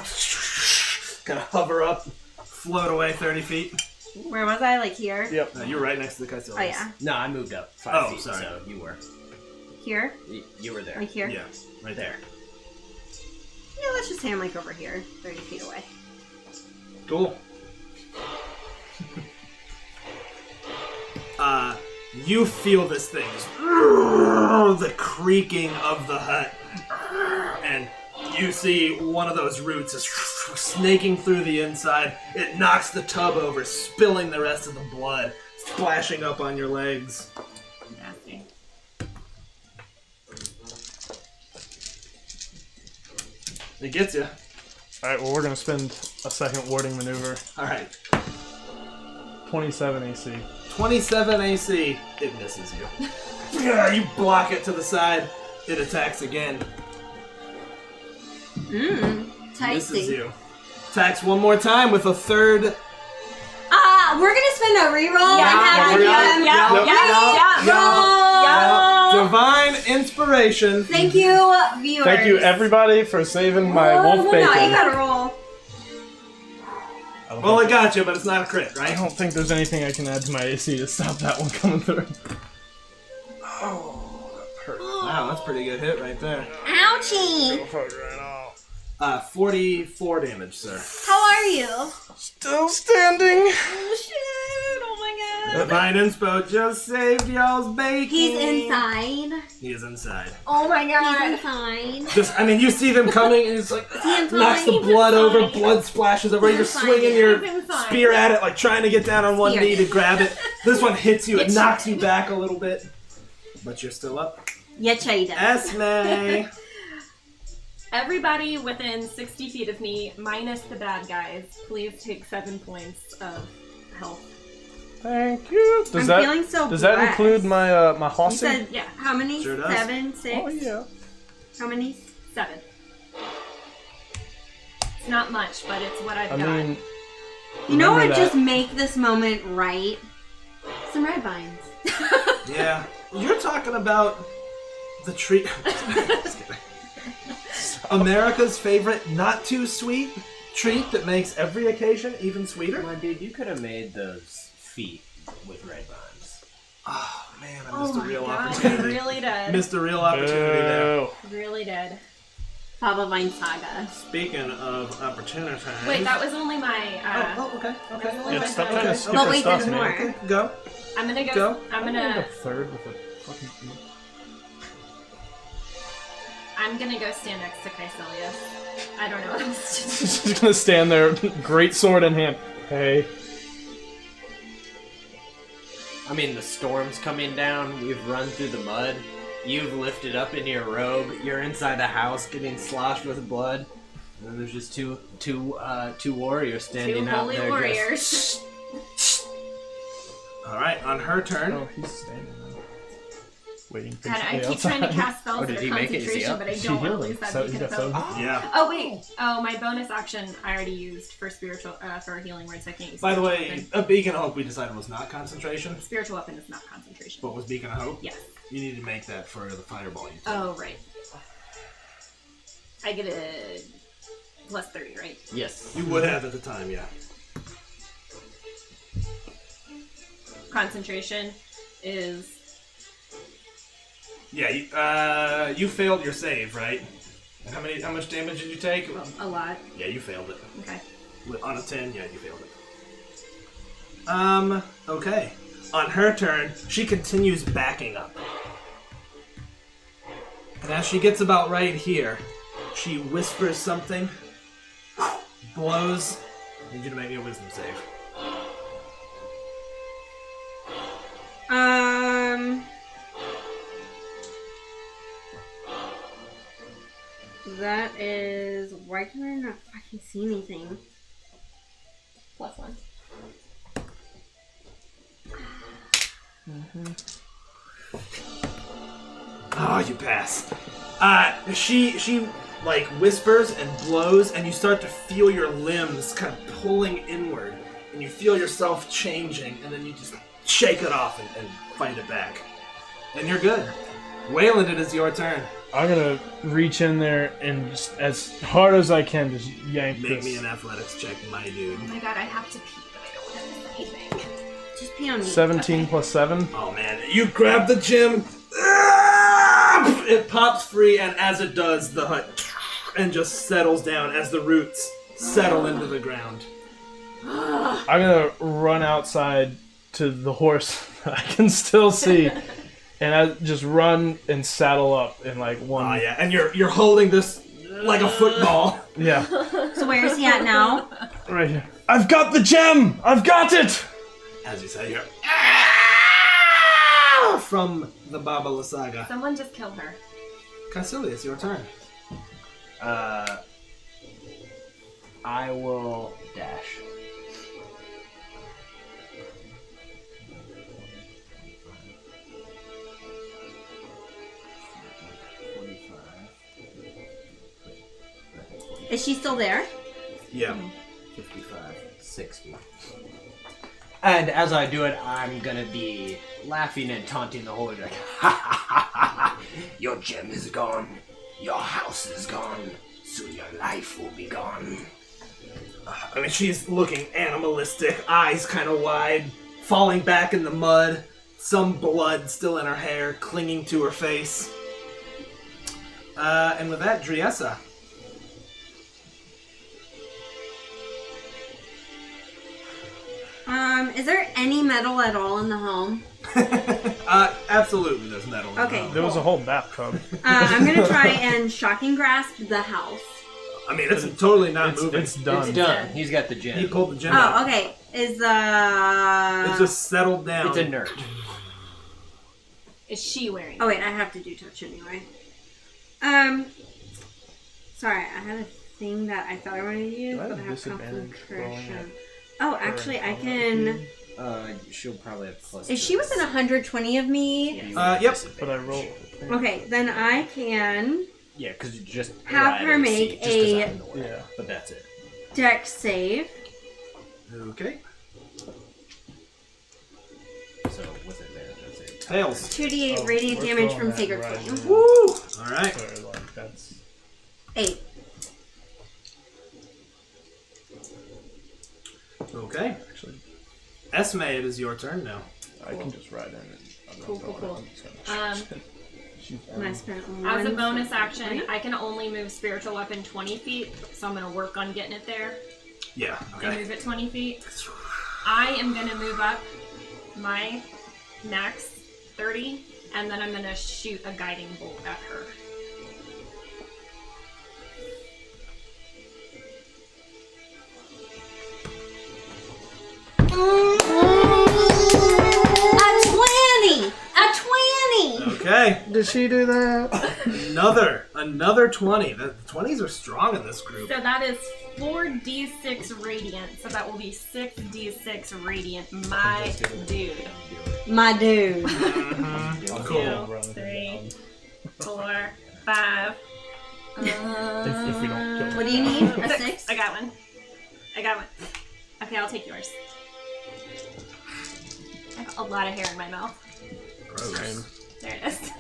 kind of hover up, float away 30 feet. Where was I? Like here? Yep. You're right next to the Cassilius. Oh, yeah. No, I moved up 5 Oh, feet, sorry. so you were. Here? You were there. Like here? Yeah, right there. Yeah, let's just say I'm like over here, 30 feet away. Cool. You feel this thing, the creaking of the hut, and you see one of those roots is snaking through the inside. It knocks the tub over, spilling the rest of the blood, splashing up on your legs. Nasty. It gets you. Alright, well, we're going to spend a second warding maneuver. All right. 27 AC. 27 AC. It misses you. Yeah, you block it to the side. It attacks again. Mmm. Misses Tasty. you. Attacks one more time with a third. We're gonna spend a reroll Yeah, and have yeah, them Divine inspiration. Thank you, viewers. Thank you, everybody, for saving my wolf No, bacon. you gotta roll. Well, it got you, but it's not a crit, I right? don't think there's anything I can add to my AC to stop that one coming through. Wow, that's a pretty good hit right there. Ouchie. 44 damage, sir. How are you? Still standing. Oh shit! Oh my Divine Inspo just saved y'all's bacon. He's inside. He is inside. Oh my He's god. inside. Just, I mean, you see them coming, and it's like He's knocks the inside. blood over, He's blood splashes over. You're inside. swinging your He's inside. spear at it, like trying to get down on one Spear. knee to grab it. This one hits you, it Hits knocks you back a little bit, but you're still up. Yeah, Chada. Esme. Everybody within 60 feet of me, minus the bad guys, please take 7 points of health. Thank you. Does I'm feeling so Does that blessed. include my my You hossing? said Yeah. how many? Sure does. 7, 6? Oh yeah. How many? 7. It's not much, but it's what I've I got. mean, You know what remember would that- just make this moment right? Some red vines. Yeah, you're talking about the treat. Just kidding. America's favorite, not too sweet treat that makes every occasion even sweeter. My dude, you could have made those feet with red vines. Oh man, I Oh missed a my real god, I opportunity. really did. Missed a real opportunity there. Boo. Really did. Baba Vine Saga. Speaking of opportunity. Wait, that was only my. okay. that was only Yeah, my stop third. trying to skip But our wait, stuff, there's man. more. Okay, go. I'm gonna go. Go. I'm I'm gonna gonna. go third with a fucking. I'm gonna go stand next to Caecilius. I don't know what else to do. Just gonna stand there, great sword in hand. Hey. I mean, the storm's coming down. We've run through the mud. You've lifted up in your robe. You're inside the house getting sloshed with blood. And then there's just two warriors standing Two out holy there. warriors. All right, on her turn. Oh, he's standing there. Waiting for God, I somebody keep trying to outside. cast spells Oh, did that are he make it? Is he concentration, up? but I She don't want to healed lose him. that So beacon he's of got hope. seven. Yeah. Oh wait. Oh, my bonus action I already used for spiritual for healing words. I can't use. By the spiritual way, weapon. a beacon of hope we decided was not concentration. Spiritual weapon is not concentration. What was beacon of hope? Yes. You need to make that for the fireball. You take. Oh right. I get a plus 30, right? Yes. You would have at the time, yeah. Concentration is Yeah, you failed your save, right? And how much damage did you take? a lot. Yeah, you failed it. Okay. On a 10, yeah, you failed it. Okay. On her turn, she continues backing up. And as she gets about right here, she whispers something, blows. I need you to make me a wisdom save. That is. Why can I not fucking see anything? Plus 1. Oh, you pass. She like whispers and blows, and you start to feel your limbs kind of pulling inward, and you feel yourself changing, and then you just shake it off and fight it back. And you're good. Wayland, it is your turn. I'm gonna reach in there and just as hard as I can just yank Make this. me an athletics check, my dude. Oh my god, I have to pee, but I don't have anything. Just pee on me. 17 plus 7. Oh man, you grab the gem. It pops free, and as it does, the hut and just settles down as the roots settle into the ground. I'm gonna run outside to the horse that I can still see, and I just run and saddle up in like one. Oh yeah, and you're holding this like a football. Yeah, So where is he at now? right here. I've got the gem. I've got it. As you say, you're from the Baba Lysaga. Someone just kill her. Caecilius, your turn. I will dash. Is she still there? Yeah. 55, 60. And as I do it, I'm gonna be laughing and taunting the horse like, ha ha ha ha! Your gem is gone. Your house is gone. Soon your life will be gone. I mean, she's looking animalistic, eyes kind of wide, falling back in the mud, some blood still in her hair, clinging to her face. And with that, Driessa. Is there any metal at all in the home? Absolutely, there's metal. in the Okay. home. There was a whole bathtub. I'm gonna try and shocking grasp the house. I mean, it's totally not moving. It's done. It's done. He's got the gem. He pulled the gem out. Oh, okay. Is It's just settled down. It's inert. Is she wearing? Oh wait, I have to do touch anyway. Sorry, I had a thing that I thought I wanted to use, Do I but have I have disadvantage rolling concentration. Oh, actually, I can. She'll probably have plus. Is she within 120 of me? Yep. But I rolled. Okay, then I can Yeah, because you just have her make a Yeah. But that's it. dex save. Okay. So with advantage, that's it. Fails. 2d8 Oh, radiant we're damage throwing from that Sacred right Flame. in. Woo! All right. Sorry, like that's 8. Okay. actually. Esme, it is your turn now. I can just ride in and I'm not Cool, going. cool. I'm just gonna shoot And I them. spent As a one bonus for action, free. I can only move spiritual weapon 20 feet, so I'm gonna work on getting it there Yeah. and Okay. move it 20 feet. I am gonna move up my next 30, and then I'm gonna shoot a guiding bolt at her. A 20! A 20! Okay. Did she do that? Another 20. The 20s are strong in this group. So that is 4d6 radiant, so that will be 6d6 radiant. My dude. My dude. Cool. 2, 3, 4, 5. If we don't kill What do you need? A 6? I got one. Okay, I'll take yours. I have a lot of hair in my mouth. Gross. There it is.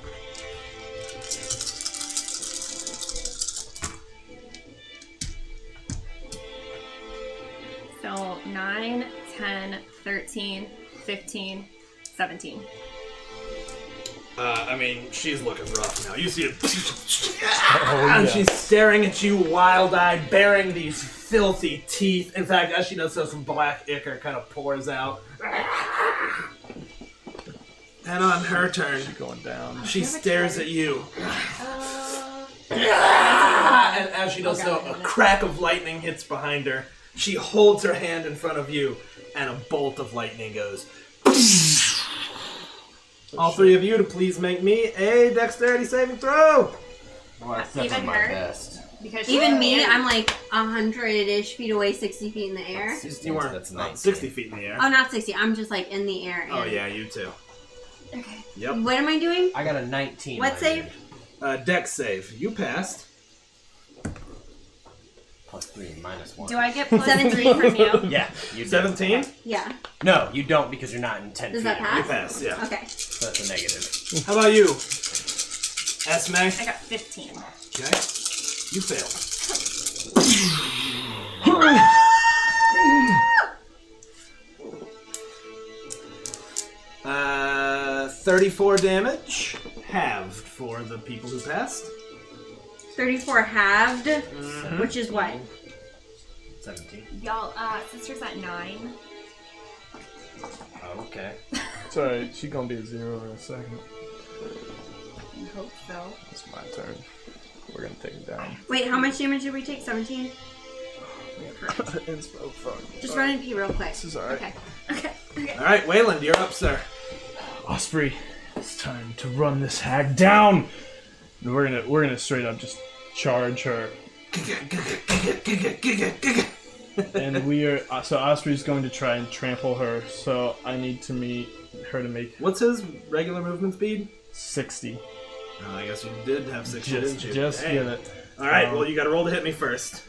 So 9, 10, 13, 15, 17. I mean, she's looking rough now. You see it. Oh, And yeah. she's staring at you wild-eyed, baring these filthy teeth. In fact, as she does so, some black ichor kind of pours out. And on her turn, Going down. she stares at you. And as she does so, a crack of lightning hits behind her. She holds her hand in front of you, and a bolt of lightning goes. All three of you to please make me a dexterity saving throw. Well, that's Even definitely my her? best. Because Even me, I'm like 100-ish feet away, 60 feet in the air. You weren't That's 60 feet in the air. Oh, not 60. I'm just like in the air. Oh and- yeah, you too. Okay. Yep. What am I doing? I got a 19. What my save? dude. Dex save. You passed. Plus 3, minus 1. do I get plus 17? 3 from you? Yeah, you do. 17. Yeah. No, you don't because you're not in 10 Does feet. that of pass? You passed. Yeah. Okay. So that's a negative. How about you, Esme? I got 15. Okay. You failed. 34 damage, halved for the people who passed. 34 halved, Mm-hmm. which is what? 17. Y'all, sister's at 9. Oh, okay. It's alright, she's gonna be a 0 in a second. I hope so. It's my turn. We're gonna take it down. Wait, how much damage did we take? 17? Inspo, fuck. Just run and pee real quick. This is alright. Okay. Okay. Okay. All right, Wayland, you're up, sir. Osprey, it's time to run this hag down. And we're gonna straight up just charge her. And we are so Osprey's going to try and trample her. So I need to meet her to make What's his regular movement speed? 60. Oh, I guess you did have 60, didn't you? Just Dang. get it. All right, well, you got to roll to hit me first.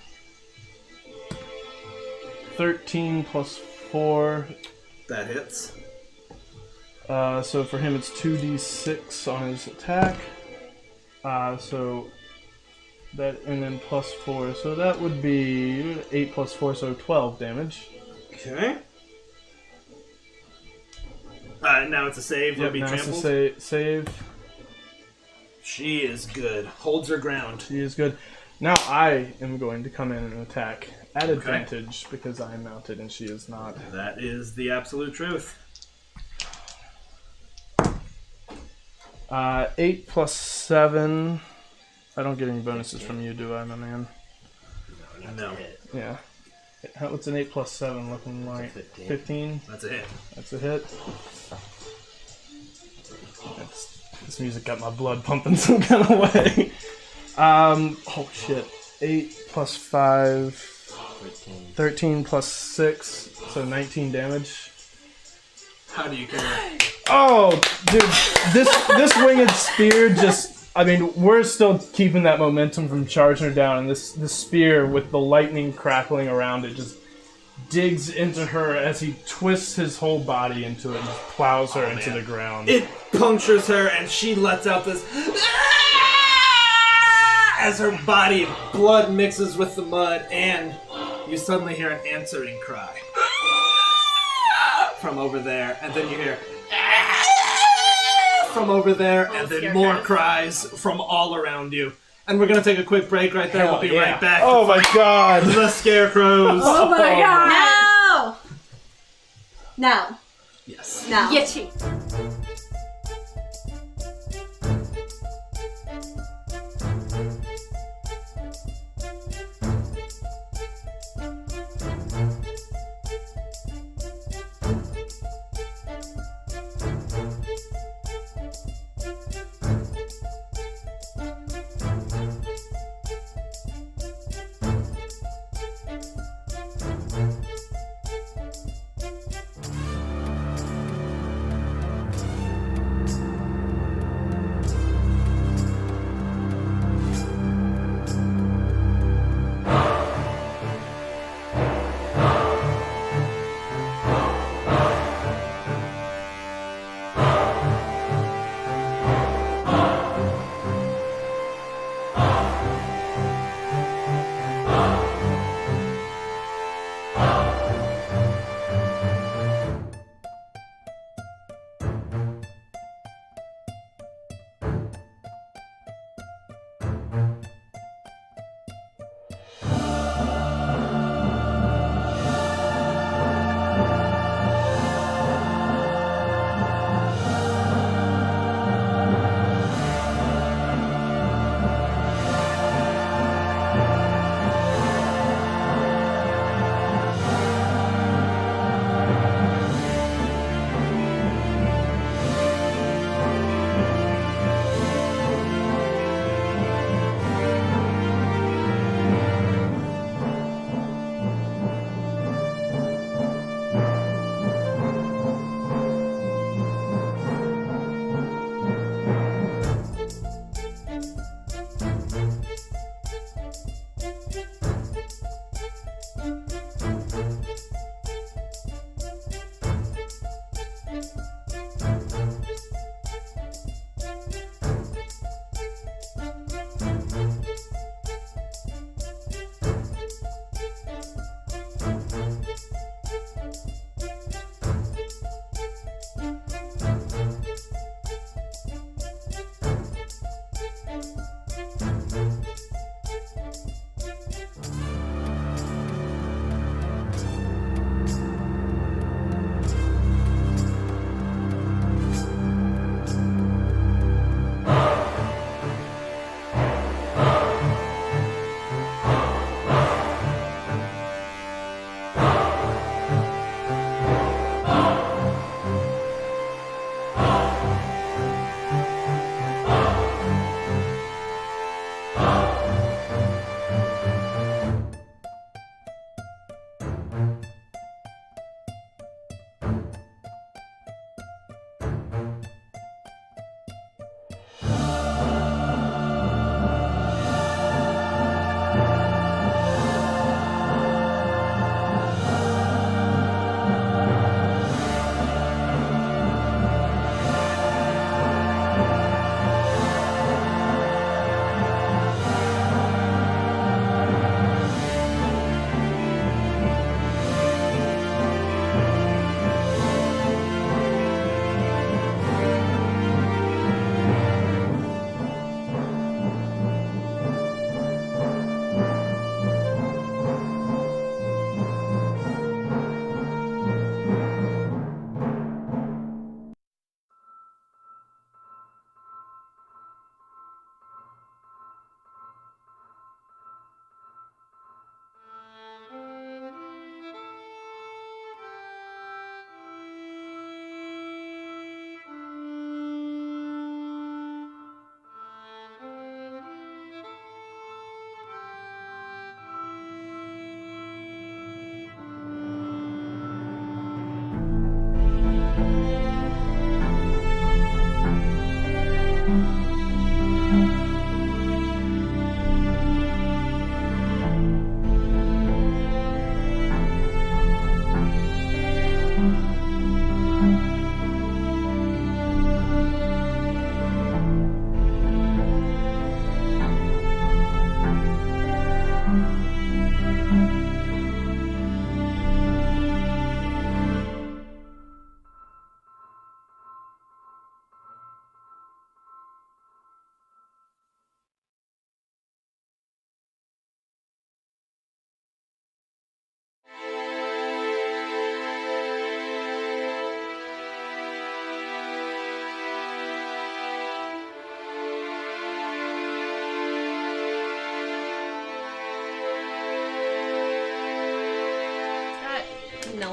13 plus 4. That hits. So for him it's 2d6 on his attack. So that, and then plus 4. So that would be 8 plus 4, so 12 damage. Okay. Now it's a save. Will be now it's trampled. a save. She is good. Holds her ground. She is good. Now I am going to come in and attack at Okay. advantage because I am mounted and she is not. That is the absolute truth. 8 plus 7. I don't get any bonuses from you, do I, my man? No. Hit. Yeah. What's an 8 plus 7 looking like? 15. 15? That's a hit. That's a hit. This music got my blood pumping some kind of way. Oh shit. 8 plus 5. 13 plus 6. So 19 damage. How do you care? Oh, dude, this winged spear just, I mean, we're still keeping that momentum from charging her down, and this spear with the lightning crackling around it just digs into her as he twists his whole body into it and plows her into the ground. It punctures her, and she lets out this as her body blood mixes with the mud, and you suddenly hear an answering cry from over there, and then you hear from over there, and then more cries from all around you. And we're gonna take a quick break right there. We'll be right back. Oh my god! The scarecrows. Oh my god! No! No. Yes. No. Yitchy.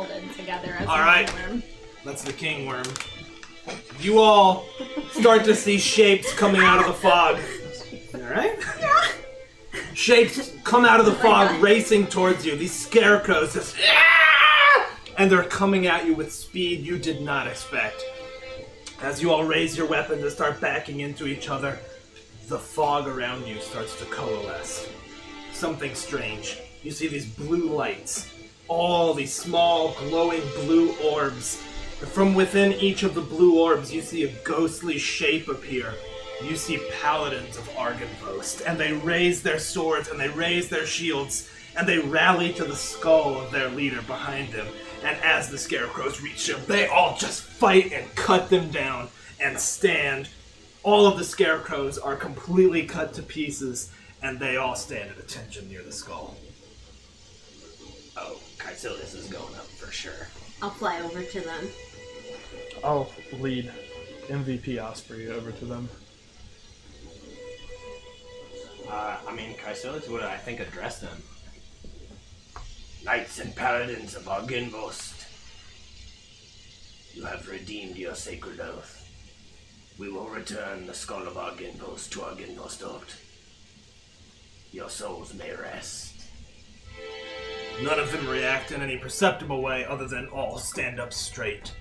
melded together as All a right. worm. That's the king worm. You all start to see shapes coming out of the fog. Alright? Yeah. Shapes come out of the fog, racing towards you. These scarecrows just... And they're coming at you with speed you did not expect. As you all raise your weapons and start backing into each other, the fog around you starts to coalesce. Something strange. You see these blue lights. All these small, glowing blue orbs. From within each of the blue orbs, you see a ghostly shape appear. You see paladins of Argynvost, and they raise their swords, and they raise their shields, and they rally to the skull of their leader behind them. And as the scarecrows reach them, they all just fight and cut them down and stand. All of the scarecrows are completely cut to pieces, and they all stand at attention near the skull. Oh, Caecilius is going up for sure. I'll fly over to them. I'll lead MVP Osprey over to them. Caecilius would, I think, address them. Knights and paladins of Argynvost, you have redeemed your sacred oath. We will return the skull of Argynvost to Argynvostolt. Your souls may rest. None of them react in any perceptible way other than all stand up straight.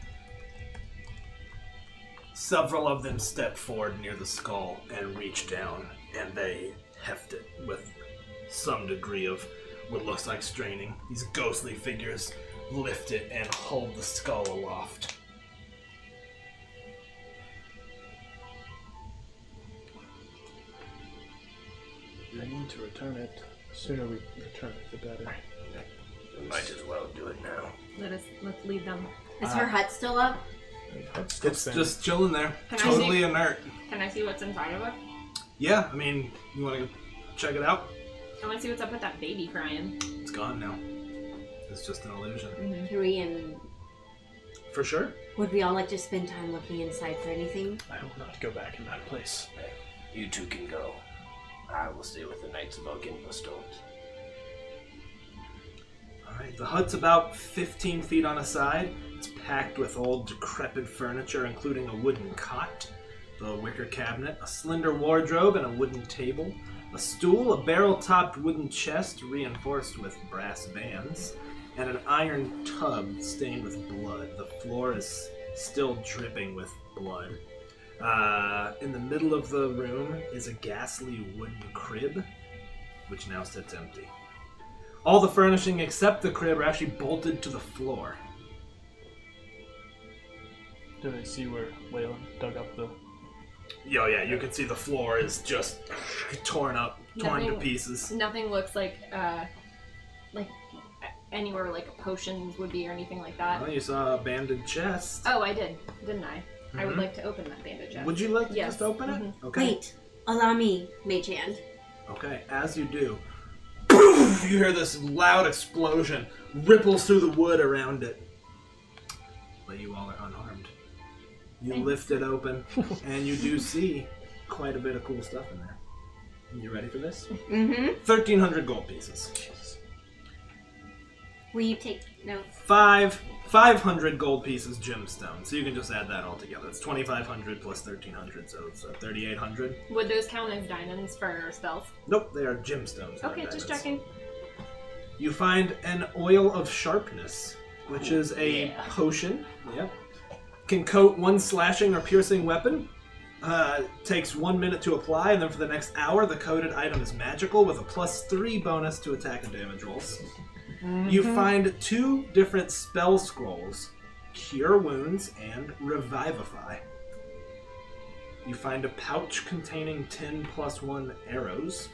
Several of them step forward near the skull and reach down, and they heft it with some degree of what looks like straining. These ghostly figures lift it and hold the skull aloft. We need to return it. The sooner we return it, the better. We might as well do it now. Let's lead them. Is her hut still up? It's just chilling there, Can I totally see- inert. Can I see what's inside of it? Yeah, I mean, you want to check it out? I want to see what's up with that baby crying. It's gone now. It's just an illusion. For sure. Would we all like to spend time looking inside for anything? I will not go back in that place. You two can go. I will stay with the Knights of Argynvostolt. Alright, the hut's about 15 feet on a side. It's packed with old, decrepit furniture, including a wooden cot, the wicker cabinet, a slender wardrobe, and a wooden table, a stool, a barrel-topped wooden chest reinforced with brass bands, and an iron tub stained with blood. The floor is still dripping with blood. In the middle of the room is a ghastly wooden crib, which now sits empty. All the furnishing except the crib are actually bolted to the floor. Do they see where Wayland dug up the... Yo, yeah, you can see the floor is just torn up, torn to Nothing- pieces. Nothing looks like anywhere like potions would be or anything like that. Well, you saw a banded chest. Oh, I did, didn't I? I would Mhm. like to open that bandage chest. Would you like to Yes. just open it? Mhm. Okay. Wait, allow me, Mage Hand. Okay, as you do, you hear this loud explosion ripples through the wood around it. But you all are unharmed. You lift it open, and you do see quite a bit of cool stuff in there. You ready for this? Mm-hmm. 1,300 gold pieces. Will you take notes? 500 gold pieces gemstone. So you can just add that all together. It's 2,500 plus 1,300, so it's 3,800. Would those count as diamonds for spells? Nope, they are gemstones. not Okay, just diamonds. checking. You find an oil of sharpness, which is a potion. Yep. Can coat one slashing or piercing weapon. Takes 1 minute to apply, and then for the next hour, the coated item is magical with a +3 bonus to attack and damage rolls. You find 2 different spell scrolls, Cure Wounds and Revivify. You find a pouch containing 10 + 1 arrows.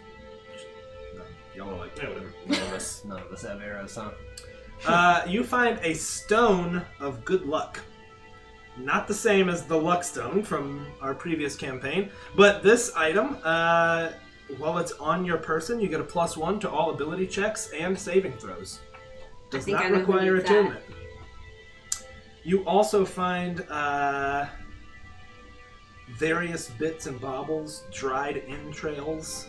Y'all are like, yeah, whatever. None of us have arrows, huh? You find a stone of good luck. Not the same as the luck stone from our previous campaign, but this item, while it's on your person, you get a +1 to all ability checks and saving throws. Does think not I know who require needs that. attunement. You also find various bits and baubles, dried entrails,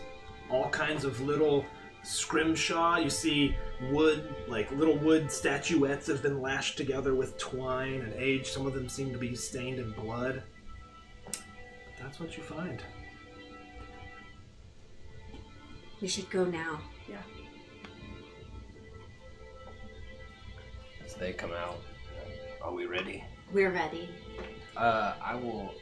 all kinds of little scrimshaw. You see wood, like little wood statuettes that have been lashed together with twine and age. Some of them seem to be stained in blood. But that's what you find. We should go now. As they come out, Are we ready? We're ready. I will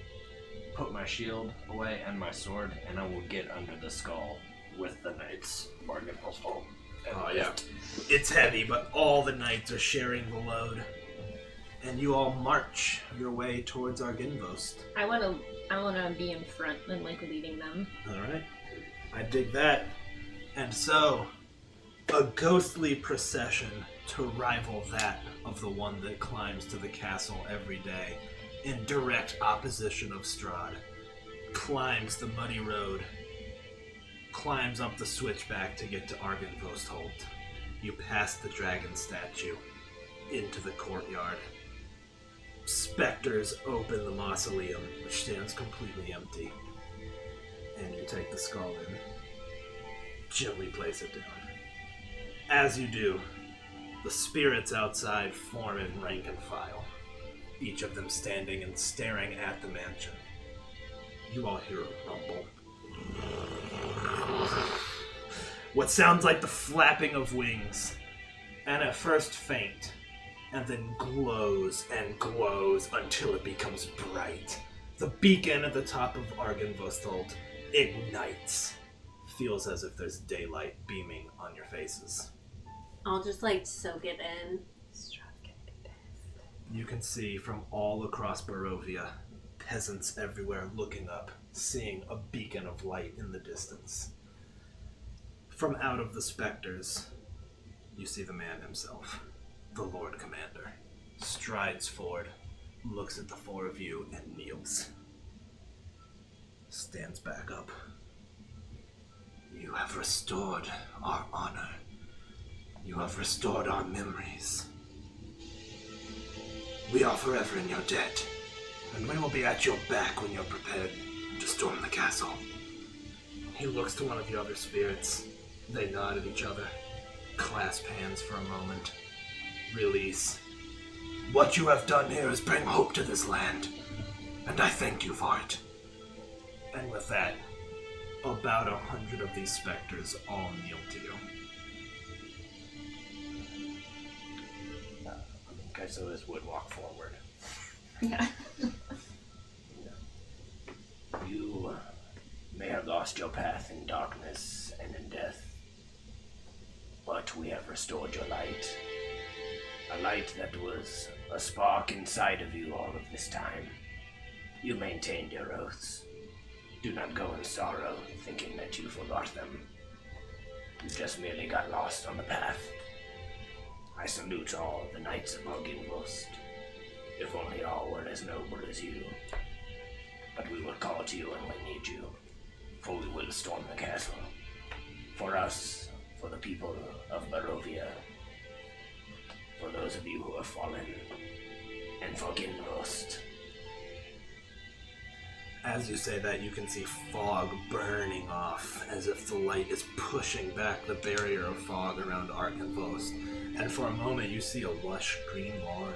put my shield away and my sword, and I will get under the skull with the knights. Bargain household. Oh, yeah. It's heavy, but all the knights are sharing the load. And you all march your way towards Arginvost. I wanna be in front and like leading them. Alright. I dig that. And so, a ghostly procession to rival that of the one that climbs to the castle every day, in direct opposition of Strahd, climbs the muddy road, climbs up the switchback to get to Arginvost Holt. You pass the dragon statue into the courtyard. Spectres open the mausoleum, which stands completely empty. And you take the skull in. Gently place it down. As you do, the spirits outside form in rank and file, each of them standing and staring at the mansion. You all hear a rumble. What sounds like the flapping of wings, and at first faint, and then glows and glows until it becomes bright. The beacon at the top of Arginvostold ignites. Feels as if there's daylight beaming on your faces. I'll just like soak it in. You can see from all across Barovia, peasants everywhere looking up, seeing a beacon of light in the distance. From out of the specters, you see the man himself, the Lord Commander, strides forward, looks at the four of you, and kneels. Stands back up. You have restored our honor. You have restored our memories. We are forever in your debt, and we will be at your back when you're prepared to storm the castle. He looks to one of the other spirits. They nod at each other, clasp hands for a moment, release. What you have done here is bring hope to this land, and I thank you for it. And with that, about 100 of these specters all kneel to you. Kaisilius would walk forward. Yeah. You may have lost your path in darkness and in death, but we have restored your light. A light that was a spark inside of you all of this time. You maintained your oaths. Do not go in sorrow, thinking that you forgot them. You just merely got lost on the path. I salute all the knights of Arginvost. If only all were as noble as you. But we will call to you when we need you, for we will storm the castle. For us, for the people of Barovia, for those of you who have fallen, and for Ginvost. As you say that, you can see fog burning off, as if the light is pushing back the barrier of fog around Arkinvost. And for a moment, you see a lush green lawn,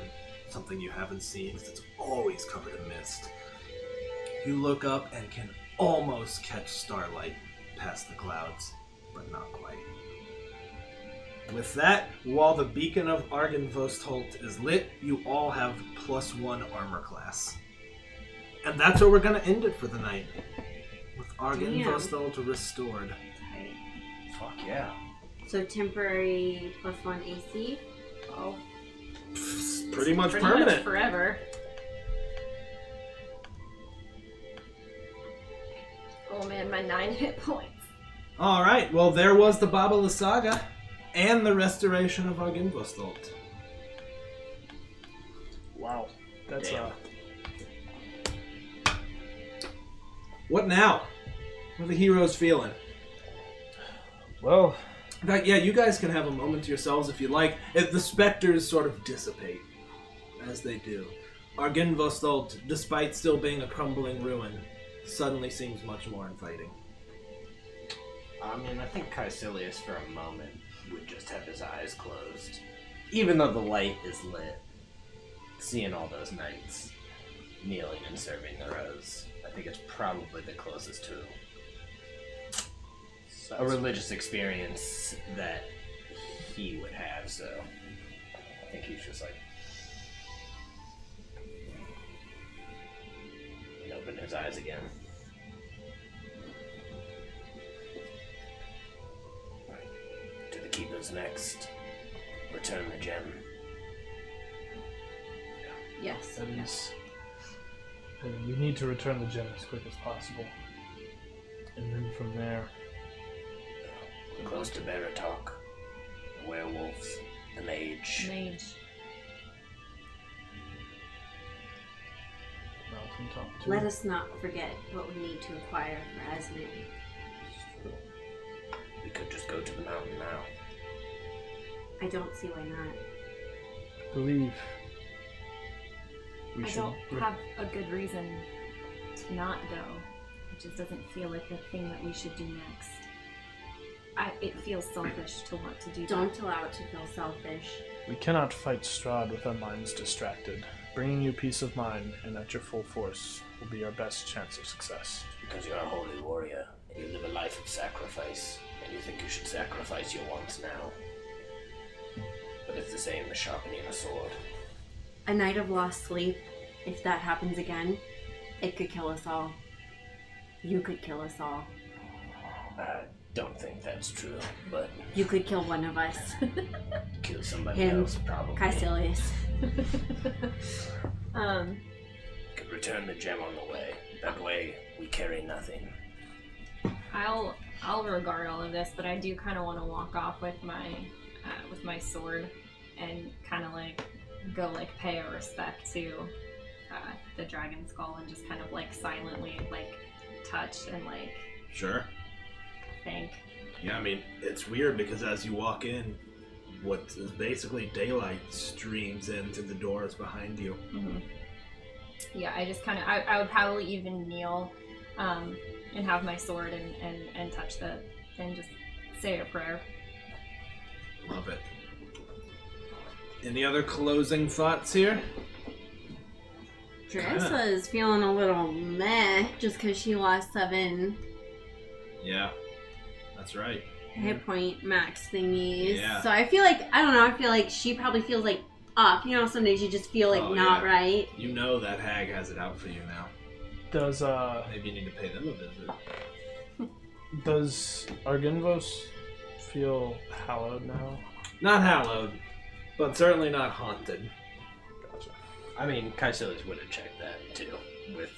something you haven't seen because it's always covered in mist. You look up and can almost catch starlight past the clouds, but not quite. With that, while the beacon of Arginvostholt is lit, you all have +1 armor class. And that's where we're going to end it for the night. With Arginvostholt restored. Fuck yeah. So temporary +1 AC. Oh. Pretty much Pretty permanent. much forever. Oh man, my 9 hit points. Alright, well there was the Baba Lysaga and the restoration of Arginvostholt. Wow. That's Damn. What now? What are the heroes feeling? well, In fact, yeah, you guys can have a moment to yourselves if you like. If the specters sort of dissipate, as they do. Arginvostholt, despite still being a crumbling ruin, suddenly seems much more inviting. I mean, I think Caecilius for a moment would just have his eyes closed. Even though the light is lit, seeing all those knights kneeling and serving the rose, I think it's probably the closest to a religious experience that he would have, so I think he's just like... and open his eyes again. To the keepers next. Return the gem. Yes. That is. And we need to return the gem as quick as possible. And then from there. Close to Baratok. The werewolves. The mage. Mountaintop too. Let us not forget what we need to acquire for Esme. We could just go to the mountain now. I don't see why not. I believe we I should. don't have a good reason to not go. It just doesn't feel like the thing that we should do next. It feels selfish to want to do that. Don't allow it to feel selfish. We cannot fight Strahd with our minds distracted. Bringing you peace of mind and at your full force will be our best chance of success. Because you're a holy warrior, and you live a life of sacrifice, and you think you should sacrifice your wants now. But it's the same as sharpening a sword. A night of lost sleep, if that happens again, it could kill us all. You could kill us all. I don't think that's true, but You could kill one of us. kill somebody Him. else probably. Caecilius. Could return the gem on the way. That way, we carry nothing. I'll regard all of this, but I do kind of want to walk off with my sword and kind of like go like pay a respect to the dragon skull and just kind of like silently like touch and like Sure. thank. Yeah, I mean, it's weird because as you walk in, what is basically daylight streams into the doors behind you. Mm-hmm. Yeah, I just kind of I would probably even kneel and have my sword and touch and just say a prayer. Love it. Any other closing thoughts here? Teresa is feeling a little meh just because she lost 7 Yeah, that's right. hit point max thingies. Yeah. So I feel like, I don't know, I feel like she probably feels like off. You know, some days you just feel like Oh, not yeah. right. You know that hag has it out for you now. Does Maybe you need to pay them a visit. does Arginvos feel hallowed now? Not hallowed, but certainly not haunted. Gotcha. I mean, Caecilius would have checked that too, with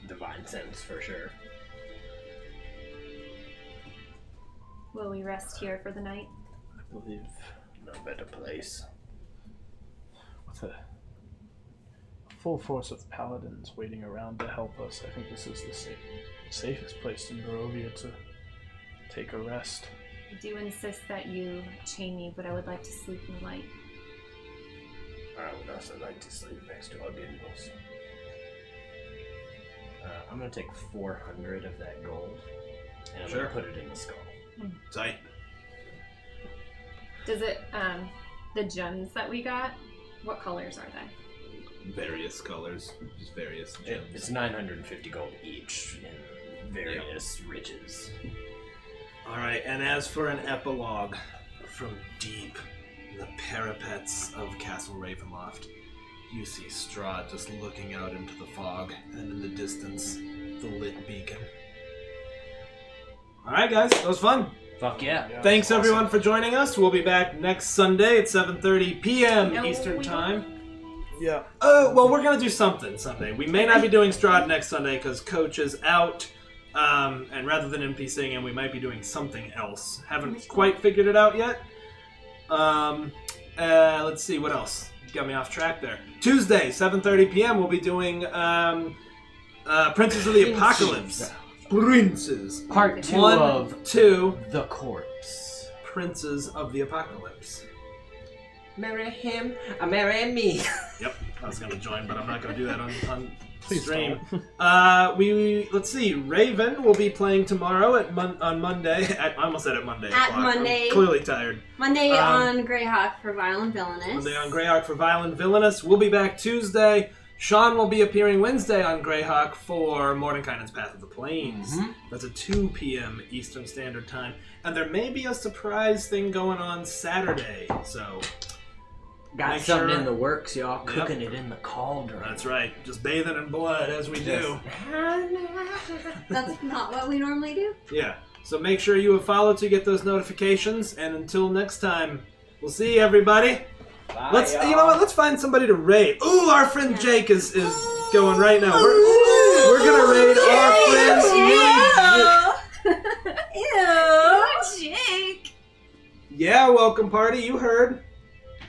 divine sense for sure. Will we rest here for the night? I believe No better place. with a full force of paladins waiting around to help us, I think this is the safest place in Barovia to take a rest. I do insist that you chain me, but I would like to sleep in the light. I would also like to sleep next to our gimbals. I'm gonna take 400 of that gold, and I'm Sure. gonna put it in the skull. Tight. Does it, the gems that we got, what colors are they? Various colors, just various gems. It's 950 gold each in various riches. Alright, and as for an epilogue, from deep in the parapets of Castle Ravenloft, you see Strahd just looking out into the fog, and in the distance, the lit beacon. Alright guys, that was fun. Fuck yeah. Yeah, Thanks awesome. everyone for joining us. We'll be back next Sunday at 7:30 p.m. No, Eastern we Time. Yeah. Well, we're gonna do something Sunday. We may not be doing Strahd next Sunday because Coach is out, and rather than NPCing him, we might be doing something else. Haven't quite figured it out yet. Let's see what else. Got me off track there. Tuesday, 7:30 p.m. We'll be doing Princes of the Apocalypse. Princes. Part 2 1, of 2, The Corpse. Princes of the Apocalypse. Marry him, I marry me. Yep, I was gonna join, but I'm not gonna do that on Please stream. don't. Let's see. Raven will be playing tomorrow on Monday. I almost said at Monday. At o'clock. Monday. I'm clearly tired. Monday on Greyhawk for Vile and Villainous. Monday on Greyhawk for Violent Villainous. We'll be back Tuesday. Sean will be appearing Wednesday on Greyhawk for Mordenkainen's Path of the Plains. That's at 2 p.m. Eastern Standard Time. And there may be a surprise thing going on Saturday. So Got make something sure- in the works, y'all. Yep. Cooking it in the cauldron. That's right. Just bathing in blood as we do. That's not what we normally do. Yeah. So make sure you have followed to get those notifications. And until next time, we'll see everybody. Bye, y'all. You know what? Let's find somebody to raid. Ooh, our friend Jake is going right now. We're gonna raid our friend. Ew, Jake. Yeah, welcome party. You heard.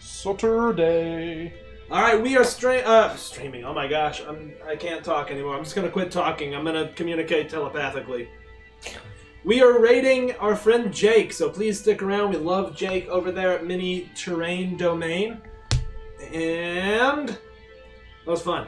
Saturday. All right, we are streaming. Oh my gosh, I can't talk anymore. I'm just gonna quit talking. I'm gonna communicate telepathically. We are raiding our friend Jake, so please stick around. We love Jake over there at Mini Terrain Domain, and that was fun.